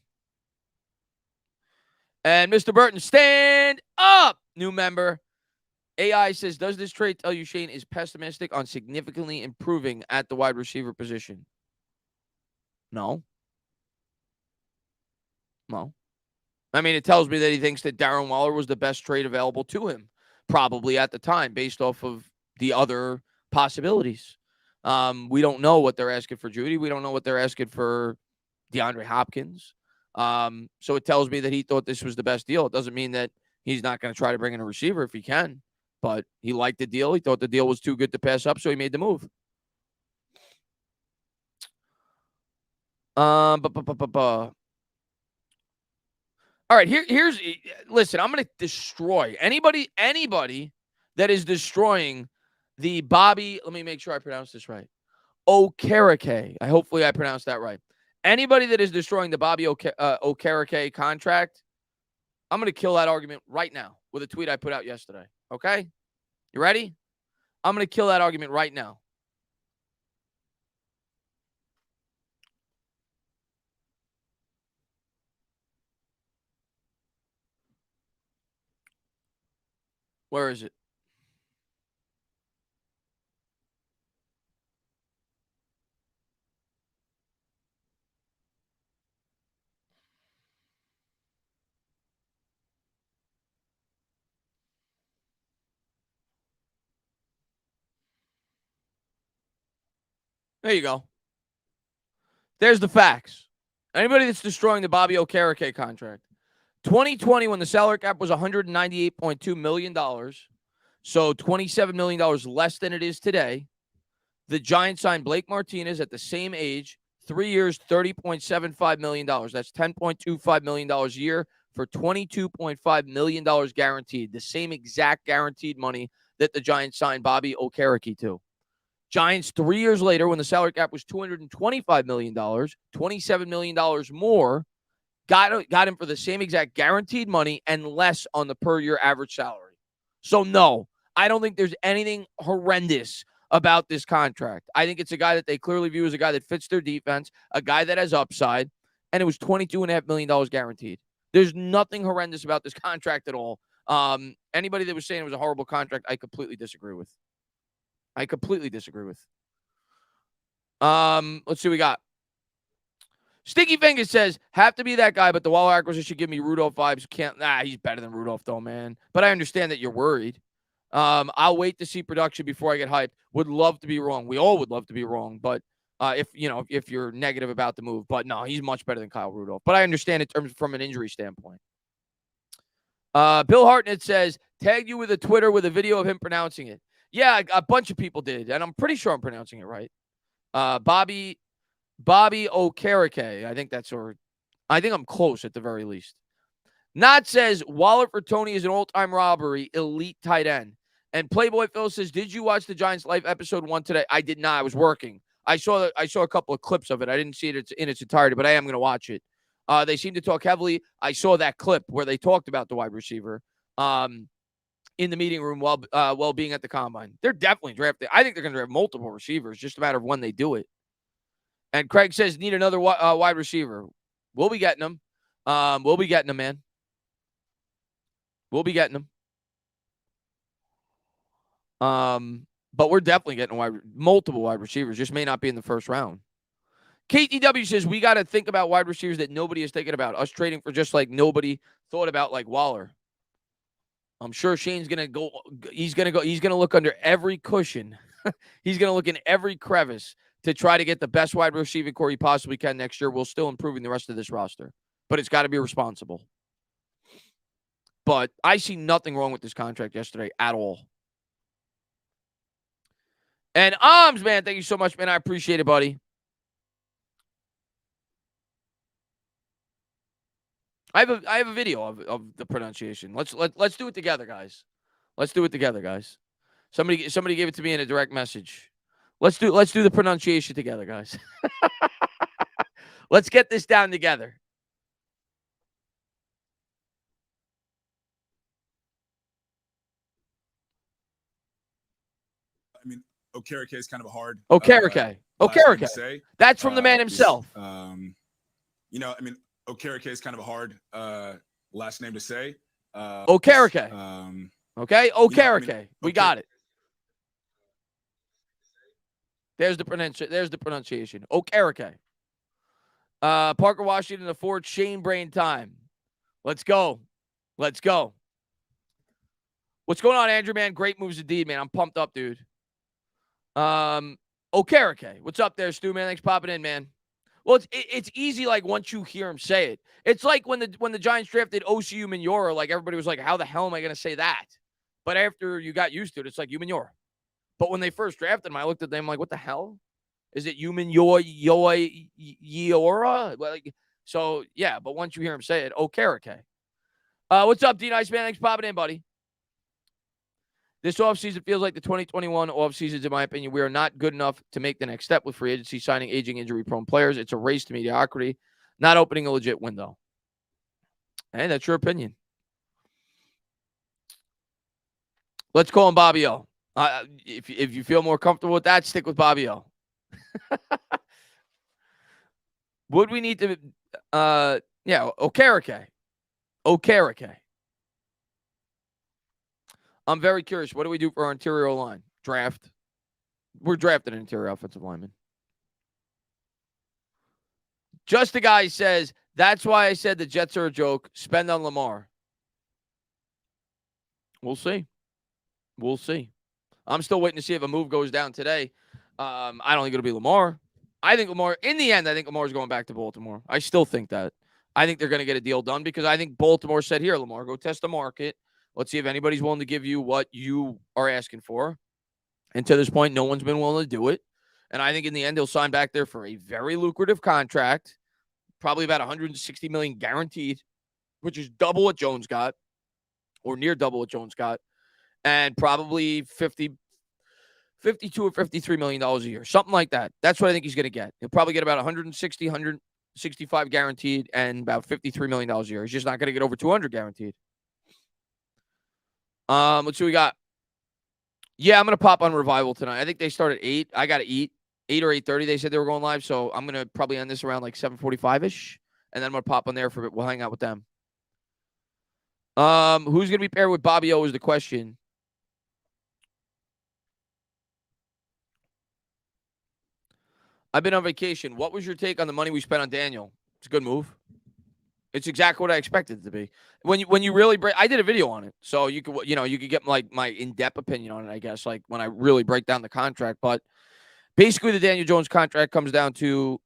And Mr. Burton, stand up, new member. AI says, does this trade tell you Schoen is pessimistic on significantly improving at the wide receiver position? No. I mean, it tells me that he thinks that Darren Waller was the best trade available to him, probably at the time, based off of the other possibilities. We don't know what they're asking for Judy. We don't know what they're asking for DeAndre Hopkins. So it tells me that he thought this was the best deal. It doesn't mean that he's not going to try to bring in a receiver if he can, but he liked the deal. He thought the deal was too good to pass up, so he made the move. All right, here's listen, I'm going to destroy anybody that is destroying the Bobby, let me make sure I pronounce this right. Okereke. Hopefully I pronounced that right. Anybody that is destroying the Bobby Okereke contract, I'm going to kill that argument right now with a tweet I put out yesterday. Okay? You ready? I'm going to kill that argument right now. Where is it? There you go. There's the facts. Anybody that's destroying the Bobby Okereke contract. 2020, when the salary cap was $198.2 million, so $27 million less than it is today, the Giants signed Blake Martinez at the same age, 3 years, $30.75 million. That's $10.25 million a year for $22.5 million guaranteed, the same exact guaranteed money that the Giants signed Bobby Okereke to. Giants 3 years later, when the salary cap was $225 million, $27 million more, got him for the same exact guaranteed money and less on the per year average salary. So no, I don't think there's anything horrendous about this contract. I think it's a guy that they clearly view as a guy that fits their defense, a guy that has upside, and it was $22.5 million guaranteed. There's nothing horrendous about this contract at all. Anybody that was saying it was a horrible contract, I completely disagree with. Let's see what we got. Sticky Fingers says, have to be that guy, but the Waller acquisition should give me Rudolph vibes. He's better than Rudolph though, man. But I understand that you're worried. I'll wait to see production before I get hyped. Would love to be wrong. We all would love to be wrong, but if you're negative about the move. But no, he's much better than Kyle Rudolph. But I understand in terms from an injury standpoint. Bill Hartnett says, tag you with a Twitter with a video of him pronouncing it. Yeah, a bunch of people did, and I'm pretty sure I'm pronouncing it right. Bobby Okereke. I think I'm close at the very least. Not says Waller for Toney is an all-time robbery, elite tight end. And Playboy Phil says, did you watch the Giants Life episode 1 today? I did not. I was working. I saw a couple of clips of it. I didn't see it in its entirety, but I am going to watch it. They seem to talk heavily. I saw that clip where they talked about the wide receiver in the meeting room while being at the combine. They're definitely drafting. I think they're going to draft multiple receivers, just a matter of when they do it. And Craig says, need another wide receiver. We'll be getting them. Man. We'll be getting them. But we're definitely getting multiple wide receivers. Just may not be in the first round. KTW says, we got to think about wide receivers that nobody is thinking about. Us trading for just like nobody thought about, like Waller. I'm sure Shane's going to go. He's going to look under every cushion. He's going to look in every crevice to try to get the best wide receiving core he possibly can next year while still improving the rest of this roster. But it's got to be responsible. But I see nothing wrong with this contract yesterday at all. And Arms, man, thank you so much, man. I appreciate it, buddy. I have a video of the pronunciation. Let's do it together, guys. Somebody gave it to me in a direct message. Let's do the pronunciation together, guys. Let's get this down together.
I mean, Okereke is kind of a hard.
Okereke. That's from the man himself.
Okereke is kind of a hard last name to say.
Okereke. Okay, Okereke. We got it. There's the pronunciation. Okereke. Parker Washington, the fourth, Shane Brain time. Let's go. What's going on, Andrew, man? Great moves indeed, man. I'm pumped up, dude. Okereke. What's up there, Stu, man? Thanks for popping in, man. Well, it's easy, like, once you hear him say it. It's like when the Giants drafted Osi Umenyiora, like, everybody was like, how the hell am I going to say that? But after you got used to it, it's like Umenyiora. But when they first drafted him, I looked at them like, what the hell? Is it Human Yoiora? Well, so, yeah, but once you hear him say it, Okereke. What's up, D-Nice Man? Thanks for popping in, buddy. This offseason feels like the 2021 offseasons, in my opinion. We are not good enough to make the next step with free agency, signing aging, injury-prone players. It's a race to mediocrity, not opening a legit window. Hey, that's your opinion. Let's call him Bobby O. If you feel more comfortable with that, stick with Bobby O. Would we need to Okereke. I'm very curious. What do we do for our interior line? Draft. We're drafting an interior offensive lineman. Just a guy says, that's why I said the Jets are a joke. Spend on Lamar. We'll see. We'll see. I'm still waiting to see if a move goes down today. I don't think it'll be Lamar. I think Lamar, in the end, I think Lamar's going back to Baltimore. I still think that. I think they're going to get a deal done because I think Baltimore said, here, Lamar, go test the market. Let's see if anybody's willing to give you what you are asking for. And to this point, no one's been willing to do it. And I think in the end, he'll sign back there for a very lucrative contract, probably about $160 million guaranteed, which is double what Jones got, or near double what Jones got, and probably $52 or $53 million a year, something like that. That's what I think he's going to get. He'll probably get about 165 guaranteed and about $53 million a year. He's just not going to get over 200 guaranteed. Let's see what we got. Yeah, I'm going to pop on Revival tonight. I think they start at 8. I got to eat. 8 or 8:30, they said they were going live, so I'm going to probably end this around like 7:45-ish, and then I'm going to pop on there for a bit. We'll hang out with them. Who's going to be paired with Bobby O is the question. I've been on vacation. What was your take on the money we spent on Daniel? It's a good move. It's exactly what I expected it to be. When you really break, I did a video on it, so you could get like my in-depth opinion on it, I guess, like when I really break down the contract. But basically, the Daniel Jones contract comes down to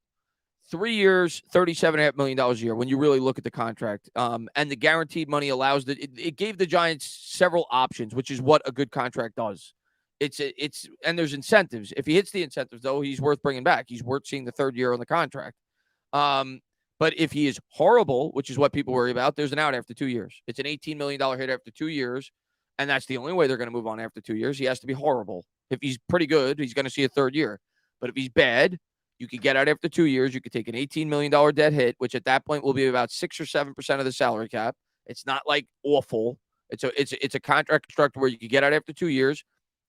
3 years, $37.5 million a year when you really look at the contract. And the guaranteed money allows it gave the Giants several options, which is what a good contract does. And there's incentives. If he hits the incentives, though, he's worth bringing back. He's worth seeing the third year on the contract. But if he is horrible, which is what people worry about, there's an out after 2 years. It's an $18 million hit after 2 years, and that's the only way they're going to move on after 2 years. He has to be horrible. If he's pretty good, he's going to see a third year. But if he's bad, you could get out after 2 years. You could take an $18 million debt hit, which at that point will be about 6 or 7% of the salary cap. It's not like awful. It's a contract structure where you could get out after 2 years.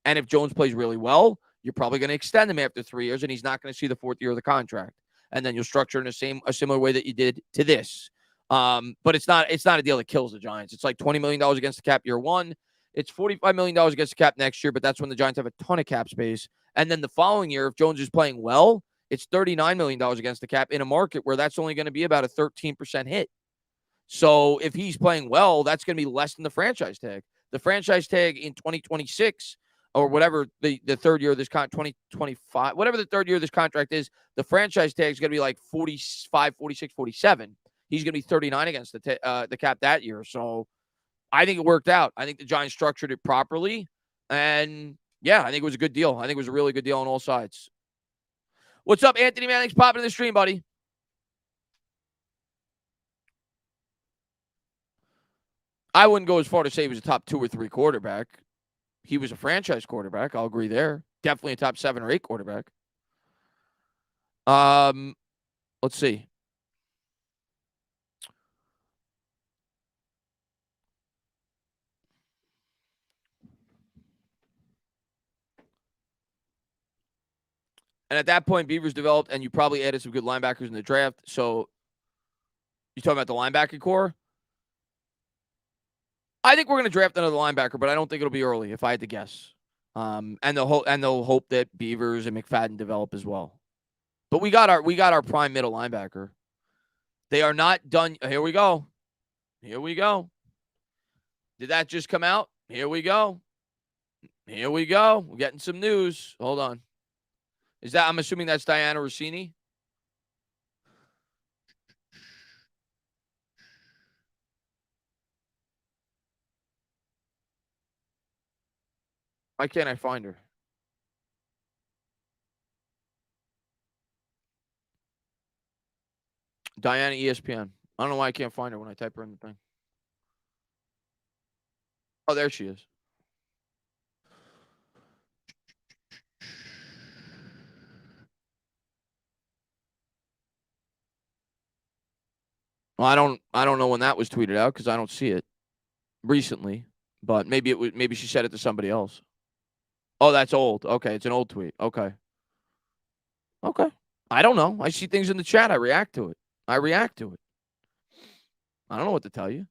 And if Jones plays really well, you're probably going to extend him after 3 years, and he's not going to see the fourth year of the contract. And then you'll structure in a similar way that you did to this. But it's not a deal that kills the Giants. It's like $20 million against the cap year one. It's $45 million against the cap next year, but that's when the Giants have a ton of cap space. And then the following year, if Jones is playing well, it's $39 million against the cap in a market where that's only going to be about a 13% hit. So if he's playing well, that's going to be less than the franchise tag. The franchise tag in 2026 or whatever the third year of this 2025, whatever the third year of this contract is, the franchise tag is going to be like 45, 46, 47. He's going to be 39 against the cap that year. So I think it worked out. I think the Giants structured it properly. And yeah, I think it was a good deal. I think it was a really good deal on all sides. What's up, Anthony Manning's popping in the stream, buddy? I wouldn't go as far to say he was a top 2 or 3 quarterback. He was a franchise quarterback. I'll agree there. Definitely a top 7 or 8 quarterback. Let's see. And at that point, Beavers developed, and you probably added some good linebackers in the draft. So you talking about the linebacker core? I think we're going to draft another linebacker, but I don't think it'll be early, if I had to guess. And they'll hope that Beavers and McFadden develop as well. But we got our prime middle linebacker. They are not done. Here we go. Did that just come out? Here we go. We're getting some news. Hold on. I'm assuming that's Diana Rossini? Why can't I find her? Diana ESPN. I don't know why I can't find her when I type her in the thing. Oh, there she is. Well, I don't know when that was tweeted out because I don't see it recently. But maybe she said it to somebody else. Oh, that's old. Okay, it's an old tweet. Okay. I don't know. I see things in the chat. I react to it. I don't know what to tell you.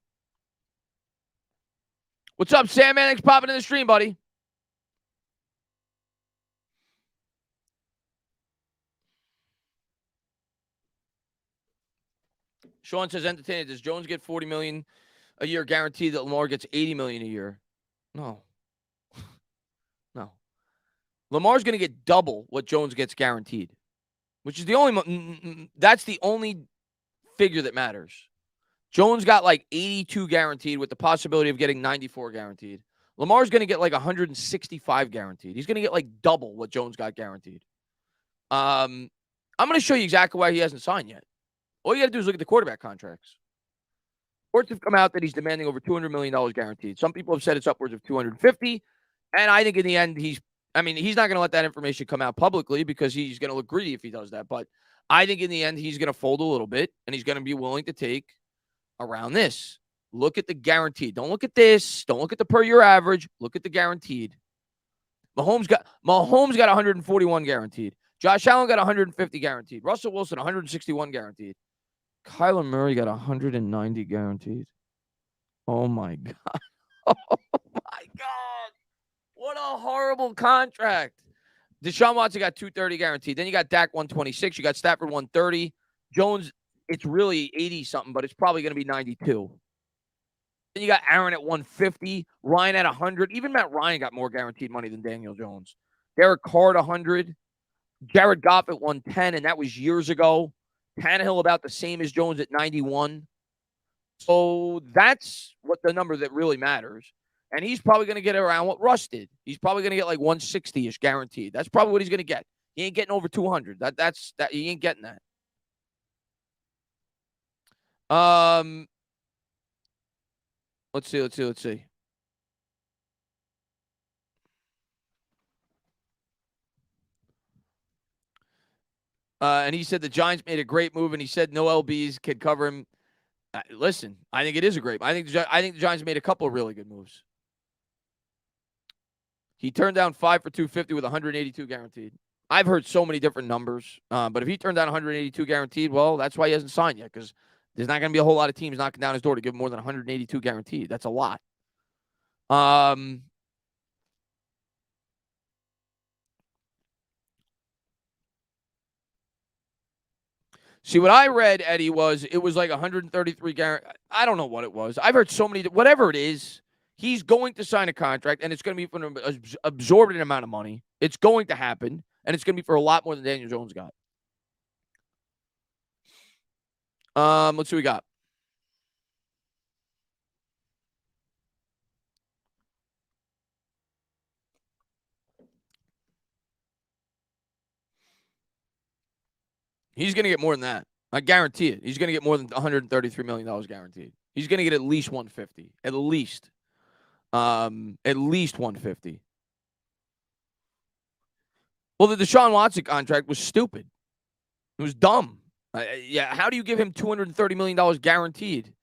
What's up, Sam? Man, thanks for popping in the stream, buddy. Sean says, entertaining. Does Jones get $40 million a year guaranteed that Lamar gets $80 million a year? No. No. Lamar's going to get double what Jones gets guaranteed, which is that's the only figure that matters. Jones got like 82 guaranteed with the possibility of getting 94 guaranteed. Lamar's going to get like 165 guaranteed. He's going to get like double what Jones got guaranteed. I'm going to show you exactly why he hasn't signed yet. All you got to do is look at the quarterback contracts. Reports have come out that he's demanding over $200 million guaranteed. Some people have said it's upwards of 250. And I think in the end, he's not going to let that information come out publicly because he's going to look greedy if he does that. But I think in the end, he's going to fold a little bit and he's going to be willing to take around this. Look at the guaranteed. Don't look at this. Don't look at the per year average. Look at the guaranteed. Mahomes got 141 guaranteed. Josh Allen got 150 guaranteed. Russell Wilson, 161 guaranteed. Kyler Murray got 190 guaranteed. Oh, my God. Oh, my God. What a horrible contract. Deshaun Watson got 230 guaranteed. Then you got Dak 126. You got Stafford 130. Jones, it's really 80-something, but it's probably going to be 92. Then you got Aaron at 150. Ryan at 100. Even Matt Ryan got more guaranteed money than Daniel Jones. Derek Carr at 100. Jared Goff at 110, and that was years ago. Tannehill about the same as Jones at 91. So that's what the number that really matters. And he's probably going to get around what Russ did. He's probably going to get like 160-ish guaranteed. That's probably what he's going to get. He ain't getting over 200. That's he ain't getting that. Let's see. And he said the Giants made a great move, and he said no LBs could cover him. Listen, I think it is a great. I think the Giants made a couple of really good moves. He turned down 5 for 250 with 182 guaranteed. I've heard so many different numbers, but if he turned down 182 guaranteed, well, that's why he hasn't signed yet, because there's not going to be a whole lot of teams knocking down his door to give him more than 182 guaranteed. That's a lot. See, what I read, Eddie, was it was like 133 guarantee. I don't know what it was. I've heard so many. Whatever it is, he's going to sign a contract, and it's going to be for an absorbent amount of money. It's going to happen, and it's going to be for a lot more than Daniel Jones got. Let's see what we got. He's going to get more than that. I guarantee it. He's going to get more than $133 million guaranteed. He's going to get at least 150. At least. At least 150. Well, the Deshaun Watson contract was stupid. It was dumb. Yeah, how do you give him $230 million guaranteed?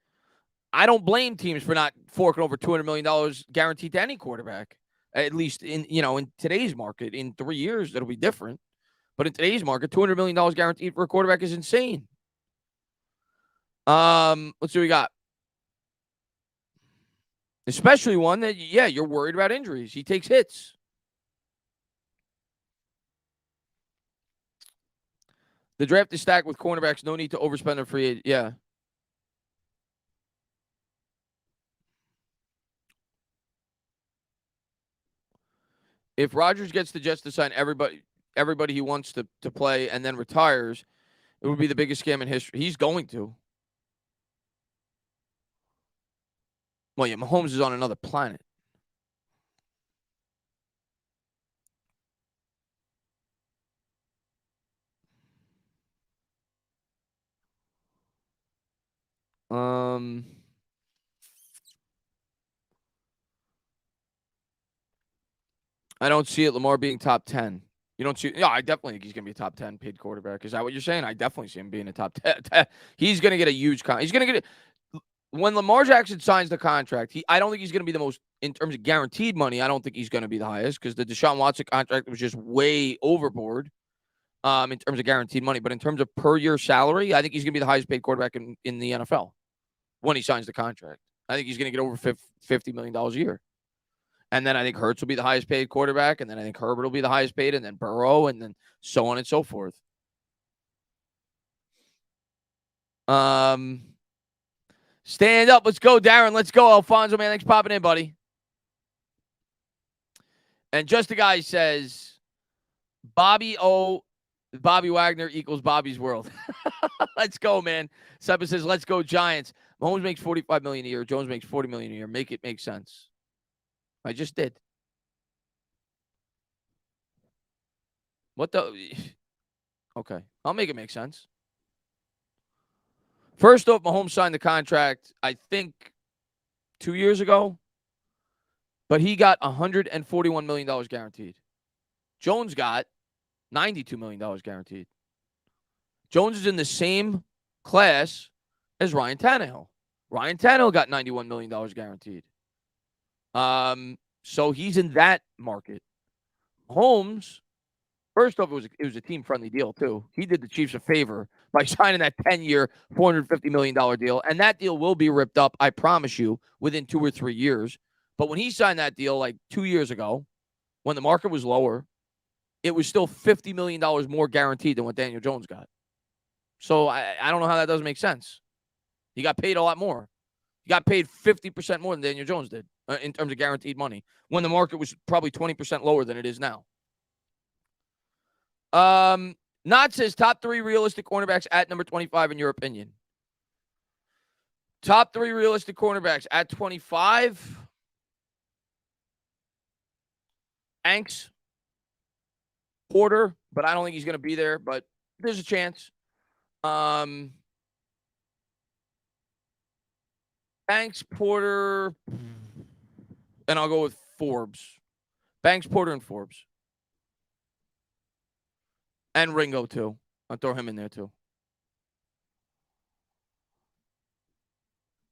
I don't blame teams for not forking over $200 million guaranteed to any quarterback. At least in today's market. In 3 years, it'll be different. But in today's market, $200 million guaranteed for a quarterback is insane. Let's see what we got. Especially one that, you're worried about injuries. He takes hits. The draft is stacked with cornerbacks. No need to overspend a free agent. Yeah. If Rodgers gets the Jets to sign everybody he wants to play and then retires, it would be the biggest scam in history. He's going to. Well, yeah, Mahomes is on another planet. I don't see it. Lamar being top 10. You don't see? Yeah, I definitely think he's going to be a top 10 paid quarterback. Is that what you're saying? I definitely see him being a top 10. He's going to get a huge contract. He's going to get it. When Lamar Jackson signs the contract, I don't think he's going to be the most, in terms of guaranteed money, I don't think he's going to be the highest because the Deshaun Watson contract was just way overboard in terms of guaranteed money. But in terms of per year salary, I think he's going to be the highest paid quarterback in the NFL when he signs the contract. I think he's going to get over $50 million a year. And then I think Hurts will be the highest paid quarterback. And then I think Herbert will be the highest paid. And then Burrow. And then so on and so forth. Stand up. Let's go, Darren. Let's go, Alfonso, man. Thanks for popping in, buddy. And Just a Guy says, Bobby Wagner equals Bobby's World. Let's go, man. Seppa says, let's go, Giants. Mahomes makes $45 million a year. Jones makes $40 million a year. Make it make sense. I just did. What the? Okay. I'll make it make sense. First off, Mahomes signed the contract, I think, 2 years ago. But he got $141 million guaranteed. Jones got $92 million guaranteed. Jones is in the same class as Ryan Tannehill. Ryan Tannehill got $91 million guaranteed. So he's in that market. Holmes, first off, it was a team-friendly deal, too. He did the Chiefs a favor by signing that 10-year, $450 million deal. And that deal will be ripped up, I promise you, within 2 or 3 years. But when he signed that deal like 2 years ago, when the market was lower, it was still $50 million more guaranteed than what Daniel Jones got. So I don't know how that doesn't make sense. He got paid a lot more. He got paid 50% more than Daniel Jones did in terms of guaranteed money when the market was probably 20% lower than it is now. Nod says top 3 realistic cornerbacks at number 25 in your opinion. Top 3 realistic cornerbacks at 25. Banks, Porter, but I don't think he's going to be there, but there's a chance. Banks, Porter, and I'll go with Forbes. Banks, Porter, and Forbes. And Ringo, too. I'll throw him in there, too.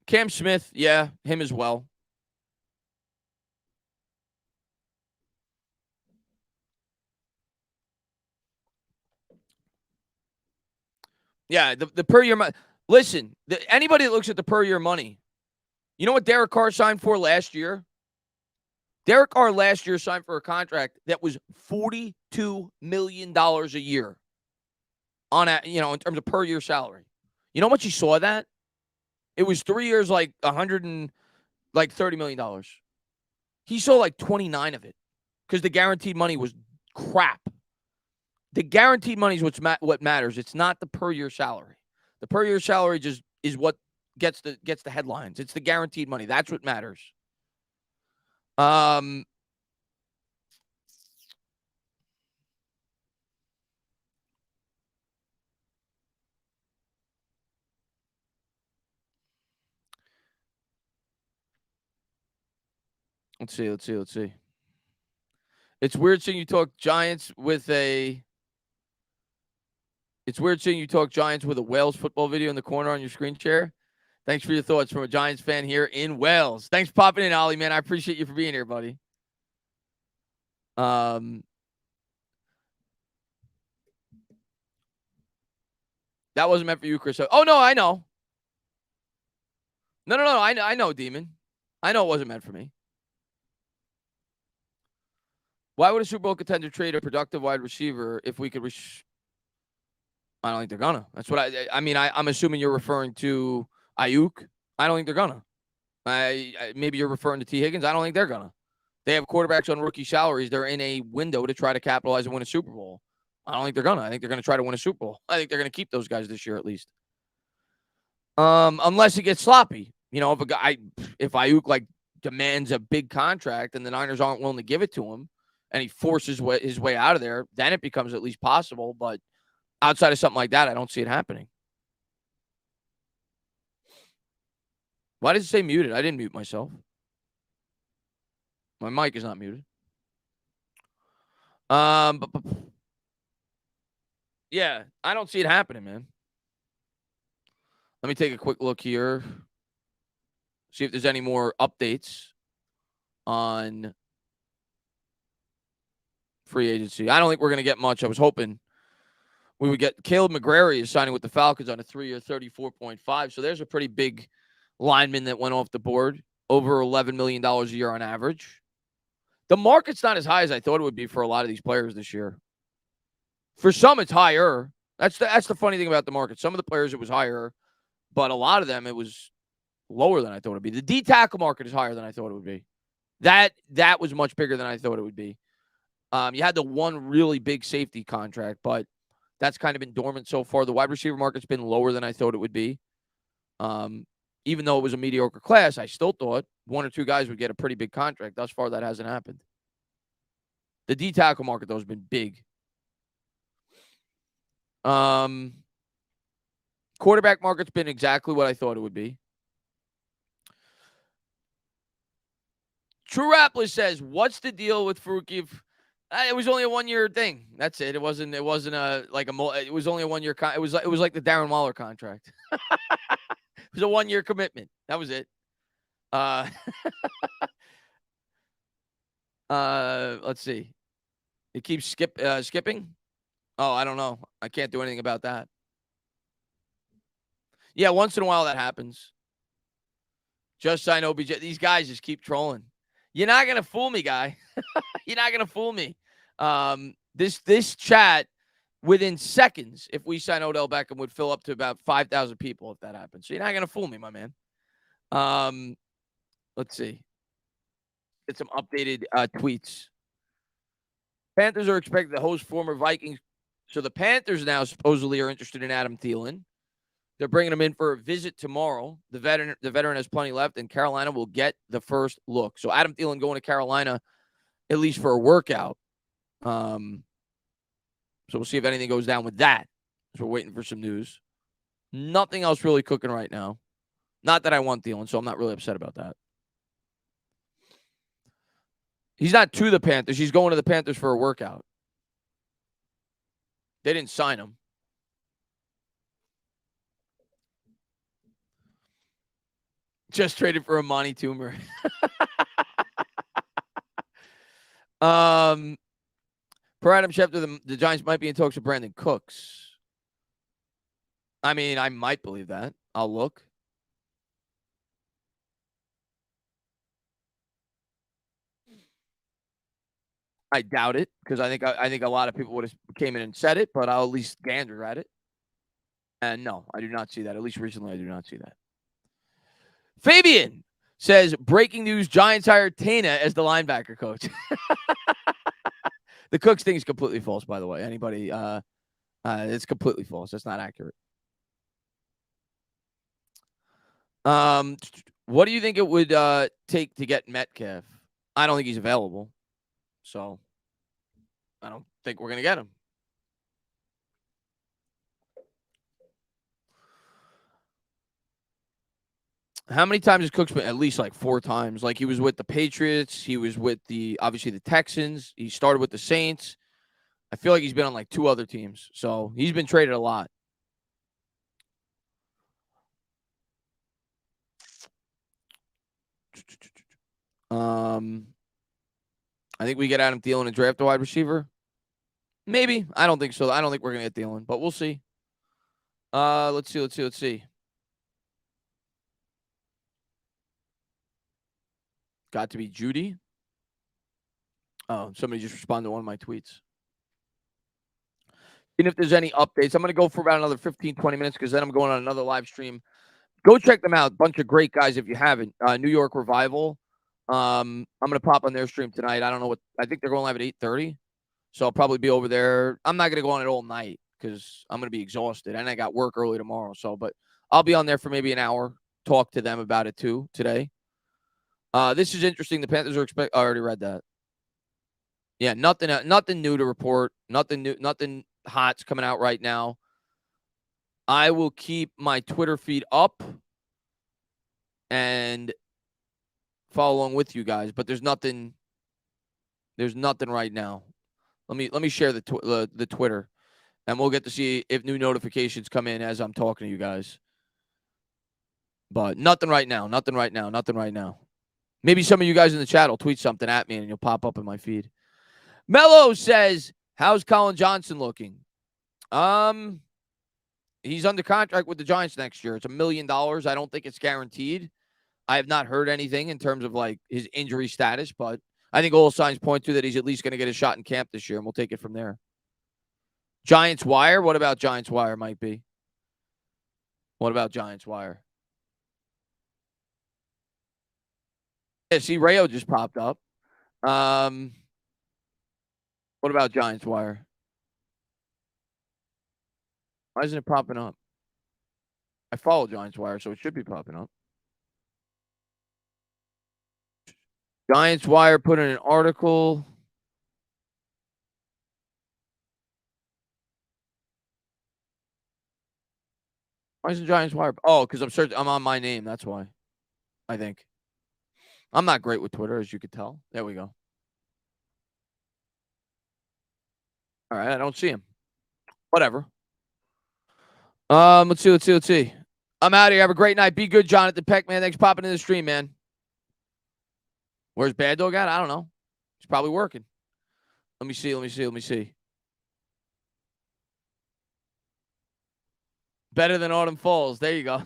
Cam Smith, yeah, him as well. Yeah, the per year money. Listen, anybody that looks at the per year money, you know what Derek Carr signed for last year? Derek Carr last year signed for a contract that was $42 million a year in terms of per year salary. You know how much he saw that? It was 3 years, like $130 million. He saw like 29 of it because the guaranteed money was crap. The guaranteed money is what matters. It's not the per year salary. The per year salary just is what gets the headlines. It's the guaranteed money. That's what matters. Let's see. It's weird seeing you talk Giants with a Wales football video in the corner on your screen share. Thanks for your thoughts from a Giants fan here in Wales. Thanks for popping in, Ollie, man. I appreciate you for being here, buddy. That wasn't meant for you, Chris. Oh, no, I know. No. I know, Demon. I know it wasn't meant for me. Why would a Super Bowl contender trade a productive wide receiver if we could I don't think they're gonna. That's what I'm assuming you're referring to Ayuk. I don't think they're gonna. Maybe you're referring to T. Higgins. I don't think they're gonna. They have quarterbacks on rookie salaries. They're in a window to try to capitalize and win a Super Bowl. I don't think they're gonna. I think they're gonna try to win a Super Bowl. I think they're gonna keep those guys this year at least. Unless it gets sloppy. You know, if Ayuk demands a big contract and the Niners aren't willing to give it to him, and he forces his way out of there, then it becomes at least possible. But outside of something like that, I don't see it happening. Why does it say muted? I didn't mute myself. My mic is not muted. Yeah, I don't see it happening, man. Let me take a quick look here. See if there's any more updates on free agency. I don't think we're going to get much. I was hoping we would get Caleb McGrary is signing with the Falcons on a 3-year, $34.5. So there's a pretty big lineman that went off the board, over $11 million a year on average. The market's not as high as I thought it would be for a lot of these players this year. For some, it's higher. That's the funny thing about the market. Some of the players, it was higher, but a lot of them, it was lower than I thought it would be. The D tackle market is higher than I thought it would be. That was much bigger than I thought it would be. You had the one really big safety contract, but that's kind of been dormant so far. The wide receiver market's been lower than I thought it would be. Even though it was a mediocre class, I still thought one or two guys would get a pretty big contract. Thus far, that hasn't happened. The D tackle market, though, has been big. Quarterback market's been exactly what I thought it would be. True Rappler says, "What's the deal with Faruqi? It was only a 1-year thing. That's it. It wasn't it was only a 1-year it was like the Darren Waller contract. It was a 1-year commitment. That was it. Let's see. It keeps skipping. Oh, I don't know. I can't do anything about that. Yeah, once in a while that happens. Just sign OBJ. These guys just keep trolling. You're not going to fool me, guy. You're not going to fool me. This chat, within seconds, if we sign Odell Beckham, would fill up to about 5,000 people if that happens. So you're not going to fool me, my man. Let's see. Get some updated tweets. Panthers are expected to host former Vikings. So the Panthers now supposedly are interested in Adam Thielen. They're bringing him in for a visit tomorrow. The veteran has plenty left, and Carolina will get the first look. So Adam Thielen going to Carolina, at least for a workout. So we'll see if anything goes down with that. So we're waiting for some news. Nothing else really cooking right now. Not that I want Thielen, so I'm not really upset about that. He's not to the Panthers. He's going to the Panthers for a workout. They didn't sign him. Just traded for Amani Toomer. Per Adam Schefter, the Giants might be in talks with Brandon Cooks. I mean, I might believe that. I'll look. I doubt it, because I think a lot of people would have came in and said it, but I'll at least gander at it. And no, I do not see that. At least recently, I do not see that. Fabian says, breaking news, Giants hired Toney as the linebacker coach. The Cooks thing is completely false, by the way. Anybody, it's completely false. That's not accurate. What do you think it would take to get Metcalf? I don't think he's available. So I don't think we're going to get him. How many times has Cooks been? At least like 4 times. Like he was with the Patriots. He was with obviously the Texans. He started with the Saints. I feel like he's been on like 2 other teams. So he's been traded a lot. I think we get Adam Thielen and draft a wide receiver. Maybe. I don't think so. I don't think we're going to get Thielen, but we'll see. Let's see. Got to be Judy. Oh, somebody just responded to one of my tweets. And if there's any updates, I'm going to go for about another 15, 20 minutes because then I'm going on another live stream. Go check them out. Bunch of great guys if you haven't. New York Revival. I'm going to pop on their stream tonight. I don't know I think they're going live at 8:30. So I'll probably be over there. I'm not going to go on it all night because I'm going to be exhausted. And I got work early tomorrow. But I'll be on there for maybe an hour. Talk to them about it too today. This is interesting. The Panthers are I already read that. Yeah, nothing new to report. Nothing hot's coming out right now. I will keep my Twitter feed up and follow along with you guys. But there's nothing right now. Let me share the Twitter, and we'll get to see if new notifications come in as I'm talking to you guys. But nothing right now. Maybe some of you guys in the chat will tweet something at me and you'll pop up in my feed. Mello says, how's Colin Johnson looking? He's under contract with the Giants next year. It's $1 million. I don't think it's guaranteed. I have not heard anything in terms of like his injury status, but I think all signs point to that he's at least going to get a shot in camp this year, and we'll take it from there. Giants Wire? What about Giants Wire, Mike B? What about Giants Wire? Yeah, see, Rayo just popped up. What about Giants Wire? Why isn't it popping up? I follow Giants Wire, so it should be popping up. Giants Wire put in an article. Why isn't Giants Wire? Oh, because I'm on my name. That's why. I think. I'm not great with Twitter, as you could tell. There we go. All right, I don't see him. Whatever. Let's see. I'm out of here. Have a great night. Be good, Jonathan Peck, man. Thanks for popping in the stream, man. Where's Bad Dog at? I don't know. He's probably working. Let me see. Better than Autumn Falls. There you go.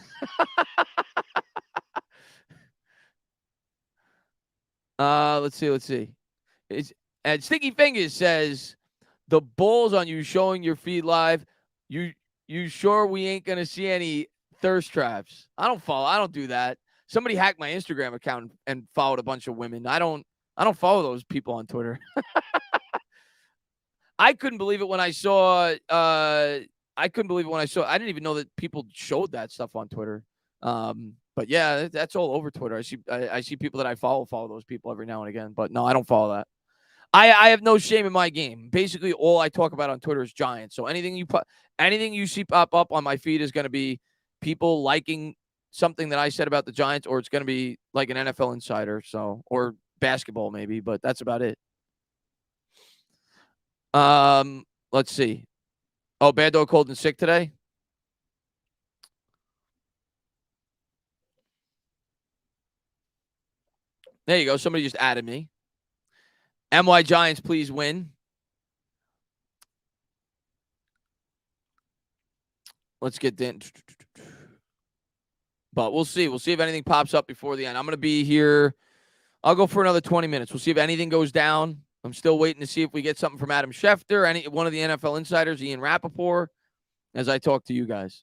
Let's see. And Sticky Fingers says, the Bulls on you showing your feed live. You sure we ain't gonna see any thirst traps? I don't do that. Somebody hacked my Instagram account and followed a bunch of women. I don't follow those people on Twitter. I couldn't believe it when I saw. I didn't even know that people showed that stuff on Twitter. But yeah, that's all over Twitter. I see people that I follow those people every now and again. But no, I don't follow that. I have no shame in my game. Basically, all I talk about on Twitter is Giants. So anything you see pop up on my feed is going to be people liking something that I said about the Giants, or it's going to be like an NFL insider, or basketball maybe, but that's about it. Let's see. Oh, Bad Dog cold and sick today. There you go. Somebody just added me. MY Giants, please win. Let's get in. But we'll see. We'll see if anything pops up before the end. I'm going to be here. I'll go for another 20 minutes. We'll see if anything goes down. I'm still waiting to see if we get something from Adam Schefter, one of the NFL insiders, Ian Rappaport, as I talk to you guys.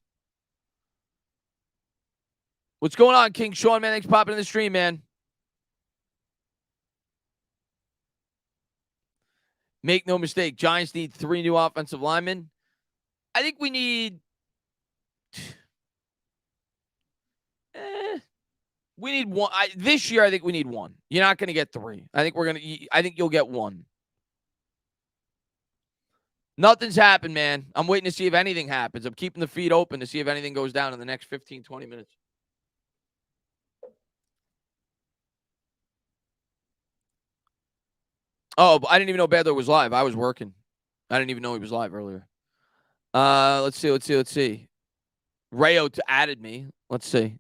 What's going on, King Sean, man? Thanks for popping in the stream, man. Make no mistake, Giants need 3 new offensive linemen. I think we need one. This year, I think we need 1. You're not going to get 3. I think you'll get 1. Nothing's happened, man. I'm waiting to see if anything happens. I'm keeping the feed open to see if anything goes down in the next 15, 20 minutes. Oh, I didn't even know Bad Dog was live. I was working. I didn't even know he was live earlier. Let's see. Rayo added me. Let's see.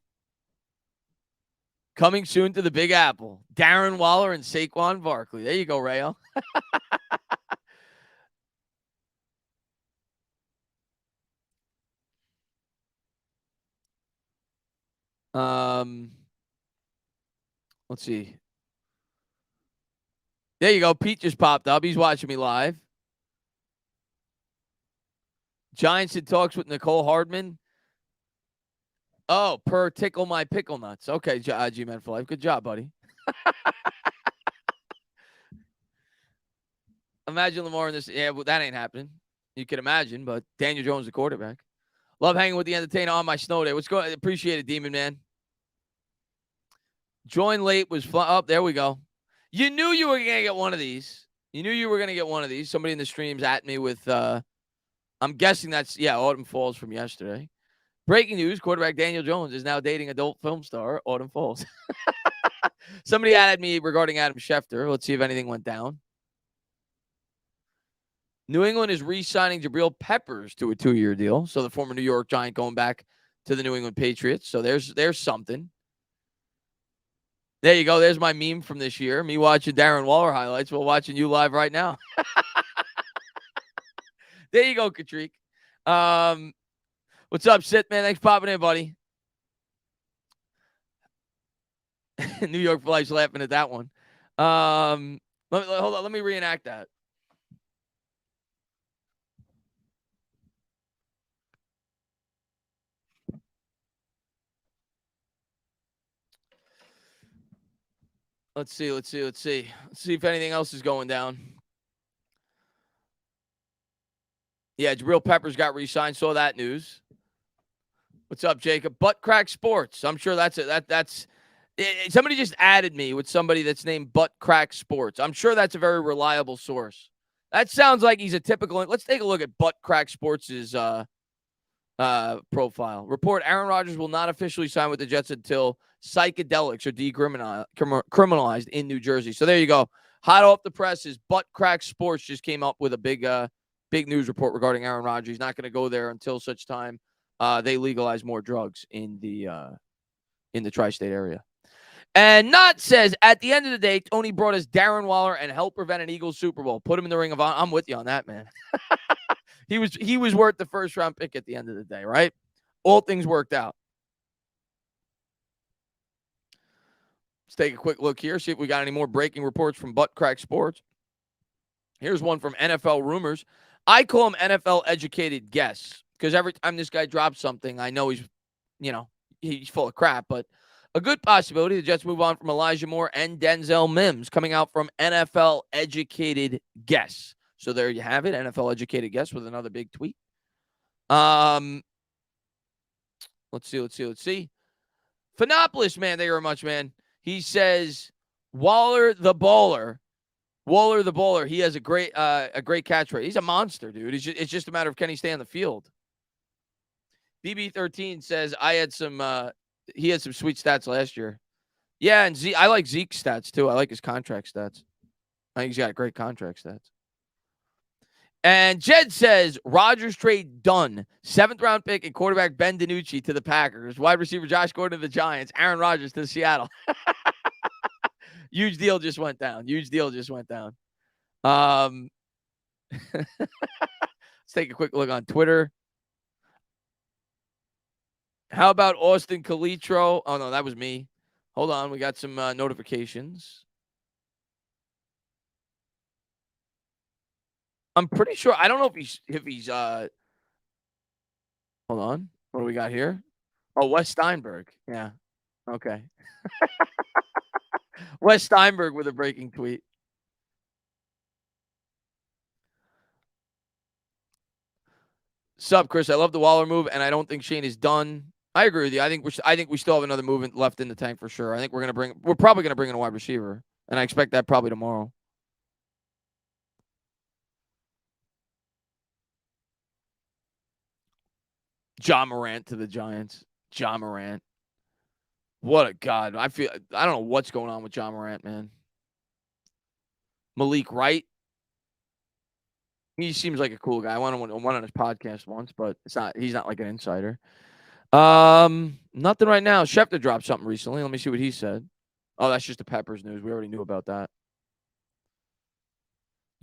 Coming soon to the Big Apple. Darren Waller and Saquon Barkley. There you go, Rayo. Let's see. There you go. Pete just popped up. He's watching me live. Giants in talks with Nicole Hardman. Oh, per tickle my pickle nuts. Okay, G-Man for life. Good job, buddy. Imagine Lamar in this. Yeah, well, that ain't happening. You can imagine, but Daniel Jones, the quarterback. Love hanging with the entertainer on my snow day. What's going? Appreciate it, Demon Man. Join late was fun. Oh, there we go. You knew you were going to get one of these. Somebody in the stream's at me with, I'm guessing that's, Autumn Falls from yesterday. Breaking news, quarterback Daniel Jones is now dating adult film star Autumn Falls. Somebody added me regarding Adam Schefter. Let's see if anything went down. New England is re-signing Jabril Peppers to a 2-year deal. So the former New York Giant going back to the New England Patriots. So there's something. There you go. There's my meme from this year. Me watching Darren Waller highlights while watching you live right now. There you go, Katrick. What's up, Sid, man? Thanks for popping in, buddy. New York for Life's laughing at that one. Hold on. Let me reenact that. Let's see if anything else is going down. Yeah, Jabril Peppers got re-signed. Saw that news. What's up, Jacob? Butt Crack Sports. I'm sure that's it. That's somebody just added me with somebody that's named Butt Crack Sports. I'm sure that's a very reliable source. That sounds like he's a typical. Let's take a look at Butt Crack Sports' profile. Report: Aaron Rodgers will not officially sign with the Jets until psychedelics are decriminalized in New Jersey. So there you go. Hot off the presses, Butt Crack Sports just came up with a big news report regarding Aaron Rodgers. He's not going to go there until such time they legalize more drugs in the tri-state area. And Knott says, at the end of the day, Toney brought us Darren Waller and helped prevent an Eagles Super Bowl. Put him in the Ring of Honor. I'm with you on that, man. He was worth the first-round pick at the end of the day, right? All things worked out. Let's take a quick look here, see if we got any more breaking reports from Butt Crack Sports. Here's one from NFL Rumors. I call him NFL educated guess because every time this guy drops something, I know he's full of crap, but a good possibility the Jets move on from Elijah Moore and Denzel Mims, coming out from NFL educated guess. So there you have it, NFL educated guess with another big tweet. Let's see. Phenopolis, man, thank you very much, man. He says, Waller the baller. He has a great catchphrase. He's a monster, dude. It's just a matter of can he stay on the field. BB13 says he had some sweet stats last year. Yeah, and I like Zeke's stats too. I like his contract stats. I think he's got great contract stats. And Jed says, Rodgers trade done. 7th round pick and quarterback Ben DiNucci to the Packers. Wide receiver Josh Gordon to the Giants. Aaron Rodgers to Seattle. Huge deal just went down. Let's take a quick look on Twitter. How about Austin Calitro? Oh, no, that was me. Hold on. We got some notifications. I'm pretty sure. I don't know if he's hold on. What do we got here? Oh, Wes Steinberg. Yeah. Okay. Wes Steinberg with a breaking tweet. Sup, Chris? I love the Waller move, and I don't think Shane is done. I agree with you. I think we still have another move left in the tank for sure. I think we're probably gonna bring in a wide receiver, and I expect that probably tomorrow. John Morant to the Giants. John Morant. What a god. I don't know what's going on with John Morant, man. Malik Wright. He seems like a cool guy. I went on his podcast once, but he's not like an insider. Nothing right now. Schefter dropped something recently. Let me see what he said. Oh, that's just the Peppers news. We already knew about that.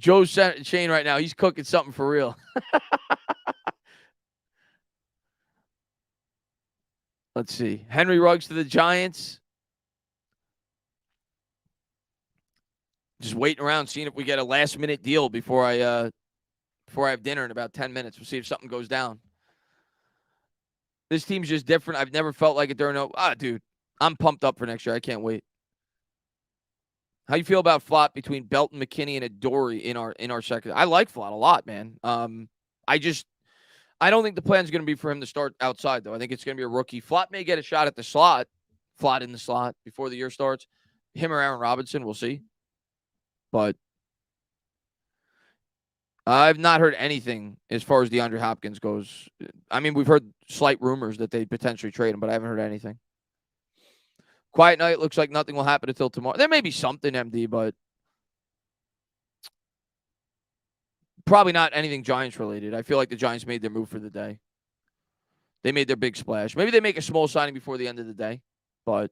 Joe Shane right now. He's cooking something for real. Let's see. Henry Ruggs to the Giants. Just waiting around, seeing if we get a last-minute deal before I have dinner in about 10 minutes. We'll see if something goes down. This team's just different. I've never felt like it during dude. I'm pumped up for next year. I can't wait. How you feel about Flott between Belton, McKinney, and Adoree in our second? I like Flott a lot, man. I don't think the plan's going to be for him to start outside, though. I think it's going to be a rookie. Flott may get a shot at the slot. Flott in the slot before the year starts. Him or Aaron Robinson, we'll see. But I've not heard anything as far as DeAndre Hopkins goes. I mean, we've heard slight rumors that they potentially trade him, but I haven't heard anything. Quiet night. Looks like nothing will happen until tomorrow. There may be something, MD, but probably not anything Giants related. I feel like the Giants made their move for the day. They made their big splash. Maybe they make a small signing before the end of the day, but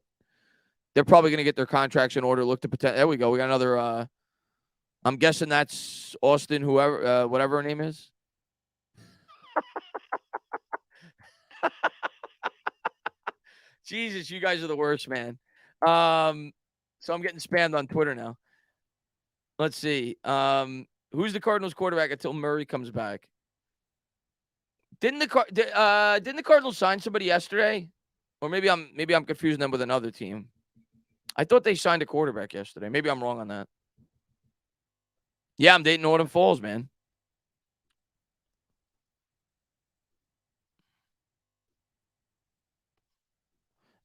they're probably going to get their contracts in order. Look to pretend. There we go. We got another. I'm guessing that's Austin, whoever, whatever her name is. Jesus, you guys are the worst, man. So I'm getting spammed on Twitter now. Let's see. Who's the Cardinals quarterback until Murray comes back? Didn't the Cardinals sign somebody yesterday? Or maybe I'm confusing them with another team. I thought they signed a quarterback yesterday. Maybe I'm wrong on that. Yeah, I'm dating Autumn Falls, man.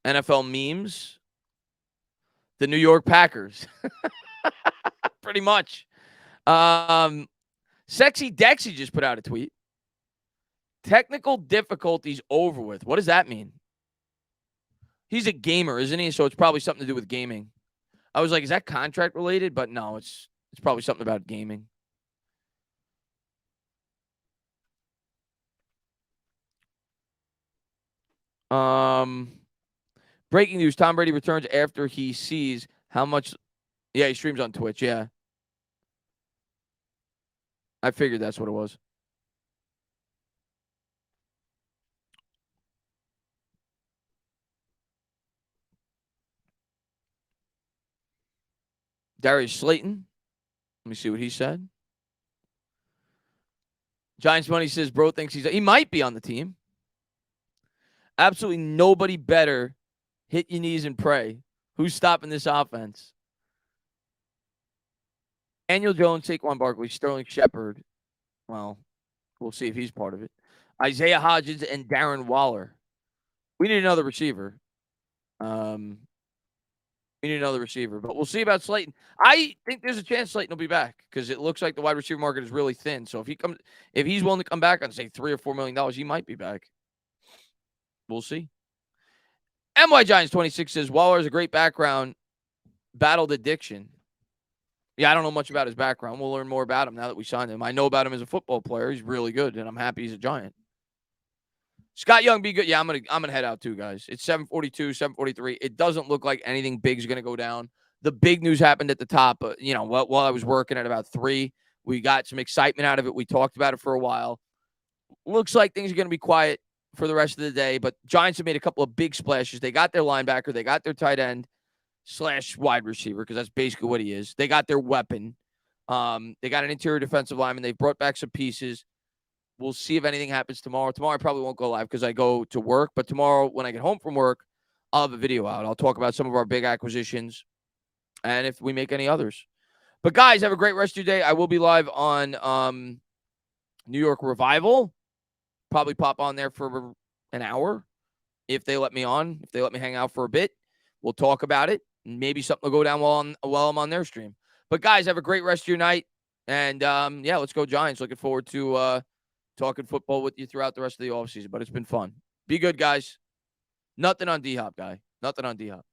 NFL memes. The New York Packers. Pretty much. Sexy Dexy just put out a tweet. Technical difficulties over with. What does that mean? He's a gamer, isn't he? So it's probably something to do with gaming. I was like, is that contract related? But no, it's probably something about gaming. Breaking news, Tom Brady returns after he sees how much. Yeah, he streams on Twitch, yeah. I figured that's what it was. Darius Slayton. Let me see what he said. Giants Money says, bro thinks he might be on the team. Absolutely nobody better. Hit your knees and pray. Who's stopping this offense? Daniel Jones, Saquon Barkley, Sterling Shepard. Well, we'll see if he's part of it. Isaiah Hodgins and Darren Waller. We need another receiver. We need another receiver, but we'll see about Slayton. I think there's a chance Slayton will be back because it looks like the wide receiver market is really thin. So if he's willing to come back on say $3 or $4 million, he might be back. We'll see. MY Giants 26 says Waller has a great background, battled addiction. Yeah, I don't know much about his background. We'll learn more about him now that we signed him. I know about him as a football player. He's really good, and I'm happy he's a Giant. Scott Young, be good. Yeah, I'm gonna head out too, guys. It's 7:42, 7:43. It doesn't look like anything big is gonna go down. The big news happened at the top. While I was working at about 3, we got some excitement out of it. We talked about it for a while. Looks like things are gonna be quiet for the rest of the day. But Giants have made a couple of big splashes. They got their linebacker. They got their tight end / wide receiver because that's basically what he is. They got their weapon. They got an interior defensive lineman. They've brought back some pieces. We'll see if anything happens tomorrow. Tomorrow I probably won't go live because I go to work. But tomorrow when I get home from work, I'll have a video out. I'll talk about some of our big acquisitions and if we make any others. But, guys, have a great rest of your day. I will be live on New York Revival. Probably pop on there for an hour if they let me on. If they let me hang out for a bit, we'll talk about it. Maybe something will go down while I'm on their stream. But, guys, have a great rest of your night. And, let's go Giants. Looking forward to talking football with you throughout the rest of the offseason, but it's been fun. Be good, guys. Nothing on D-Hop, guy. Nothing on D-Hop.